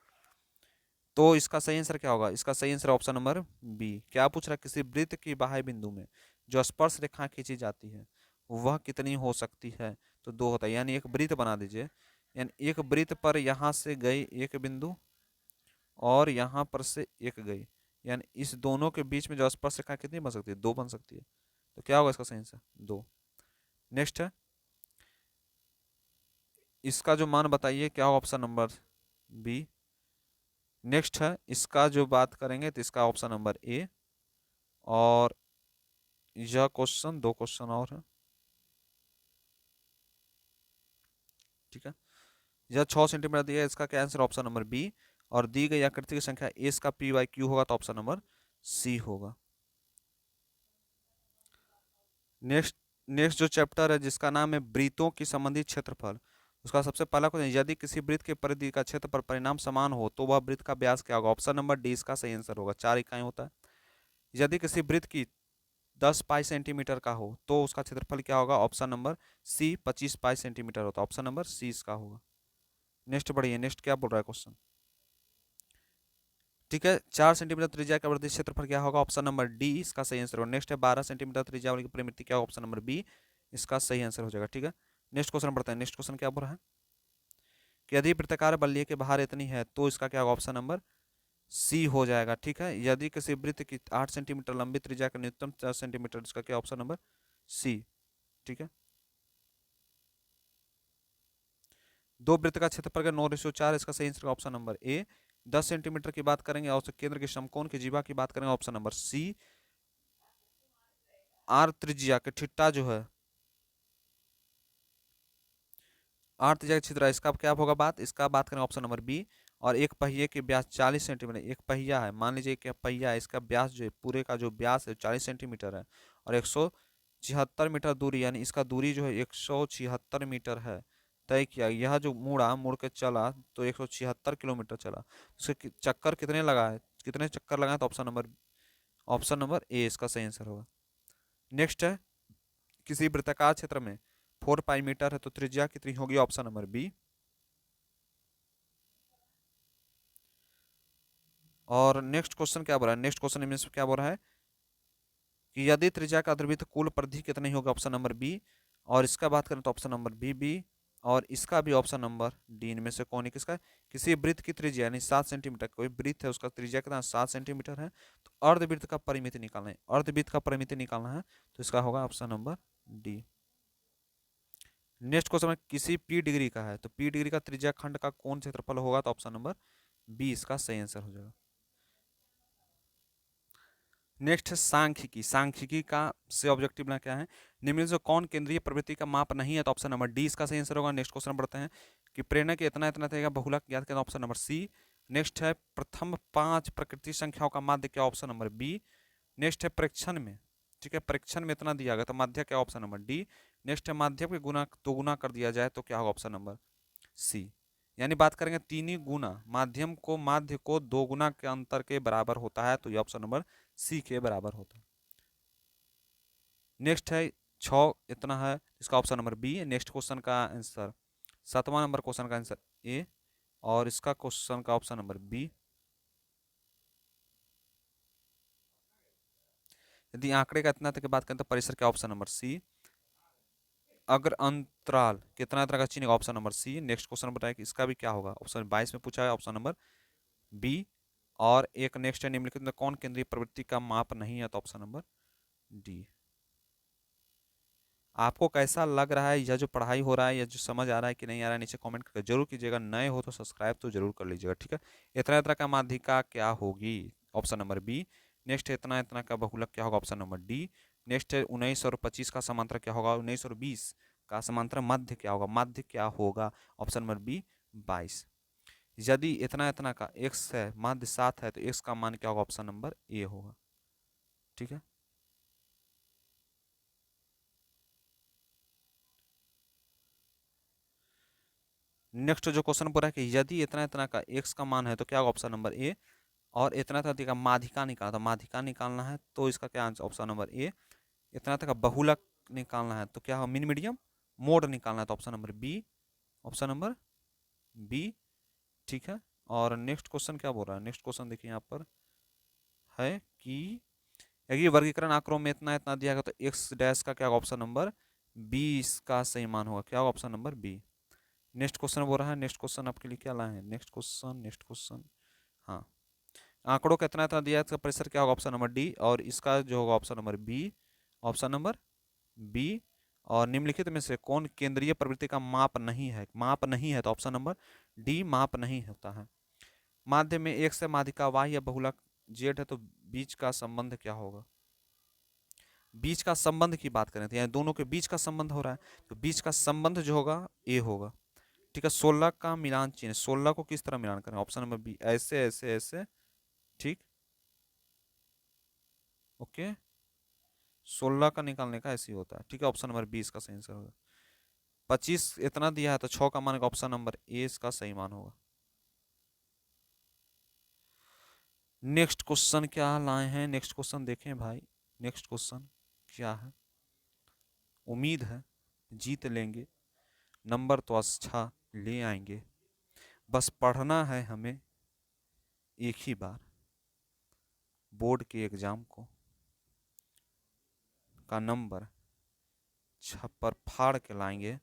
तो इसका सही आंसर क्या होगा? इसका सही आंसर ऑप्शन नंबर बी। क्या पूछ रहा है? किसी वृत्त की बाह्य बिंदु में जो स्पर्श रेखा खींची जाती है वह कितनी हो सकती है? तो 2 होता है, यानी एक वृत्त बना दीजिए। यानी एक वृत्त पर यहाँ से गई एक बिंदु और यहाँ पर से एक गई, यानी इस दोनों के बीच में जो स्पर्श रेखा कितनी बन सकती है? 2 बन सकती है। तो क्या होगा इसका सही आंसर? 2। नेक्स्ट है, इसका जो मान बताइए क्या होगा? Option number B. नेक्स्ट है, इसका जो बात करेंगे तो इसका ऑप्शन नंबर ए। और यह क्वेश्चन 2 क्वेश्चन और है, ठीक है। यह 6 सेंटीमीटर दिया है, इसका क्या आंसर? Option number B. और दी गई आकृति की संख्या ए इसका पी वाई क्यू होगा, तो ऑप्शन नंबर सी होगा। नेक्स्ट नेक्स्ट जो चैप्टर है जिसका नाम है वृत्तों की संबंधित क्षेत्रफल, उसका सबसे पहला क्वेश्चन, यदि किसी वृत्त के परिधि का क्षेत्रफल परिणाम समान हो तो वह वृत्त का व्यास क्या होगा? ऑप्शन नंबर डी इसका सही आंसर होगा। 4 इकाई होता है। यदि किसी वृत्त की 10 पाई सेंटीमीटर का हो तो उसका क्षेत्रफल क्या होगा? Option number C 25 pi centimetre होता है। ऑप्शन नंबर सी इसका होगा। नेक्स्ट बढ़िए, नेक्स्ट क्या बोल रहा है क्वेश्चन? ठीक है, 4 सेंटीमीटर त्रिज्या का वृत्तीय क्षेत्रफल क्या होगा? ऑप्शन नंबर डी इसका सही आंसर होगा। नेक्स्ट है 12 सेंटीमीटर त्रिज्या वाली परिमिति क्या होगा? ऑप्शन नंबर बी इसका सही आंसर हो जाएगा। ठीक है, नेक्स्ट क्वेश्चन बढ़ते हैं। नेक्स्ट क्वेश्चन क्या बोल रहा है कि यदि वृत्ताकार बल्लिए की बाहर इतनी है तो इसका क्या होगा? ऑप्शन नंबर सी हो जाएगा। ठीक है, यदि किसी वृत्त की 8 सेंटीमीटर लंबी त्रिज्या का न्यूनतम 4 सेंटीमीटर, इसका क्या? Option number C. ठीक है, दो वृत्त का क्षेत्रफल का 9:4, इसका सही आंसर ऑप्शन नंबर ए। 10 सेंटीमीटर की बात करेंगे और केंद्र के समकोण की जीवा की बात करेंगे, ऑप्शन नंबर सी। आर त्रिज्या के ठिट्टा जो है, आर त्रिज्या का छिद्र है, इसका क्या होगा बात? इसका बात करेंगे ऑप्शन नंबर बी। और एक पहिए के व्यास 40 सेंटीमीटर, एक पहिया है, मान लीजिए एक पहिया है, इसका व्यास जो है पूरे का जो व्यास है 40 सेंटीमीटर है और 176 मीटर दूरी, यानी इसका दूरी जो है 176 मीटर है तय किया। यह जो मुड़ के चला तो 176 किलोमीटर चला। उसके चक्कर कितने लगा है? कितने चक्कर लगाए? तो ऑप्शन नंबर ए इसका सही आंसर होगा। नेक्स्ट है, किसी वृत्ताकार क्षेत्र में 4 पाई मीटर है तो त्रिज्या कितनी होगी? Option number B. और नेक्स्ट क्वेश्चन क्या बोल रहा है? नेक्स्ट क्वेश्चन में क्या बोल रहा है कि यदि त्रिज्या का द्रवृत्त कुल परिधि कितनी होगी? Option number B. और इसका बात करें तो ऑप्शन नंबर बी। और इसका भी ऑप्शन नंबर डी। इनमें से कौन है किसका? किसी वृत्त की त्रिज्या यानी 7 सेंटीमीटर, कोई वृत्त है उसका त्रिज्या कितना? 7 सेंटीमीटर है। तो अर्धवृत्त का परिमिति निकालना है, अर्धवृत्त का परिमिति निकालना है, तो इसका होगा option number D. Next question किसी पी डिग्री का है तो पी डिग्री का त्रिज्या खंड का कौन क्षेत्रफल होगा? तो ऑप्शन नंबर बी इसका सही आंसर हो जाएगा। नेक्स्ट है सांख्यिकी। सांख्यिकी का से ऑब्जेक्टिव ना क्या है? निम्न से कौन केंद्रीय प्रवृत्ति का माप नहीं है? तो ऑप्शन नंबर डी इसका सही आंसर होगा। नेक्स्ट क्वेश्चन बढ़ते हैं कि प्रेरणा के इतना इतना देगा बहुलक ज्ञात करना, ऑप्शन नंबर सी। नेक्स्ट है प्रथम 5 प्रकृति संख्याओं का माध्य क्या? Option number B. नेक्स्ट है परीक्षण में, ठीक है, परीक्षण में इतना दिया गया तो माध्य क्या? Option number D. नेक्स्ट है माध्यम के गुना दो गुना कर दिया जाए तो क्या होगा? Option number C. यानी बात करेंगे 3 ही गुना, माध्यम को माध्य को 2 गुना के अंतर के बराबर होता है, तो ये ऑप्शन नंबर सी के बराबर होता है। नेक्स्ट है 6 इतना है, इसका option number B. Next question का आंसर 7वां नंबर क्वेश्चन का आंसर ए और इसका क्वेश्चन का ऑप्शन नंबर बी। यदि आंकड़े का इतना तक की बात करें तो परिसर का ऑप्शन नंबर सी। अग्र अंतराल कितना तरह का चिन्ह? Option number C. Next question बताया कि इसका भी क्या होगा? ऑप्शन 22 में पूछा है, ऑप्शन नंबर बी। और एक नेक्स्ट है, निम्नलिखित में कौन केंद्रीय प्रवृत्ति का माप नहीं है? तो ऑप्शन नंबर डी। आपको कैसा लग रहा है यह जो पढ़ाई हो रहा है, यह जो समझ आ रहा है कि नहीं आ रहा है? नीचे कमेंट करके जरूर कीजिएगा। नए हो तो सब्सक्राइब तो जरूर कर लीजिएगा। ठीक है, इतना इतना का माध्यिका क्या होगी? Option number B. नेक्स्ट है इतना इतना का बहुलक क्या होगा? Option number D. नेक्स्ट है 19 और 25 का समांतर क्या होगा? 19 और 20 का समांतर मध्य क्या होगा? मध्य क्या होगा? Option number B 22। यदि इतना इतना का x है, मध्य 7 है, तो x का मान क्या होगा? ऑप्शन नंबर ए होगा। ठीक है, नेक्स्ट जो क्वेश्चन बोल रहा है कि यदि इतना इतना का x का मान है तो क्या होगा? ऑप्शन नंबर ए। और इतना इतना का माध्यिका निकालना, तो माध्यिका निकालना है तो इसका क्या आंसर? ऑप्शन नंबर ए। इतना तक का बहुलक निकालना है तो क्या होगा? मिन मीडियम मोड निकालना है तो option number B. Option number B. ठीक है, और नेक्स्ट क्वेश्चन क्या बोल रहा है, नेक्स्ट क्वेश्चन देखिए यहाँ पर है कि ये वर्गीकरण आंकड़ों में इतना इतना दिया गया तो एक्स डैश का क्या होगा, ऑप्शन नंबर बी इसका सही मान होगा, क्या होगा, option number B. Next question बोल रहा है, नेक्स्ट क्वेश्चन आपके लिए क्या लाए हैं, नेक्स्ट क्वेश्चन, नेक्स्ट क्वेश्चन, हाँ, आंकड़ों का इतना इतना दिया है, इसका परिसर क्या होगा, ऑप्शन नंबर डी, और इसका जो होगा option number B, option number B. और निम्नलिखित में से कौन केंद्रीय प्रवृत्ति का माप नहीं है, माप नहीं है तो ऑप्शन नंबर डी माप नहीं होता है। माध्य में एक से माध्यिका वाई या बहुलक जेड है तो बीच का संबंध क्या होगा, बीच का संबंध की बात करें तो यानी दोनों के बीच का संबंध हो रहा है, तो बीच का संबंध जो होगा ए होगा। ठीक है, 16 का मिलान चिन्ह, 16 को किस तरह मिलान करें, ऑप्शन नंबर बी, ऐसे ऐसे ऐसे, ठीक, ओके, 16 का निकालने का ऐसे ही होता है, ठीक है, ऑप्शन नंबर 20 का सही आंसर होगा। 25 इतना दिया है तो 6 का मान ऑप्शन नंबर ए इसका सही मान होगा। नेक्स्ट क्वेश्चन क्या लाए हैं, नेक्स्ट क्वेश्चन देखें भाई, नेक्स्ट क्वेश्चन क्या है, उम्मीद है जीत लेंगे, नंबर तो अच्छा ले आएंगे, बस पढ़ना है हमें एक ही बार, बोर्ड के एग्जाम को का नंबर छप्पर फाड़ के लाएंगे,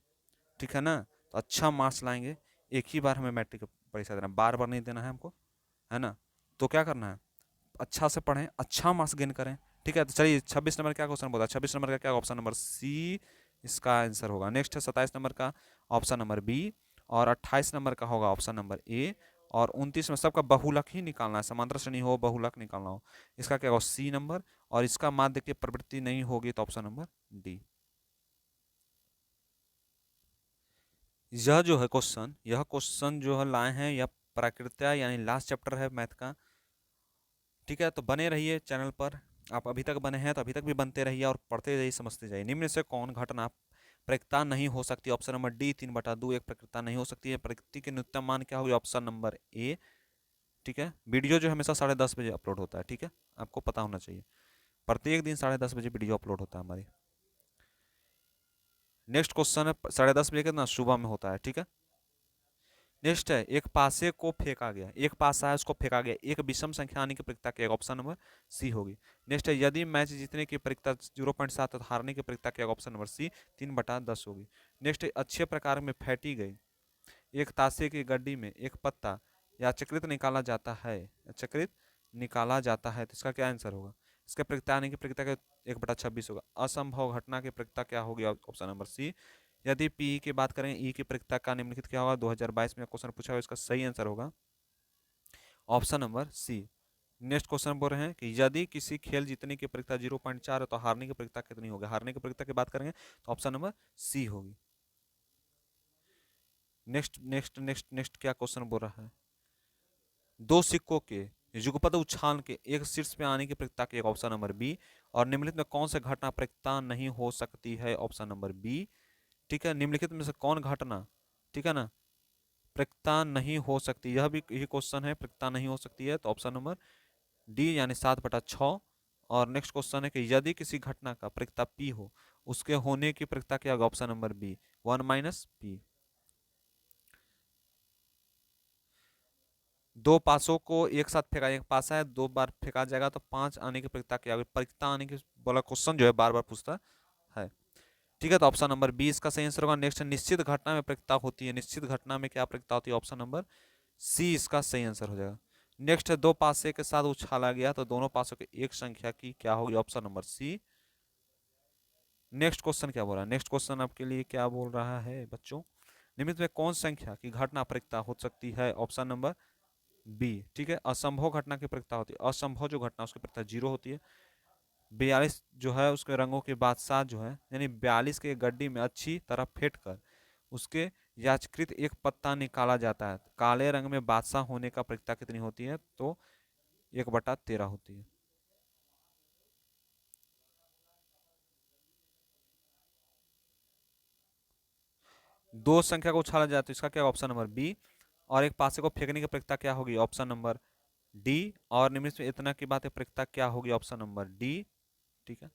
ठीक है ना, तो अच्छा मार्क्स लाएंगे, एक ही बार हमें मैट्रिक परीक्षा देना, बार बार नहीं देना है हमको, है ना। तो क्या करना है, अच्छा से पढ़ें, अच्छा मार्क्स गेन करें, ठीक है। तो चलिए 26 नंबर क्या क्वेश्चन बोला, 26 नंबर का क्या ऑप्शन नंबर सी इसका आंसर होगा। नेक्स्ट है 27 नंबर का ऑप्शन नंबर बी, और 28 नंबर का होगा ऑप्शन नंबर ए, और 29 में सबका बहुलक ही निकालना है, समांतर श्रेणी हो बहुलक निकालना हो, इसका क्या होगा सी नंबर, और इसका माध्य की प्रवृत्ति नहीं होगी तो ऑप्शन नंबर डी। यह जो है क्वेश्चन, यह क्वेश्चन जो है लाए हैं, यह प्राकृत्या यानी लास्ट चैप्टर है मैथ का, ठीक है। तो बने रहिए चैनल पर, आप अभी तक बने हैं तो अभी तक भी बनते रहिए और पढ़ते जाइए, समझते जाइए। निम्न से कौन घटना प्रकृति नहीं हो सकती, ऑप्शन नंबर डी 3/2 एक प्रकृति नहीं हो सकती है, प्रकृति के न्यूनतम मान क्या होगी, ऑप्शन नंबर ए, ठीक है। वीडियो जो हमेशा 10:30 बजे अपलोड होता है, ठीक है, आपको पता होना चाहिए, प्रत्येक दिन 10:30 बजे वीडियो अपलोड होता है हमारी। नेक्स्ट क्वेश्चन है 10:30 बजे के ना सुबह में होता है, ठीक है। नेक्स्ट है एक पासे को फेंका गया, एक पासा है उसको फेंका गया, एक विषम संख्या आने की प्रकृति क्या, ऑप्शन नंबर सी होगी। नेक्स्ट है यदि मैच जीतने की प्रकृति 0.7 तो हारने की प्रकृति क्या, ऑप्शन नंबर सी 3/10 होगी। नेक्स्ट है अच्छे प्रकार में फेंटी गई एक ताशे की गड्डी में एक पत्ता या चक्रित निकाला जाता है, चक्रित निकाला जाता है, तो इसका क्या आंसर होगा, इसके प्रकृति आने की प्रकृति का 1/26 होगा। असंभव घटना की प्रकृति क्या होगी, ऑप्शन नंबर सी। यदि पी की बात करें ई की प्रकृति का निम्नलिखित क्या होगा, 2022 में क्वेश्चन पूछा हुआ, इसका सही आंसर होगा option number C. Next question बोल रहे हैं कि यदि किसी खेल जीतने की प्रकृति 0.4 है तो हारने की प्रकृति कितनी होगी, हारने की प्रकृति की बात करेंगे तो ऑप्शन नंबर सी होगी। नेक्स्ट नेक्स्ट नेक्स्ट नेक्स्ट क्या क्वेश्चन बोल रहा है, दो सिक्कों के युगपत उछाल के एक शीर्ष पे आने की प्रकृति की, ऑप्शन नंबर बी। और निम्नलिखित में कौन से घटना प्रकृति नहीं हो सकती है, ऑप्शन नंबर बी, ठीक है। निम्नलिखित में से कौन घटना, ठीक है ना, प्रकृति नहीं हो सकती, यह भी यही क्वेश्चन है, प्रकृति नहीं हो सकती है तो ऑप्शन नंबर डी यानी 7/6। और नेक्स्ट क्वेश्चन है कि यदि किसी घटना का प्रकृति पी हो उसके होने की प्रकृति क्या होगा, ऑप्शन नंबर बी 1 - पी। दो पासों को एक साथ फेंका, एक पासा है 2 बार फेंका जाएगा तो 5 आने की प्रकृति क्या होगी, प्रकृति आने की वाला क्वेश्चन जो है बार बार पूछता है, ठीक है। तो ऑप्शन नंबर बी इसका सही आंसर होगा। नेक्स्ट निश्चित घटना में प्रकृति होती है, निश्चित घटना में क्या प्रकृति होती है, ऑप्शन नंबर सी इसका सही आंसर हो जाएगा। नेक्स्ट है दो पासे के साथ उछाला गया तो दोनों पासों की एक संख्या की क्या होगी, option number C. Next question क्या बोल रहा है, नेक्स्ट क्वेश्चन आपके लिए क्या बोल रहा है बच्चों, निम्नलिखित में कौन संख्या की घटना प्रकृति हो सकती है, ऑप्शन नंबर बी, ठीक है। असंभव घटना की प्रकृति होती है, असंभव जो घटना उसकी प्रकृति 0 होती है। 42 जो है उसके रंगों के बादशाह जो है यानी 42 के गड्डी में अच्छी तरह फेंट कर उसके याचकृत एक पत्ता निकाला जाता है, काले रंग में बादशाह होने का प्रकृति कितनी होती है, तो 1/13 होती है। दो संख्या को उछाला जाए तो इसका क्या ऑप्शन नंबर बी, और एक पासे को फेंकने की प्रकृति क्या होगी, ऑप्शन नंबर डी। और निम्नलिखित में इतना की बात है प्रकृति क्या होगी, ऑप्शन नंबर डी, ठीक है।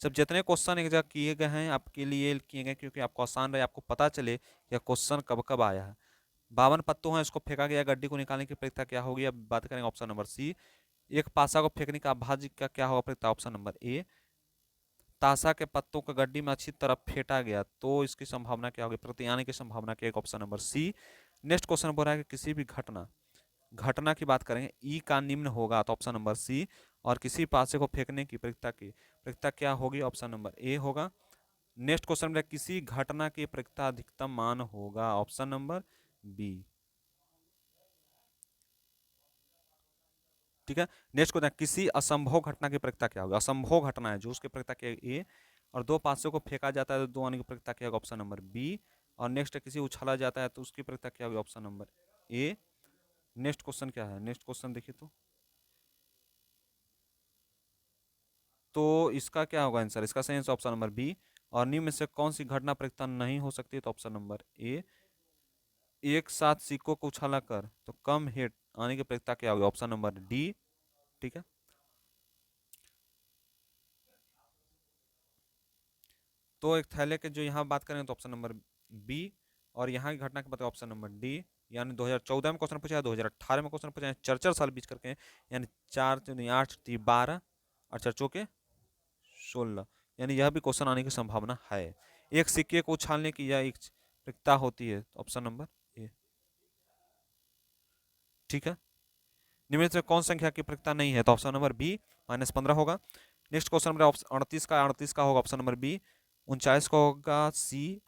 सब जितने क्वेश्चन एक जगह किए गए हैं आपके लिए किए गए क्योंकि आपको आसान रहे, आपको पता चले कि क्वेश्चन कब कब आया है। 52 पत्तों हैं, इसको फेंका गया, गड्डी को निकालने की प्रक्रिया क्या होगी? अब बात करेंगे ऑप्शन नंबर सी। एक पासा को फेंकने का अभाज्य का क्या होगा प्रक्रिया? ऑप्शन नंबर ए। ताशा के पत्तों को गड्डी में अच्छी तरह फेंटा गया तो इसकी संभावना क्या होगी? प्रति आने की संभावना क्या है? Option number C. Next question बोल रहा है कि किसी भी घटना घटना की बात करेंगे, ई का निम्न होगा तो ऑप्शन नंबर सी। और किसी पासे को फेंकने की प्रक्रिया क्या होगी? ऑप्शन नंबर ए होगा। नेक्स्ट क्वेश्चन में किसी घटना की प्रक्रिया अधिकतम मान होगा? Option number B. ठीक है। नेक्स्ट क्वेश्चन, किसी असंभव घटना की प्रक्रिया क्या होगा? असंभव घटना है जो उसकी प्रक्रिया क्या? ए। और दो पासों को फेंका जाता है तो दो आने की प्रक्रिया क्या होगा? Option number B. और नेक्स्ट किसी उछाला जाता है तो उसकी प्रक्रिया क्या होगी? Option number A. Next question क्या है? नेक्स्ट क्वेश्चन देखिए तो इसका क्या होगा आंसर? इसका सही आंसर ऑप्शन नंबर बी। और निम्न में से कौन सी घटना प्रक्रिया नहीं हो सकती? तो ऑप्शन नंबर ए। एक साथ सिक्कों को उछाला कर तो कम हिट आने की प्रक्रिया क्या होगी? Option number D. ठीक है। तो एक थैले के जो यहाँ बात करेंगे तो ऑप्शन नंबर बी। और यहाँ की घटना की बात ऑप्शन नंबर डी। यानी 2014 में क्वेश्चन पूछा है, 2018 में क्वेश्चन पूछा है, 4 साल बीच करके, यानी 4 8 12 और 4 चौके 16। यानी यह भी क्वेश्चन आने की संभावना है। एक सिक्के को उछालने की यह एक प्रक्रिया होती है, ऑप्शन नंबर ए। ठीक है। निम्न में कौन संख्या की प्रक्रिया नहीं है? तो ऑप्शन नंबर बी, -15 होगा। नेक्स्ट क्वेश्चन नंबर 38 का होगा ऑप्शन नंबर बी। 39 का होगा सी।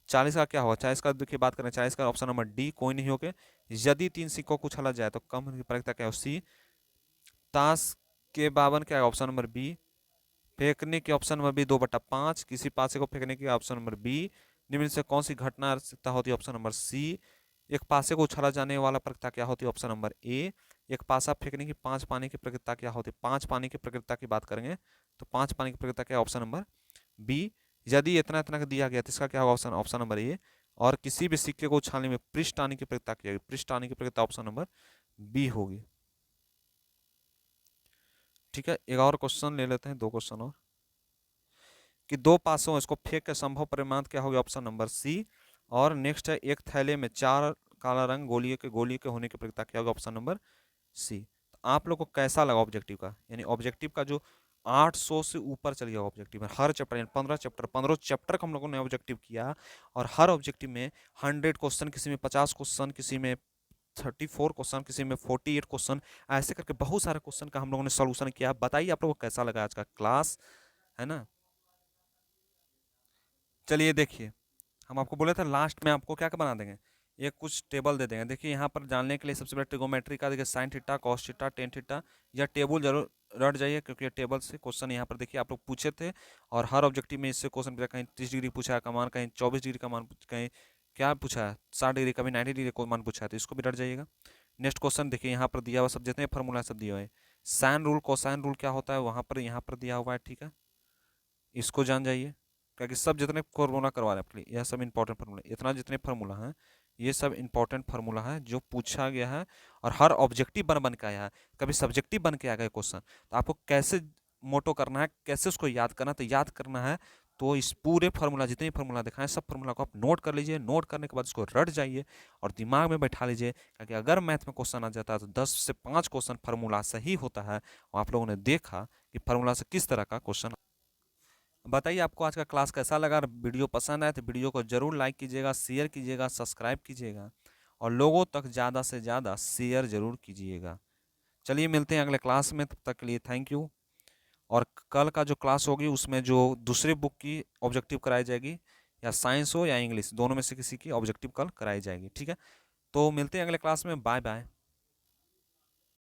40 का क्या होगा? 40 का देखिए बात करें, 40 का ऑप्शन नंबर डी, कोई नहीं होगे। यदि 3 सिक्कों को उछाला जाए तो कम की प्रक्रिया क्या है? सी। ताश के 52 क्या है? Option number B. फेंकने के ऑप्शन नंबर बी 2/5। किसी पासे को फेंकने के ऑप्शन नंबर बी। निम्न से कौन सी घटना होती है? Option number C. एक पासे को उछाला जाने वाला प्रक्रिया क्या होती है? ऑप्शन नंबर ए। एक पासा फेंकने की 5 पानी की प्रक्रिया क्या होती है? 5 पानी की प्रक्रिया की बात करेंगे तो 5 पानी की प्रक्रिया क्या है? Option number B. यदि इतना इतना का दिया गया तो इसका क्या होगा? ऑप्शन ऑप्शन नंबर ए। और किसी भी सिक्के को उछालने में पृष्ठ आने की प्रक्रिया क्या है? पृष्ठ आने की प्रक्रिया ऑप्शन नंबर बी होगी। ठीक है। एक और क्वेश्चन ले लेते हैं, दो क्वेश्चन और। कि दो पासों इसको फेंक के संभव परिमाण क्या होगी? Option number C. और नेक्स्ट है, एक थैले में 4 काला रंग गोली के होने की प्रक्रिया क्या होगी? Option number C. तो आप लोग को कैसा लगा ऑब्जेक्टिव का? यानी ऑब्जेक्टिव का जो 800 से ऊपर चल गया ऑब्जेक्टिव में, हर चैप्टर यानी 15 चैप्टर का हम लोगों ने ऑब्जेक्टिव किया। और हर ऑब्जेक्टिव में 100 क्वेश्चन, किसी में 50 क्वेश्चन, किसी में 34 क्वेश्चन, किसी में 48 क्वेश्चन, ऐसे करके बहुत सारे क्वेश्चन का हम लोगों ने सोल्यूशन किया। बताइए आप लोगों को कैसा लगा आज का क्लास, है ना? चलिए देखिए, हम आपको बोले थे लास्ट में आपको क्या क्या बना देंगे, एक कुछ टेबल दे देंगे। देखिए यहाँ पर जानने के लिए सबसे पहले ट्रिगोमेट्री का देखिए, sine theta, cos theta, tan theta, या टेबल जरूर रट जाइए क्योंकि ये टेबल से क्वेश्चन यहाँ पर देखिए आप लोग पूछे थे। और हर ऑब्जेक्टिव में इससे क्वेश्चन पूछा, कहीं 30 डिग्री पूछा है का मान, कहीं 24 डिग्री का मान, कहीं क्या पूछा है 60 डिग्री का भी, 90 डिग्री का मान पूछा है, तो इसको भी रट जाइएगा। नेक्स्ट क्वेश्चन देखिए, यहाँ पर दिया हुआ सब जितने फॉर्मूला सब दिए हुए हैं। साइन रूल कोसाइन रूल क्या होता है वहाँ पर यहाँ पर दिया हुआ है। ठीक है, इसको जान जाइए क्योंकि सब जितने फार्मूला करवा रहे हैं आपके लिए, यह सब इंपॉर्टेंट फार्मूला, इतना जितने फार्मूला हैं ये सब इंपॉर्टेंट फार्मूला है जो पूछा गया है। और हर ऑब्जेक्टिव बन बन के आया है, कभी सब्जेक्टिव बन के आ गया क्वेश्चन। तो आपको कैसे मोटो करना है, कैसे उसको याद करना है, तो याद करना है तो इस पूरे फार्मूला जितने फार्मूला दिखाएं सब फार्मूला को आप नोट कर लीजिए। नोट करने के बाद उसको रट जाइए और दिमाग में बैठा लीजिए, क्योंकि अगर मैथ में क्वेश्चन आ जाता है तो 10 से 5 क्वेश्चन फार्मूला से ही होता है। और आप लोगों ने देखा कि फार्मूला से किस तरह का क्वेश्चन। बताइए आपको आज का क्लास कैसा लगा? वीडियो पसंद आए तो वीडियो को जरूर लाइक कीजिएगा, शेयर कीजिएगा, सब्सक्राइब कीजिएगा और लोगों तक ज़्यादा से ज़्यादा शेयर जरूर कीजिएगा। चलिए मिलते हैं अगले क्लास में, तब तक के लिए थैंक यू। और कल का जो क्लास होगी उसमें जो दूसरी बुक की ऑब्जेक्टिव कराई जाएगी, या साइंस हो या इंग्लिश, दोनों में से किसी की ऑब्जेक्टिव कल कराई जाएगी। ठीक है, तो मिलते हैं अगले क्लास में। Bye bye.